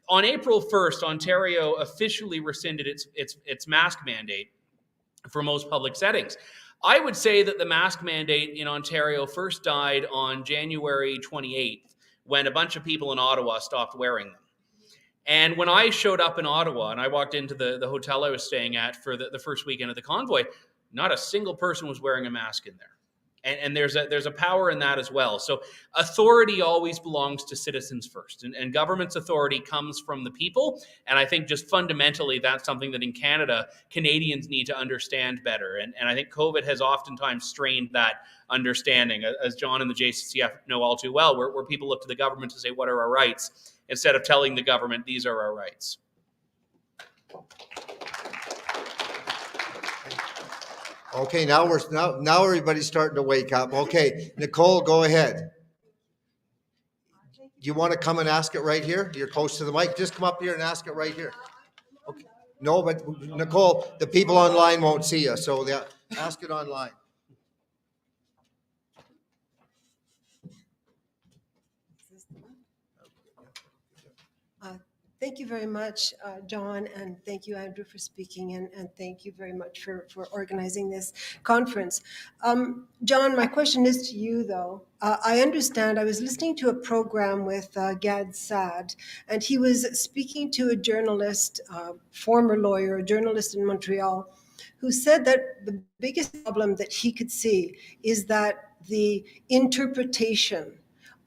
on April 1st, Ontario officially rescinded its mask mandate for most public settings. I would say that the mask mandate in Ontario first died on January 28th when a bunch of people in Ottawa stopped wearing them. And when I showed up in Ottawa and I walked into the hotel I was staying at for the first weekend of the convoy, not a single person was wearing a mask in there. And there's a power in that as well. So authority always belongs to citizens first. And government's authority comes from the people. And I think just fundamentally, that's something that in Canada, Canadians need to understand better. And I think COVID has oftentimes strained that understanding, as John and the JCCF know all too well, where people look to the government to say, what are our rights? Instead of telling the government, these are our rights. Okay, now everybody's starting to wake up. Okay, Nicole, go ahead. You want to come and ask it right here? You're close to the mic. Just come up here and ask it right here. Okay. No, but Nicole, the people online won't see you, so ask it online. Thank you very much, John, and thank you, Andrew, for speaking, and thank you very much for organizing this conference. John, my question is to you, though. I understand, I was listening to a program with Gad Saad, and he was speaking to a journalist, former lawyer, a journalist in Montreal, who said that the biggest problem that he could see is that the interpretation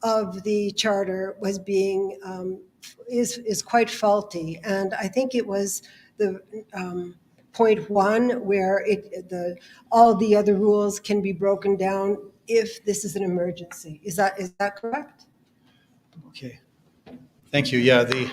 of the charter was being is quite faulty, and I think it was the point one where all the other rules can be broken down if this is an emergency. Is that correct? Okay. Thank you. Yeah, the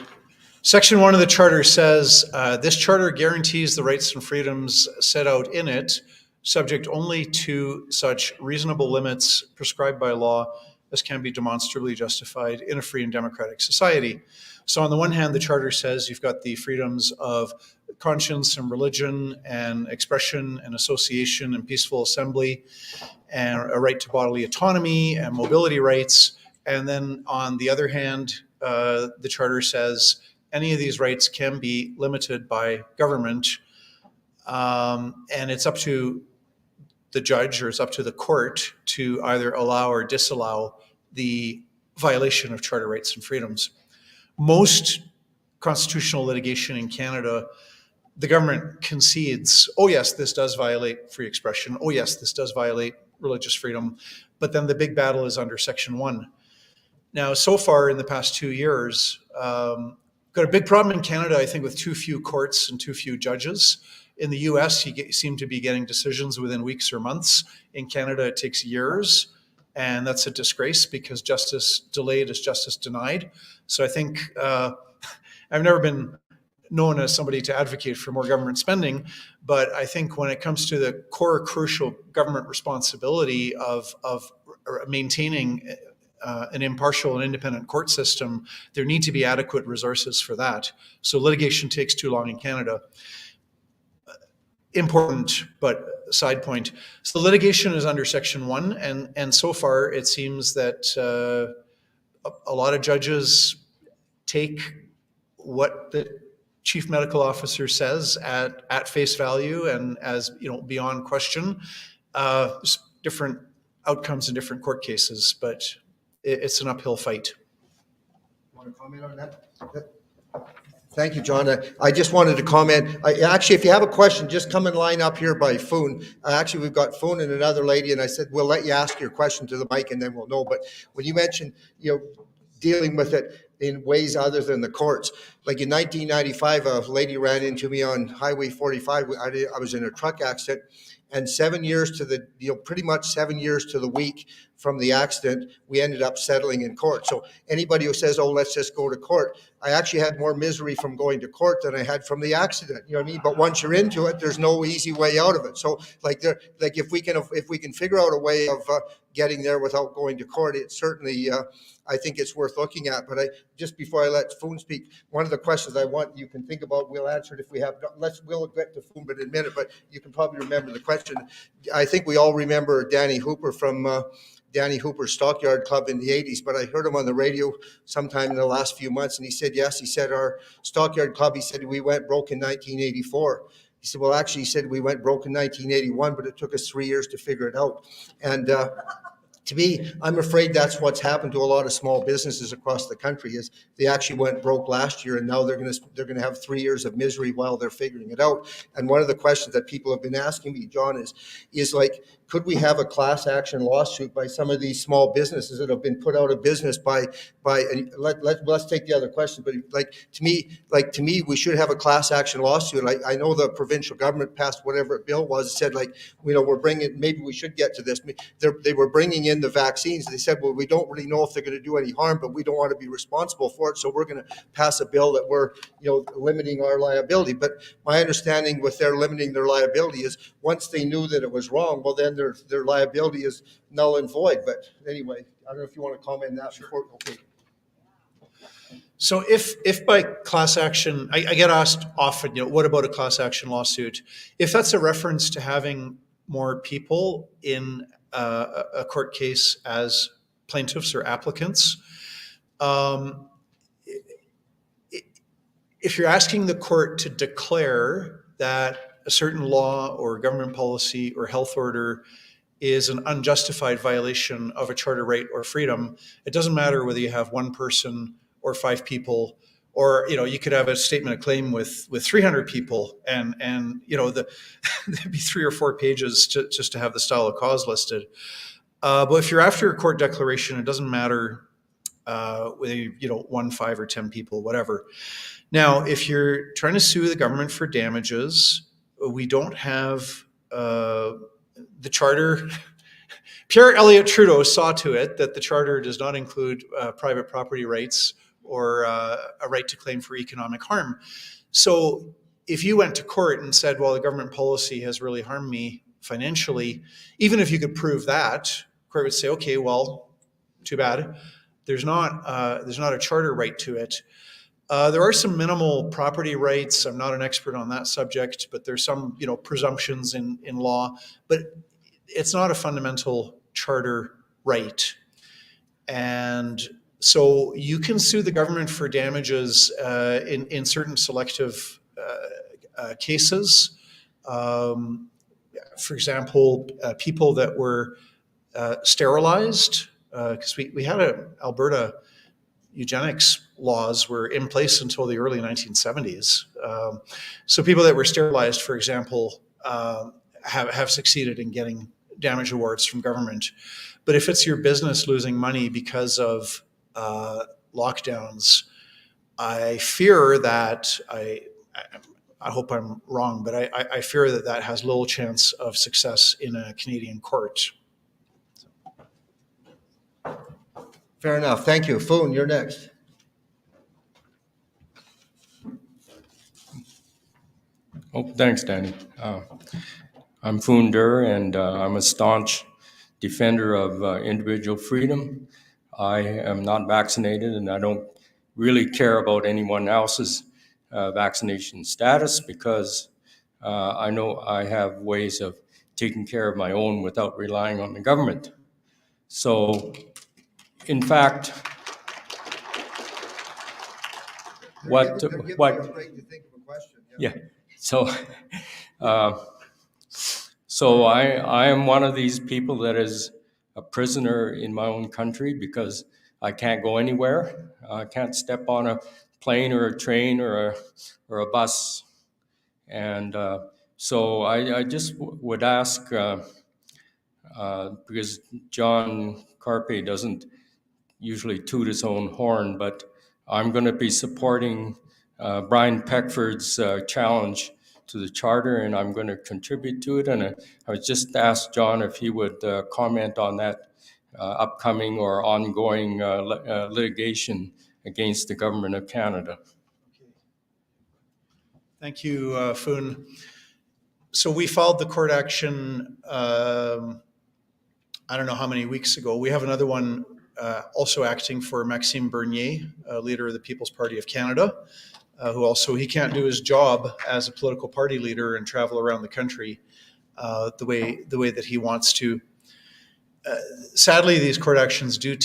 Section 1 of the Charter says, this Charter guarantees the rights and freedoms set out in it, subject only to such reasonable limits prescribed by law as can be demonstrably justified in a free and democratic society. So on the one hand, the Charter says you've got the freedoms of conscience and religion and expression and association and peaceful assembly and a right to bodily autonomy and mobility rights. And then on the other hand, the Charter says any of these rights can be limited by government, and it's up to the judge or it's up to the court to either allow or disallow the violation of charter rights and freedoms. Most constitutional litigation in Canada, the government concedes, oh yes, this does violate free expression. Oh yes, this does violate religious freedom. But then the big battle is under Section 1. Now, so far in the past 2 years, got a big problem in Canada, I think, with too few courts and too few judges. In the US, you seem to be getting decisions within weeks or months. In Canada, it takes years. And that's a disgrace because justice delayed is justice denied. So I think I've never been known as somebody to advocate for more government spending, but I think when it comes to the core crucial government responsibility of maintaining an impartial and independent court system, there need to be adequate resources for that. So litigation takes too long in Canada. Important, but side point. So litigation is under Section 1, and so far it seems that a lot of judges take what the chief medical officer says at face value and as beyond question. Different outcomes in different court cases, but it's an uphill fight. Want to comment on that? Thank you, John. I just wanted to comment. Actually, if you have a question, just come and line up here by phone. Actually, we've got phone and another lady, and I said, we'll let you ask your question to the mic and then we'll know. But when you mentioned, dealing with it in ways other than the courts, like in 1995, a lady ran into me on Highway 45. I was in a truck accident, and 7 years to the, pretty much 7 years to the week from the accident, we ended up settling in court. So anybody who says, oh, let's just go to court, I actually had more misery from going to court than I had from the accident. You know what I mean? But once you're into it, there's no easy way out of it. So like if we can figure out a way of getting there without going to court, it certainly, I think it's worth looking at. But just before I let Foon speak, one of the questions I want you can think about, we'll answer it if we have, we'll get to Foon in a minute, but you can probably remember the question. I think we all remember Danny Hooper from Danny Hooper's Stockyard Club in the 80s, but I heard him on the radio sometime in the last few months, and he said, yes, he said, our Stockyard Club, he said, we went broke in 1984. He said, well, actually, he said, we went broke in 1981, but it took us 3 years to figure it out. And to me, I'm afraid that's what's happened to a lot of small businesses across the country, is they actually went broke last year, and now they're going to have 3 years of misery while they're figuring it out. And one of the questions that people have been asking me, John, is like, could we have a class action lawsuit by some of these small businesses that have been put out of business by and let's take the other question, but to me, we should have a class action lawsuit. I know the provincial government passed whatever bill was, said we're bringing, maybe we should get to this. They were bringing in the vaccines. They said, well, we don't really know if they're going to do any harm, but we don't want to be responsible for it, so we're going to pass a bill that we're limiting our liability. But my understanding with their limiting their liability is once they knew that it was wrong, well, then their liability is null and void. But anyway, I don't know if you want to comment on that. Sure. Before. Okay. So if by class action, I get asked often, what about a class action lawsuit? If that's a reference to having more people in a court case as plaintiffs or applicants, if you're asking the court to declare that a certain law or government policy or health order is an unjustified violation of a charter right or freedom, it doesn't matter whether you have one person or 5 people, or you could have a statement of claim with 300 people, and there'd be 3 or 4 pages just to have the style of cause listed. But if you're after a court declaration, it doesn't matter whether 1, 5, or 10 people, whatever. Now, if you're trying to sue the government for damages, we don't have the charter. Pierre Elliott Trudeau saw to it that the charter does not include private property rights or a right to claim for economic harm. So if you went to court and said, well, the government policy has really harmed me financially, even if you could prove that, court would say, okay, well, too bad. There's not a charter right to it. There are some minimal property rights. I'm not an expert on that subject, but there's some, presumptions in law, but it's not a fundamental charter right. And so you can sue the government for damages in certain selective cases. For example, people that were sterilized, because we had Alberta eugenics laws were in place until the early 1970s. So people that were sterilized, for example, have succeeded in getting damage awards from government. But if it's your business losing money because of lockdowns, I fear that, I hope I'm wrong, but I fear that has little chance of success in a Canadian court. Fair enough. Thank you. Foon, you're next. Oh, thanks, Danny. I'm Foon Dur, and I'm a staunch defender of individual freedom. I am not vaccinated, and I don't really care about anyone else's vaccination status because I know I have ways of taking care of my own without relying on the government. So, in fact, So I am one of these people that is a prisoner in my own country because I can't go anywhere. I can't step on a plane or a train or a bus. And so I just would ask, because John Carpay doesn't usually toot his own horn, but I'm going to be supporting Brian Peckford's challenge to the charter, and I'm going to contribute to it. And I was just asked John if he would comment on that upcoming or ongoing litigation against the government of Canada. Thank you, Foon. So we filed the court action, I don't know how many weeks ago. We have another one also acting for Maxime Bernier, leader of the People's Party of Canada, who also, he can't do his job as a political party leader and travel around the country the way that he wants to. Sadly, these court actions do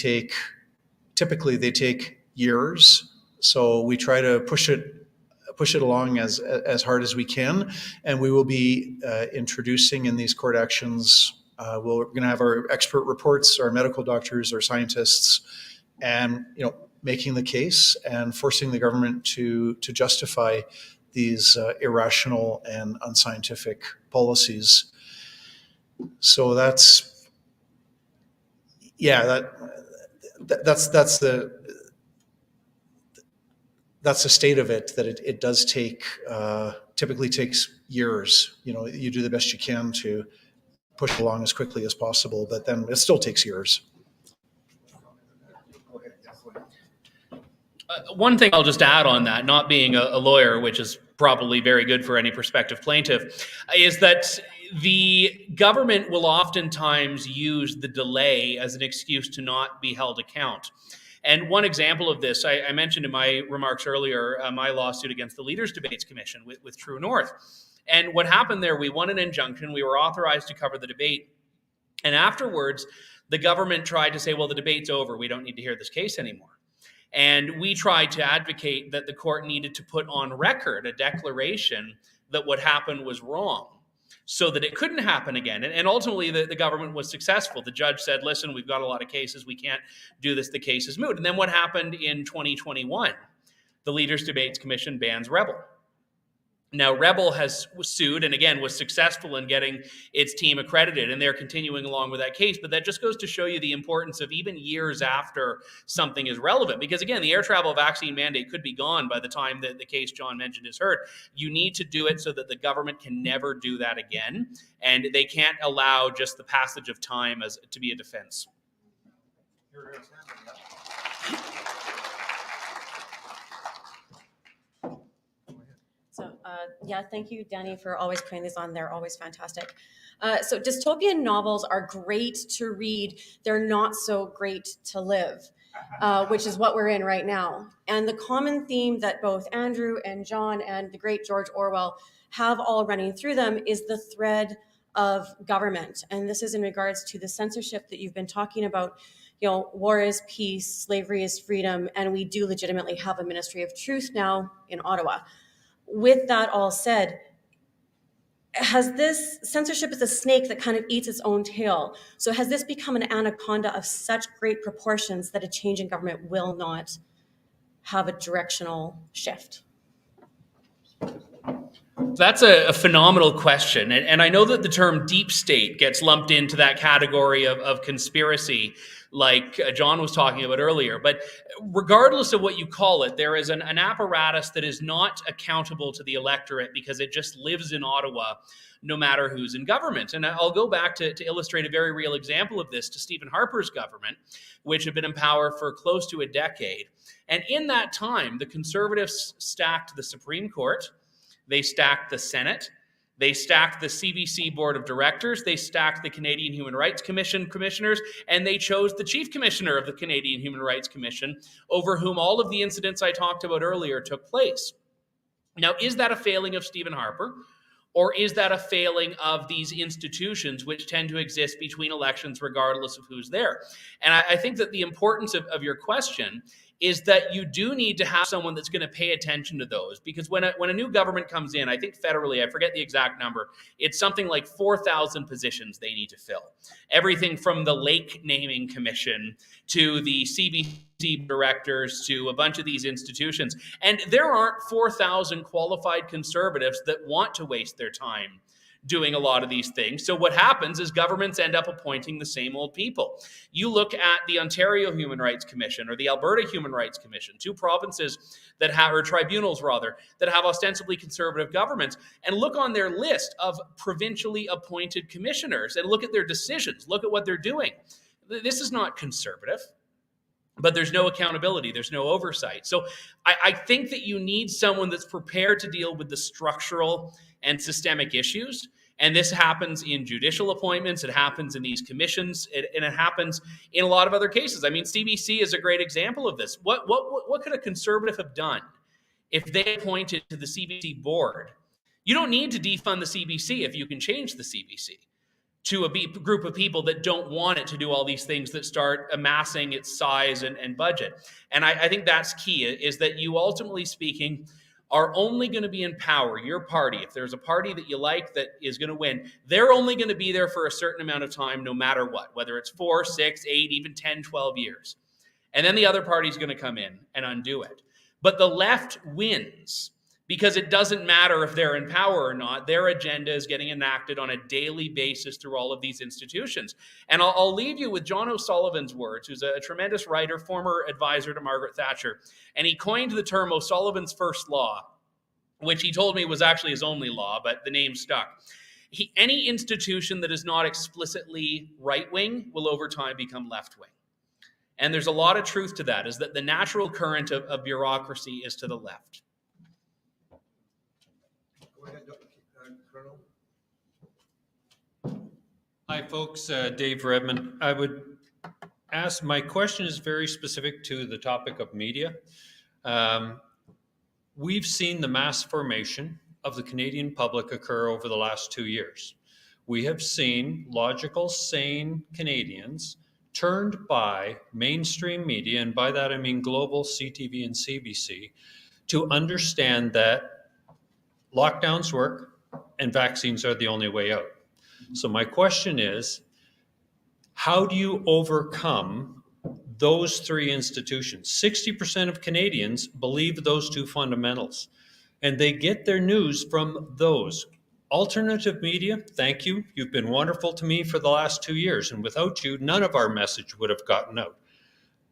typically they take years. So we try to push it along as hard as we can, and we will be introducing in these court actions. We're going to have our expert reports, our medical doctors, our scientists, and making the case and forcing the government to justify these irrational and unscientific policies. So that's the state of it. That it does take typically takes years. You do the best you can to push along as quickly as possible, but then it still takes years. One thing I'll just add on that, not being a lawyer, which is probably very good for any prospective plaintiff, is that the government will oftentimes use the delay as an excuse to not be held account. And one example of this, I mentioned in my remarks earlier, my lawsuit against the Leaders Debates Commission with True North. And what happened there, we won an injunction, we were authorized to cover the debate. And afterwards, the government tried to say, well, the debate's over, we don't need to hear this case anymore. And we tried to advocate that the court needed to put on record a declaration that what happened was wrong, so that it couldn't happen again. And ultimately, the government was successful. The judge said, listen, we've got a lot of cases, we can't do this, the case is moot. And then what happened in 2021? The Leaders Debates Commission bans Rebel. Now, Rebel has sued and, again, was successful in getting its team accredited, and they're continuing along with that case. But that just goes to show you the importance of even years after something is relevant. Because, again, the air travel vaccine mandate could be gone by the time that the case John mentioned is heard. You need to do it so that the government can never do that again, and they can't allow just the passage of time to be a defense. So, thank you, Danny, for always putting these on. They're always fantastic. So dystopian novels are great to read. They're not so great to live, which is what we're in right now. And the common theme that both Andrew and John and the great George Orwell have all running through them is the thread of government. And this is in regards to the censorship that you've been talking about. War is peace, slavery is freedom, and we do legitimately have a Ministry of Truth now in Ottawa. With that all said, has this censorship is a snake that kind of eats its own tail? So has this become an anaconda of such great proportions that a change in government will not have a directional shift? That's a phenomenal question. And I know that the term deep state gets lumped into that category of conspiracy, like John was talking about earlier. But regardless of what you call it, there is an apparatus that is not accountable to the electorate because it just lives in Ottawa, no matter who's in government. And I'll go back to illustrate a very real example of this to Stephen Harper's government, which had been in power for close to a decade. And in that time, the Conservatives stacked the Supreme Court, they stacked the Senate, they stacked the CBC Board of Directors, they stacked the Canadian Human Rights Commission commissioners, and they chose the Chief Commissioner of the Canadian Human Rights Commission, over whom all of the incidents I talked about earlier took place. Now, is that a failing of Stephen Harper? Or is that a failing of these institutions which tend to exist between elections regardless of who's there? And I think that the importance of your question is that you do need to have someone that's going to pay attention to those. Because when a new government comes in, I think federally, I forget the exact number, it's something like 4,000 positions they need to fill. Everything from the Lake Naming Commission to the CBC directors to a bunch of these institutions. And there aren't 4,000 qualified conservatives that want to waste their time doing a lot of these things. So what happens is governments end up appointing the same old people. You look at the Ontario Human Rights Commission or the Alberta Human Rights Commission, two provinces that have, or tribunals rather, that have ostensibly conservative governments, and look on their list of provincially appointed commissioners and look at their decisions, look at what they're doing. This is not conservative. But there's no accountability, there's no oversight. So I think that you need someone that's prepared to deal with the structural and systemic issues. And this happens in judicial appointments, it happens in these commissions, and it happens in a lot of other cases. I mean, CBC is a great example of this. What could a conservative have done if they appointed to the CBC board? You don't need to defund the CBC if you can change the CBC to a group of people that don't want it to do all these things that start amassing its size and budget. And I think that's key, is that you, ultimately speaking, are only going to be in power, your party. If there's a party that you like that is going to win, they're only going to be there for a certain amount of time, no matter what, whether it's 4, 6, 8, even 10, 12 years. And then the other party's going to come in and undo it. But the left wins because it doesn't matter if they're in power or not. Their agenda is getting enacted on a daily basis through all of these institutions. And I'll leave you with John O'Sullivan's words, who's a tremendous writer, former advisor to Margaret Thatcher. And he coined the term O'Sullivan's first law, which he told me was actually his only law, but the name stuck. Any institution that is not explicitly right-wing will over time become left-wing. And there's a lot of truth to that, is that the natural current of bureaucracy is to the left. Go ahead, Colonel. Hi, folks. Dave Redmond. I would ask, my question is very specific to the topic of media. We've seen the mass formation of the Canadian public occur over the last 2 years. We have seen logical, sane Canadians turned by mainstream media, and by that I mean global CTV and CBC, to understand that lockdowns work and vaccines are the only way out. So my question is, how do you overcome those three institutions? 60% of Canadians believe those two fundamentals, and they get their news from those. Alternative media, thank you. You've been wonderful to me for the last 2 years, and without you, none of our message would have gotten out.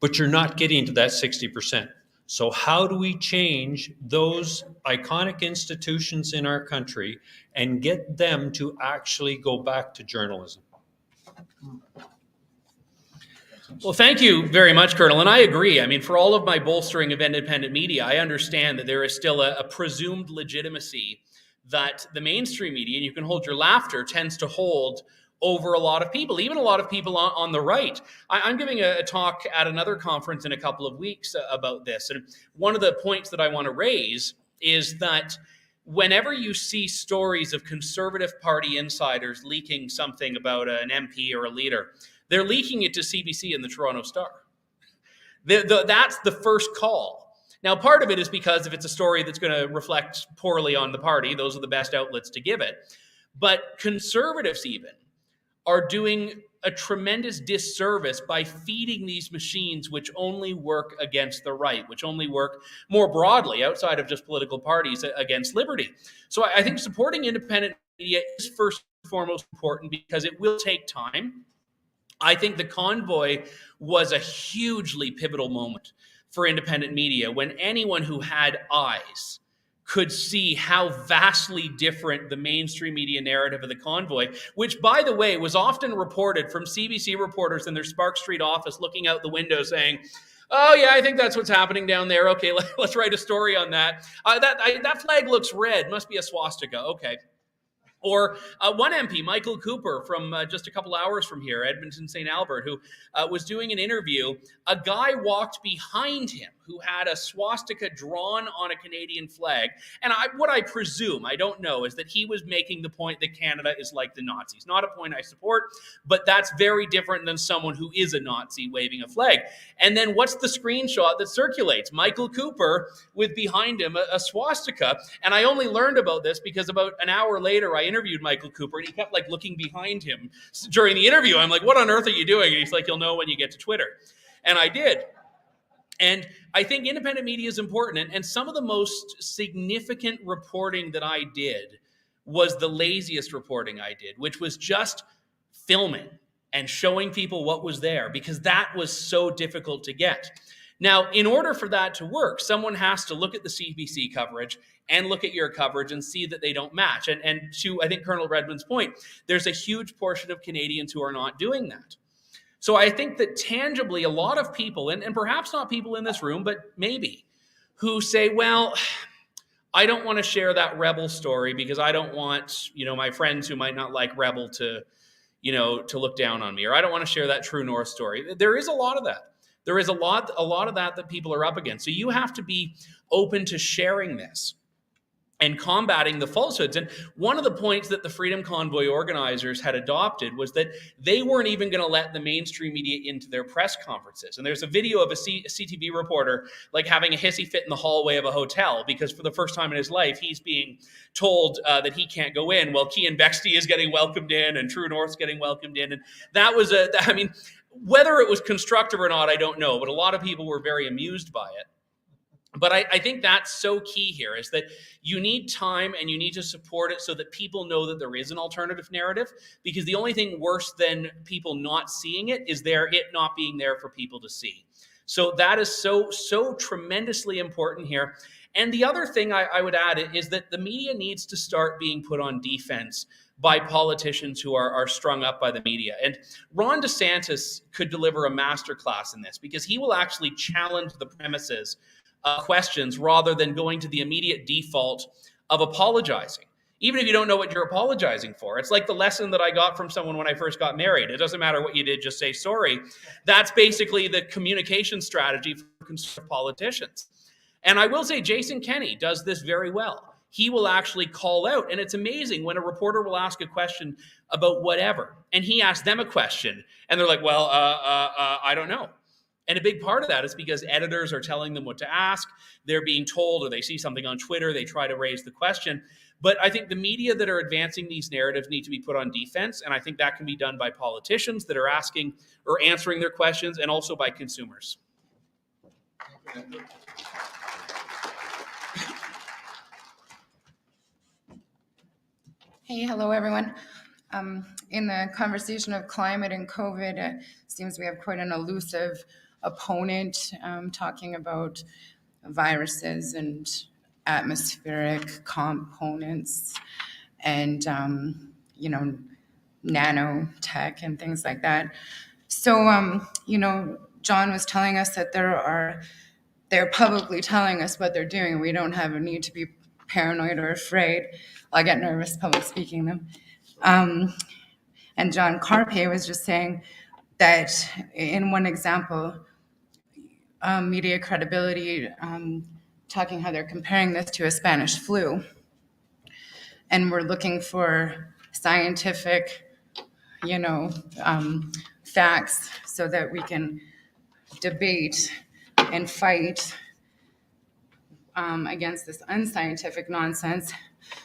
But you're not getting to that 60%. So how do we change those iconic institutions in our country and get them to actually go back to journalism? Well, thank you very much, Colonel. And I agree. I mean, for all of my bolstering of independent media, I understand that there is still a presumed legitimacy that the mainstream media, and you can hold your laughter, tends to hold over a lot of people, even a lot of people on the right. I'm giving a talk at another conference in a couple of weeks about this. And one of the points that I want to raise is that whenever you see stories of Conservative Party insiders leaking something about an MP or a leader, they're leaking it to CBC and the Toronto Star. That's the first call. Now, part of it is because if it's a story that's going to reflect poorly on the party, those are the best outlets to give it. But Conservatives even are doing a tremendous disservice by feeding these machines which only work against the right, which only work more broadly outside of just political parties against liberty. So I think supporting independent media is first and foremost important because it will take time. I think the convoy was a hugely pivotal moment for independent media when anyone who had eyes could see how vastly different the mainstream media narrative of the convoy, which, by the way, was often reported from CBC reporters in their Spark Street office looking out the window saying, oh, yeah, I think that's what's happening down there. Okay, let's write a story on that. That flag looks red. Must be a swastika. Okay. Or one MP, Michael Cooper, from just a couple hours from here, Edmonton, St. Albert, who was doing an interview. A guy walked behind him who had a swastika drawn on a Canadian flag. And what I presume, I don't know, is that he was making the point that Canada is like the Nazis. Not a point I support, but that's very different than someone who is a Nazi waving a flag. And then what's the screenshot that circulates? Michael Cooper with behind him a swastika. And I only learned about this because about an hour later, I interviewed Michael Cooper, and he kept looking behind him during the interview. I'm like, what on earth are you doing? And he's like, you'll know when you get to Twitter. And I did. And I think independent media is important. And some of the most significant reporting that I did was the laziest reporting I did, which was just filming and showing people what was there, because that was so difficult to get. Now, in order for that to work, someone has to look at the CBC coverage and look at your coverage and see that they don't match. And to, I think, Colonel Redmond's point, there's a huge portion of Canadians who are not doing that. So I think that tangibly, a lot of people, and perhaps not people in this room, but maybe, who say, well, I don't want to share that rebel story because I don't want, my friends who might not like rebel to look down on me, or I don't want to share that True North story. There is a lot of that. There is a lot of that people are up against. So you have to be open to sharing this and combating the falsehoods. And one of the points that the Freedom Convoy organizers had adopted was that they weren't even going to let the mainstream media into their press conferences. And there's a video of a CTV reporter like having a hissy fit in the hallway of a hotel because for the first time in his life, he's being told that he can't go in. Well, Kean Bexty is getting welcomed in and True North's getting welcomed in. And that was whether it was constructive or not, I don't know, but a lot of people were very amused by it. But I think that's so key here, is that you need time and you need to support it so that people know that there is an alternative narrative, because the only thing worse than people not seeing it is it not being there for people to see. So that is so tremendously important here. And the other thing I would add is that the media needs to start being put on defense by politicians who are strung up by the media. And Ron DeSantis could deliver a masterclass in this, because he will actually challenge the premises questions rather than going to the immediate default of apologizing, even if you don't know what you're apologizing for. It's like the lesson that I got from someone when I first got married. It doesn't matter what you did, just say sorry. That's basically the communication strategy for conservative politicians. And I will say Jason Kenney does this very well. He will actually call out, and it's amazing when a reporter will ask a question about whatever, and he asks them a question, and they're like, well, I don't know. And a big part of that is because editors are telling them what to ask. They're being told, or they see something on Twitter, they try to raise the question. But I think the media that are advancing these narratives need to be put on defense. And I think that can be done by politicians that are asking or answering their questions, and also by consumers. Hey, hello, everyone. In the conversation of climate and COVID, it seems we have quite an elusive opponent talking about viruses and atmospheric components and, nanotech and things like that. So, John was telling us that they're publicly telling us what they're doing. We don't have a need to be paranoid or afraid. I get nervous public speaking them. And John Carpay was just saying that in one example, media credibility, talking how they're comparing this to a Spanish flu. And we're looking for scientific, facts so that we can debate and fight against this unscientific nonsense.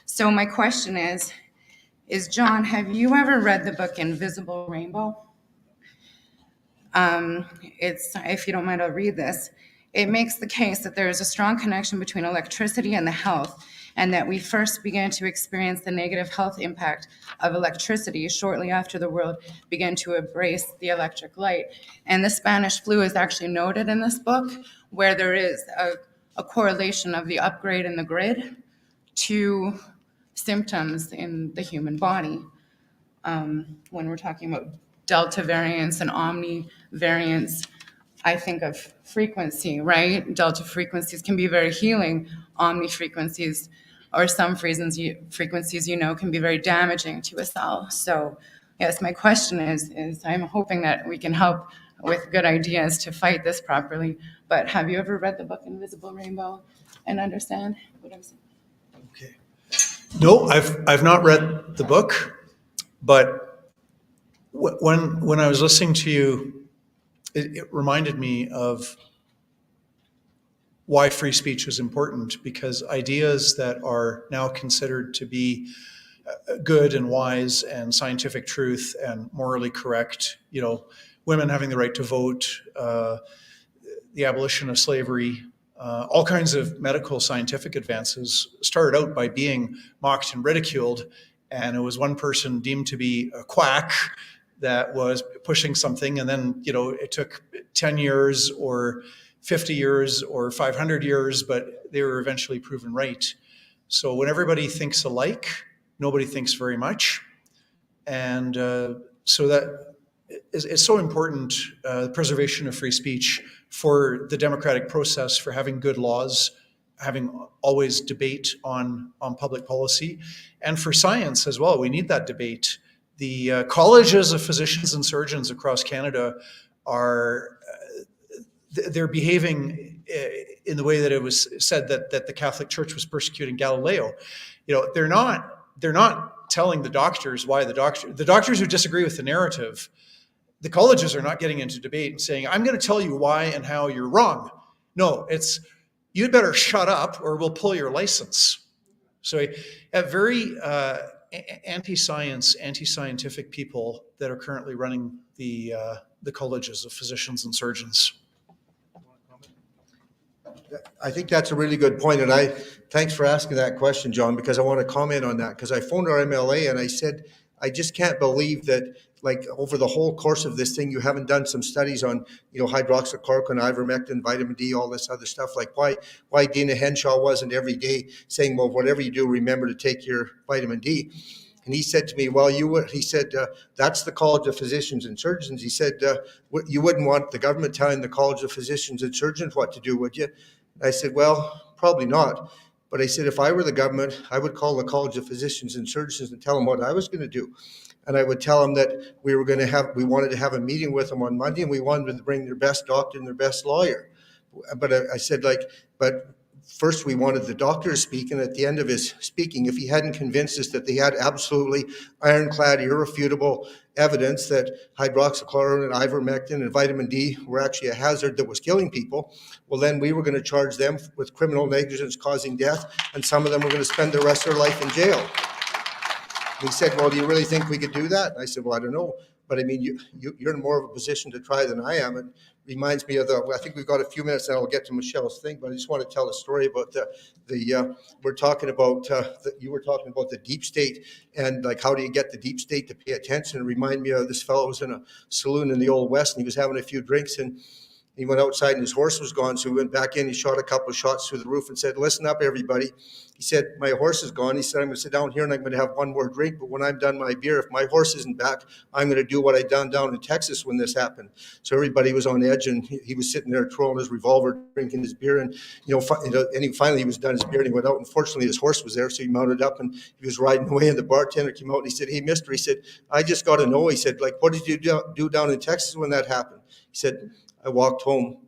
So my question is John, have you ever read the book Invisible Rainbow? If you don't mind, I'll read this. It makes the case that there is a strong connection between electricity and the health, and that we first began to experience the negative health impact of electricity shortly after the world began to embrace the electric light. And the Spanish flu is actually noted in this book, where there is a correlation of the upgrade in the grid to symptoms in the human body. When we're talking about Delta variants and Omni variants, I think of frequency, right? Delta frequencies can be very healing. Omni frequencies, or some frequencies, can be very damaging to a cell. So yes, my question is I'm hoping that we can help with good ideas to fight this properly. But have you ever read the book Invisible Rainbow and understand what I'm saying? Okay. No, I've not read the book, but when I was listening to you, it reminded me of why free speech is important, because ideas that are now considered to be good and wise and scientific truth and morally correct, women having the right to vote, the abolition of slavery, all kinds of medical scientific advances started out by being mocked and ridiculed, and it was one person deemed to be a quack that was pushing something, and then it took 10 years or 50 years or 500 years, but they were eventually proven right. So when everybody thinks alike, nobody thinks very much, and so that it's so important, the preservation of free speech, for the democratic process, for having good laws, having always debate on public policy, and for science as well. We need that debate. The colleges of physicians and surgeons across Canada they're behaving in the way that it was said that the Catholic Church was persecuting Galileo. They're not telling the doctors why the doctors who disagree with the narrative. The colleges are not getting into debate and saying, I'm going to tell you why and how you're wrong. No, it's, you'd better shut up or we'll pull your license. So very anti-science, anti-scientific people that are currently running the colleges of physicians and surgeons. I think that's a really good point, and thanks for asking that question, John, because I want to comment on that, because I phoned our MLA and I said, I just can't believe that, like, over the whole course of this thing, you haven't done some studies on, hydroxychloroquine, ivermectin, vitamin D, all this other stuff. Like why Dina Henshaw wasn't every day saying, well, whatever you do, remember to take your vitamin D. And he said to me, well, that's the College of Physicians and Surgeons. He said, you wouldn't want the government telling the College of Physicians and Surgeons what to do, would you? I said, well, probably not. But I said, if I were the government, I would call the College of Physicians and Surgeons and tell them what I was going to do. And I would tell them that we wanted to have a meeting with them on Monday, and we wanted them to bring their best doctor and their best lawyer. But I said, but first we wanted the doctor to speak, and at the end of his speaking, if he hadn't convinced us that they had absolutely ironclad, irrefutable evidence that hydroxychloroquine and ivermectin and vitamin D were actually a hazard that was killing people, well, then we were going to charge them with criminal negligence causing death, and some of them were going to spend the rest of their life in jail. He said, well, do you really think we could do that? And I said, well, I don't know. But I mean, you're in more of a position to try than I am. It reminds me of I think we've got a few minutes and I'll get to Michelle's thing, but I just want to tell a story about we're talking about, you were talking about the deep state and like, how do you get the deep state to pay attention? It reminded me of this fellow who was in a saloon in the Old West, and he was having a few drinks, and he went outside and his horse was gone. So he went back in, he shot a couple of shots through the roof and said, listen up, everybody. He said, my horse is gone. He said, I'm going to sit down here and I'm going to have one more drink. But when I'm done my beer, if my horse isn't back, I'm going to do what I done down in Texas when this happened. So everybody was on edge, and he was sitting there twirling his revolver, drinking his beer. And, finally he was done his beer and he went out. Unfortunately, his horse was there. So he mounted up and he was riding away, and the bartender came out and he said, hey, mister, he said, I just got to know. He said, like, what did you do down in Texas when that happened? He said, I walked home.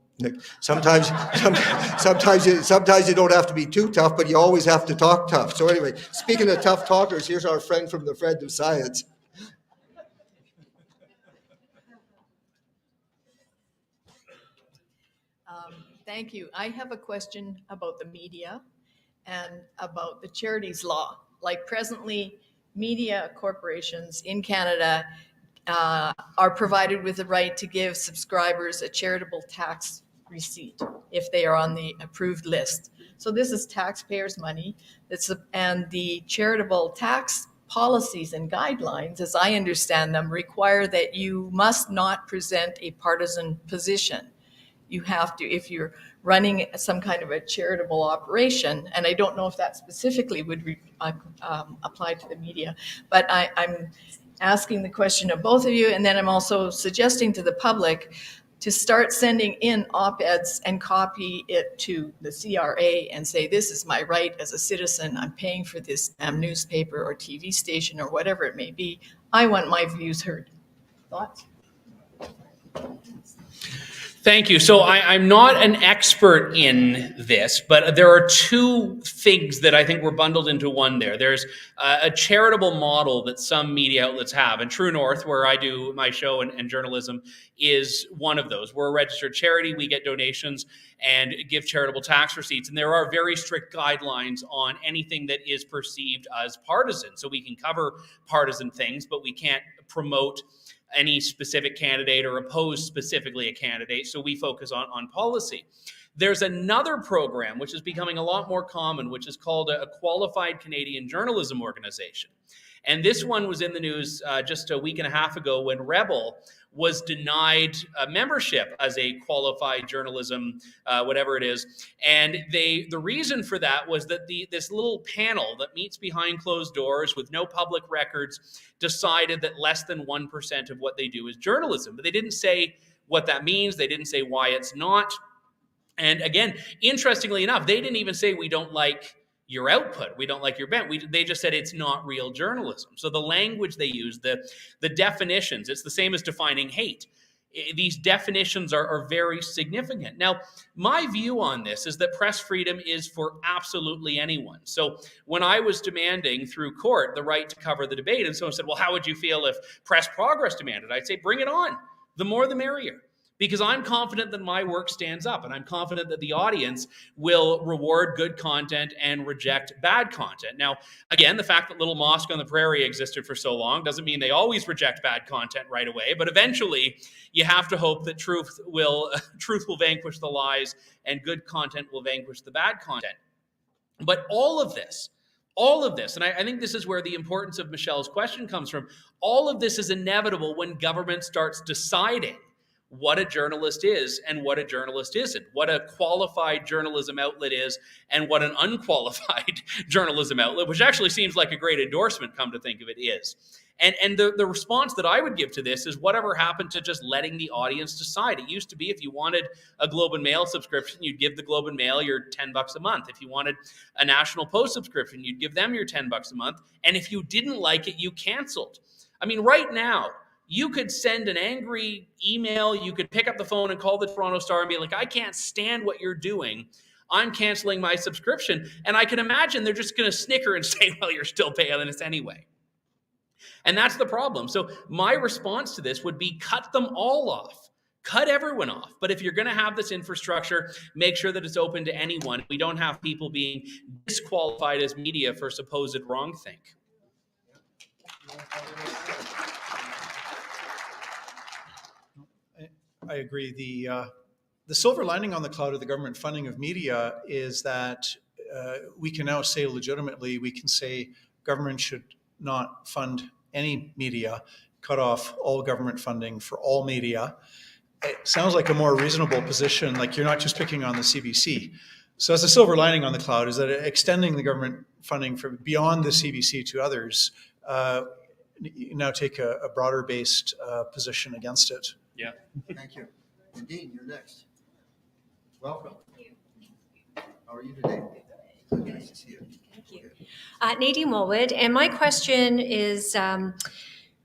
Sometimes you don't have to be too tough, but you always have to talk tough. So anyway, speaking of tough talkers, here's our friend from the Friend of Science. Thank you. I have a question about the media and about the charities law. Like, presently, media corporations in Canada are provided with the right to give subscribers a charitable tax receipt if they are on the approved list. So this is taxpayers' money. And the charitable tax policies and guidelines, as I understand them, require that you must not present a partisan position. You have to, if you're running some kind of a charitable operation, and I don't know if that specifically would apply to the media, but I'm asking the question of both of you, and then I'm also suggesting to the public to start sending in op-eds and copy it to the CRA and say, this is my right as a citizen. I'm paying for this newspaper or TV station or whatever it may be. I want my views heard. Thoughts? Thank you. So I'm not an expert in this, but there are two things that I think were bundled into one there. There's a charitable model that some media outlets have, and True North, where I do my show and journalism, is one of those. We're a registered charity. We get donations and give charitable tax receipts. And there are very strict guidelines on anything that is perceived as partisan. So we can cover partisan things, but we can't promote any specific candidate or oppose specifically a candidate. So we focus on policy. There's another program which is becoming a lot more common, which is called a Qualified Canadian Journalism Organization. And this one was in the news just a week and a half ago when Rebel was denied membership as a qualified journalism, whatever it is. And the reason for that was that this little panel that meets behind closed doors with no public records decided that less than 1% of what they do is journalism. But they didn't say what that means. They didn't say why it's not. And again, interestingly enough, they didn't even say we don't like your output, we don't like your bent. They just said it's not real journalism. So the language they use, the definitions, it's the same as defining hate. These definitions are very significant. Now, my view on this is that press freedom is for absolutely anyone. So when I was demanding through court the right to cover the debate, and someone said, well, how would you feel if Press Progress demanded? I'd say, bring it on. The more the merrier. Because I'm confident that my work stands up, and I'm confident that the audience will reward good content and reject bad content. Now, again, the fact that Little Mosque on the Prairie existed for so long doesn't mean they always reject bad content right away, but eventually you have to hope that truth will vanquish the lies and good content will vanquish the bad content. But all of this, and I think this is where the importance of Michelle's question comes from, all of this is inevitable when government starts deciding what a journalist is and what a journalist isn't, what a qualified journalism outlet is and what an unqualified journalism outlet, which actually seems like a great endorsement, come to think of it, is. And the response that I would give to this is whatever happened to just letting the audience decide. It used to be if you wanted a Globe and Mail subscription, you'd give the Globe and Mail your $10 a month. If you wanted a National Post subscription, you'd give them your $10 a month. And if you didn't like it, you canceled. I mean, right now, you could send an angry email. You could pick up the phone and call the Toronto Star and be like, I can't stand what you're doing. I'm canceling my subscription. And I can imagine they're just going to snicker and say, well, you're still paying us anyway. And that's the problem. So my response to this would be cut them all off. Cut everyone off. But if you're going to have this infrastructure, make sure that it's open to anyone. We don't have people being disqualified as media for supposed wrongthink. I agree. The silver lining on the cloud of the government funding of media is that we can now say legitimately, we can say government should not fund any media, cut off all government funding for all media. It sounds like a more reasonable position, like you're not just picking on the CBC. So that's a silver lining on the cloud, is that extending the government funding for beyond the CBC to others, you now take a broader based position against it. Yeah. Thank you. Nadine, you're next. Welcome. How are you today? Nice to see you. Thank you. Nadine Woolwood, and my question is,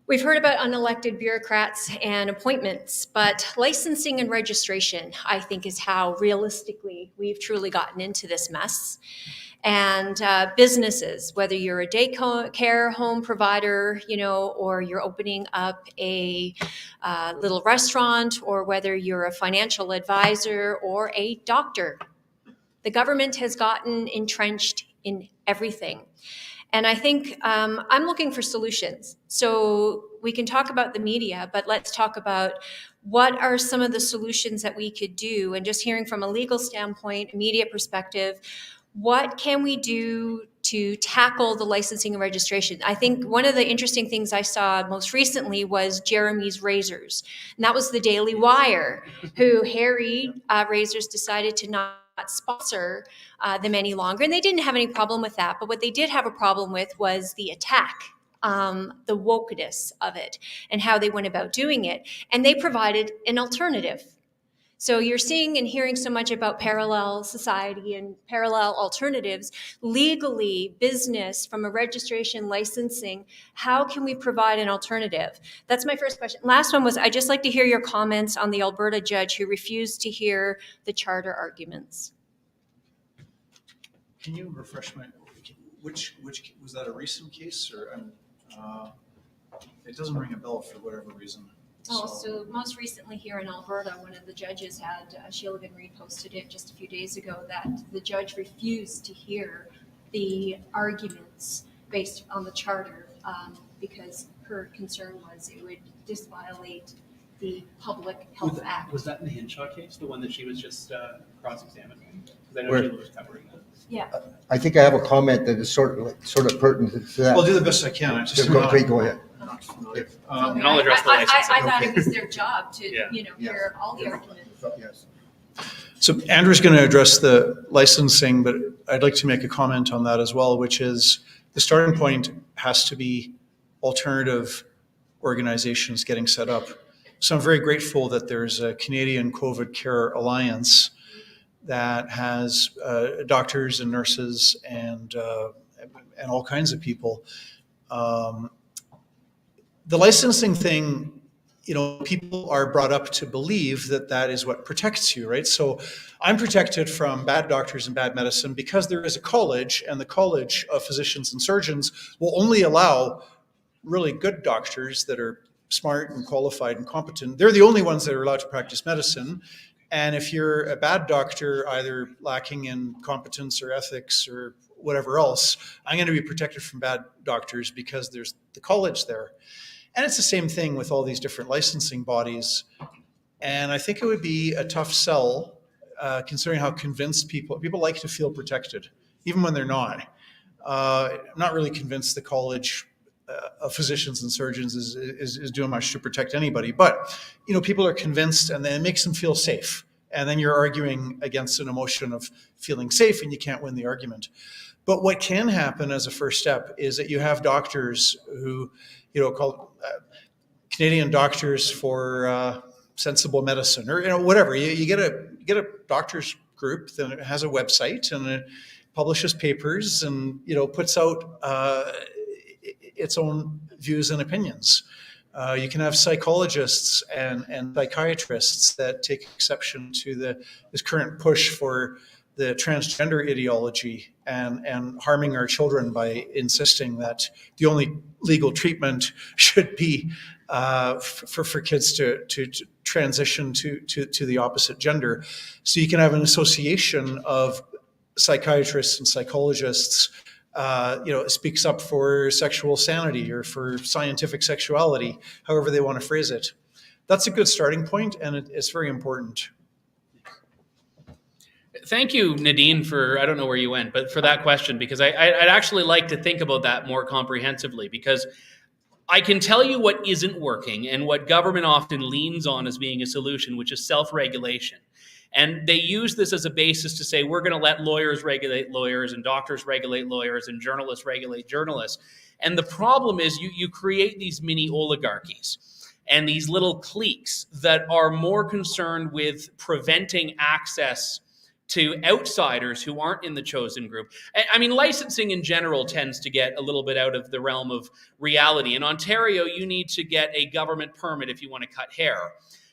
we've heard about unelected bureaucrats and appointments, but licensing and registration, I think, is how realistically we've truly gotten into this mess. And businesses, whether you're a daycare home provider, or you're opening up a little restaurant, or whether you're a financial advisor or a doctor, the government has gotten entrenched in everything. And I think I'm looking for solutions. So we can talk about the media, but let's talk about what are some of the solutions that we could do. And just hearing from a legal standpoint, media perspective, what can we do to tackle the licensing and registration? I think one of the interesting things I saw most recently was Jeremy's Razors. And that was the Daily Wire, who Harry Razors decided to not sponsor them any longer. And they didn't have any problem with that. But what they did have a problem with was the attack, the wokeness of it and how they went about doing it. And they provided an alternative. So you're seeing and hearing so much about parallel society and parallel alternatives. Legally, business, from a registration, licensing, how can we provide an alternative? That's my first question. Last one was, I'd just like to hear your comments on the Alberta judge who refused to hear the charter arguments. Can you refresh which was that a recent case, or it doesn't ring a bell for whatever reason? So most recently here in Alberta, one of the judges had, Sheila Van Reed posted it just a few days ago, that the judge refused to hear the arguments based on the charter because her concern was it would disviolate the Public Health Act. Was that in the Hinshaw case, the one that she was just cross-examining? Because I know Where- Sheila was covering that. Yeah. I think I have a comment that is sort of pertinent to that. I'll do the best I can. I just Go ahead. not familiar. And I'll address the licensing. I thought it was their job to, Yeah. hear all the arguments. Yes. So Andrew's going to address the licensing, but I'd like to make a comment on that as well, which is the starting point has to be alternative organizations getting set up. So I'm very grateful that there's a Canadian COVID Care Alliance that has doctors and nurses and all kinds of people. The licensing thing, people are brought up to believe that that is what protects you, right? So I'm protected from bad doctors and bad medicine because there is a college, and the College of Physicians and Surgeons will only allow really good doctors that are smart and qualified and competent. They're the only ones that are allowed to practice medicine. And if you're a bad doctor, either lacking in competence or ethics or whatever else, I'm going to be protected from bad doctors because there's the college there. And it's the same thing with all these different licensing bodies. And I think it would be a tough sell, considering how convinced people like to feel protected, even when they're not. I'm not really convinced the College of Physicians and Surgeons is doing much to protect anybody. But, people are convinced, and then it makes them feel safe. And then you're arguing against an emotion of feeling safe, and you can't win the argument. But what can happen as a first step is that you have doctors who, called Canadian Doctors for Sensible Medicine, or whatever. You get a doctors group that has a website and it publishes papers and puts out its own views and opinions. You can have psychologists and psychiatrists that take exception to this current push for the transgender ideology and harming our children by insisting that the only legal treatment should be for kids to transition to the opposite gender. So you can have an association of psychiatrists and psychologists speaks up for sexual sanity or for scientific sexuality, however they want to phrase it. That's a good starting point, and it's very important. Thank you, Nadine, I don't know where you went, but for that question, because I'd actually like to think about that more comprehensively, because I can tell you what isn't working and what government often leans on as being a solution, which is self-regulation. And they use this as a basis to say, we're going to let lawyers regulate lawyers and doctors regulate lawyers and journalists regulate journalists. And the problem is you create these mini oligarchies and these little cliques that are more concerned with preventing access to outsiders who aren't in the chosen group. I mean, licensing in general tends to get a little bit out of the realm of reality. In Ontario, you need to get a government permit if you want to cut hair,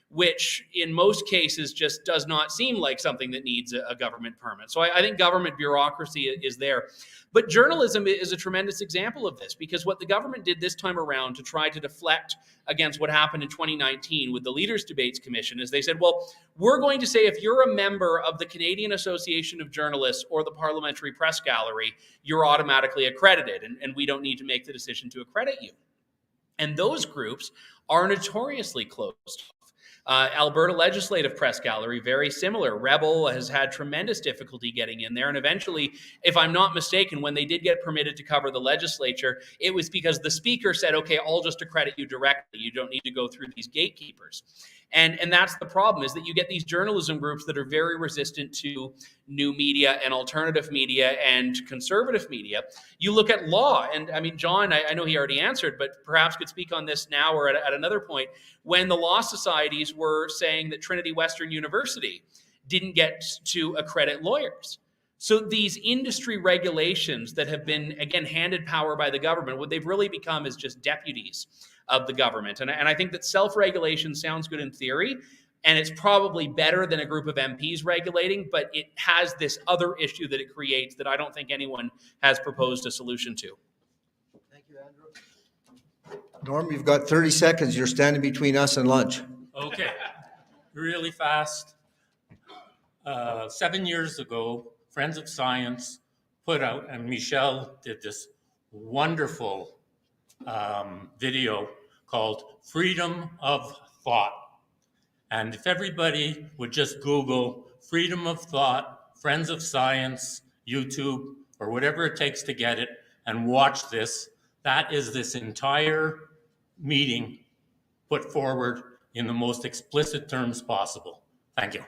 which in most cases just does not seem like something that needs a government permit. So I think government bureaucracy is there. But journalism is a tremendous example of this, because what the government did this time around to try to deflect against what happened in 2019 with the Leaders Debates Commission is they said, well, we're going to say if you're a member of the Canadian Association of Journalists or the Parliamentary Press Gallery, you're automatically accredited, and we don't need to make the decision to accredit you. And those groups are notoriously closed. Alberta Legislative Press Gallery, very similar. Rebel has had tremendous difficulty getting in there. And eventually, if I'm not mistaken, when they did get permitted to cover the legislature, it was because the speaker said, okay, I'll just accredit you directly. You don't need to go through these gatekeepers. And that's the problem, is that you get these journalism groups that are very resistant to new media and alternative media and conservative media. You look at law, and I mean, John, I know he already answered, but perhaps could speak on this now or at another point. When the law societies were saying that Trinity Western University didn't get to accredit lawyers. So these industry regulations that have been, again, handed power by the government, what they've really become is just deputies of the government. And I think that self-regulation sounds good in theory, and it's probably better than a group of MPs regulating, but it has this other issue that it creates that I don't think anyone has proposed a solution to. Thank you, Andrew. Norm, you've got 30 seconds. You're standing between us and lunch. Okay, really fast. 7 years ago, Friends of Science put out, and Michelle did this wonderful video called Freedom of Thought. And if everybody would just Google freedom of thought, Friends of Science, YouTube, or whatever it takes to get it, and watch this, that is this entire meeting put forward in the most explicit terms possible. Thank you.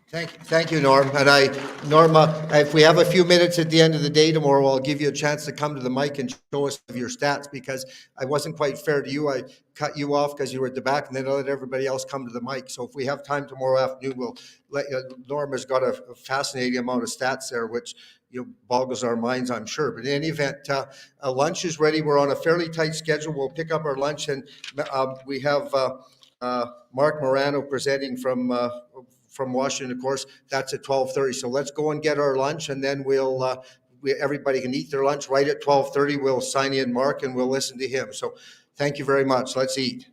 Thank you, Norm. And Norma, if we have a few minutes at the end of the day tomorrow, I'll give you a chance to come to the mic and show us your stats, because I wasn't quite fair to you. I cut you off because you were at the back, and then I let everybody else come to the mic. So if we have time tomorrow afternoon, we'll let Norma's got a fascinating amount of stats there, which boggles our minds, I'm sure. But in any event, lunch is ready. We're on a fairly tight schedule. We'll pick up our lunch, and we have Mark Morano presenting from Washington, of course. That's at 12:30. So let's go and get our lunch, and then everybody can eat their lunch right at 12:30. We'll sign in Mark and we'll listen to him. So thank you very much. Let's eat.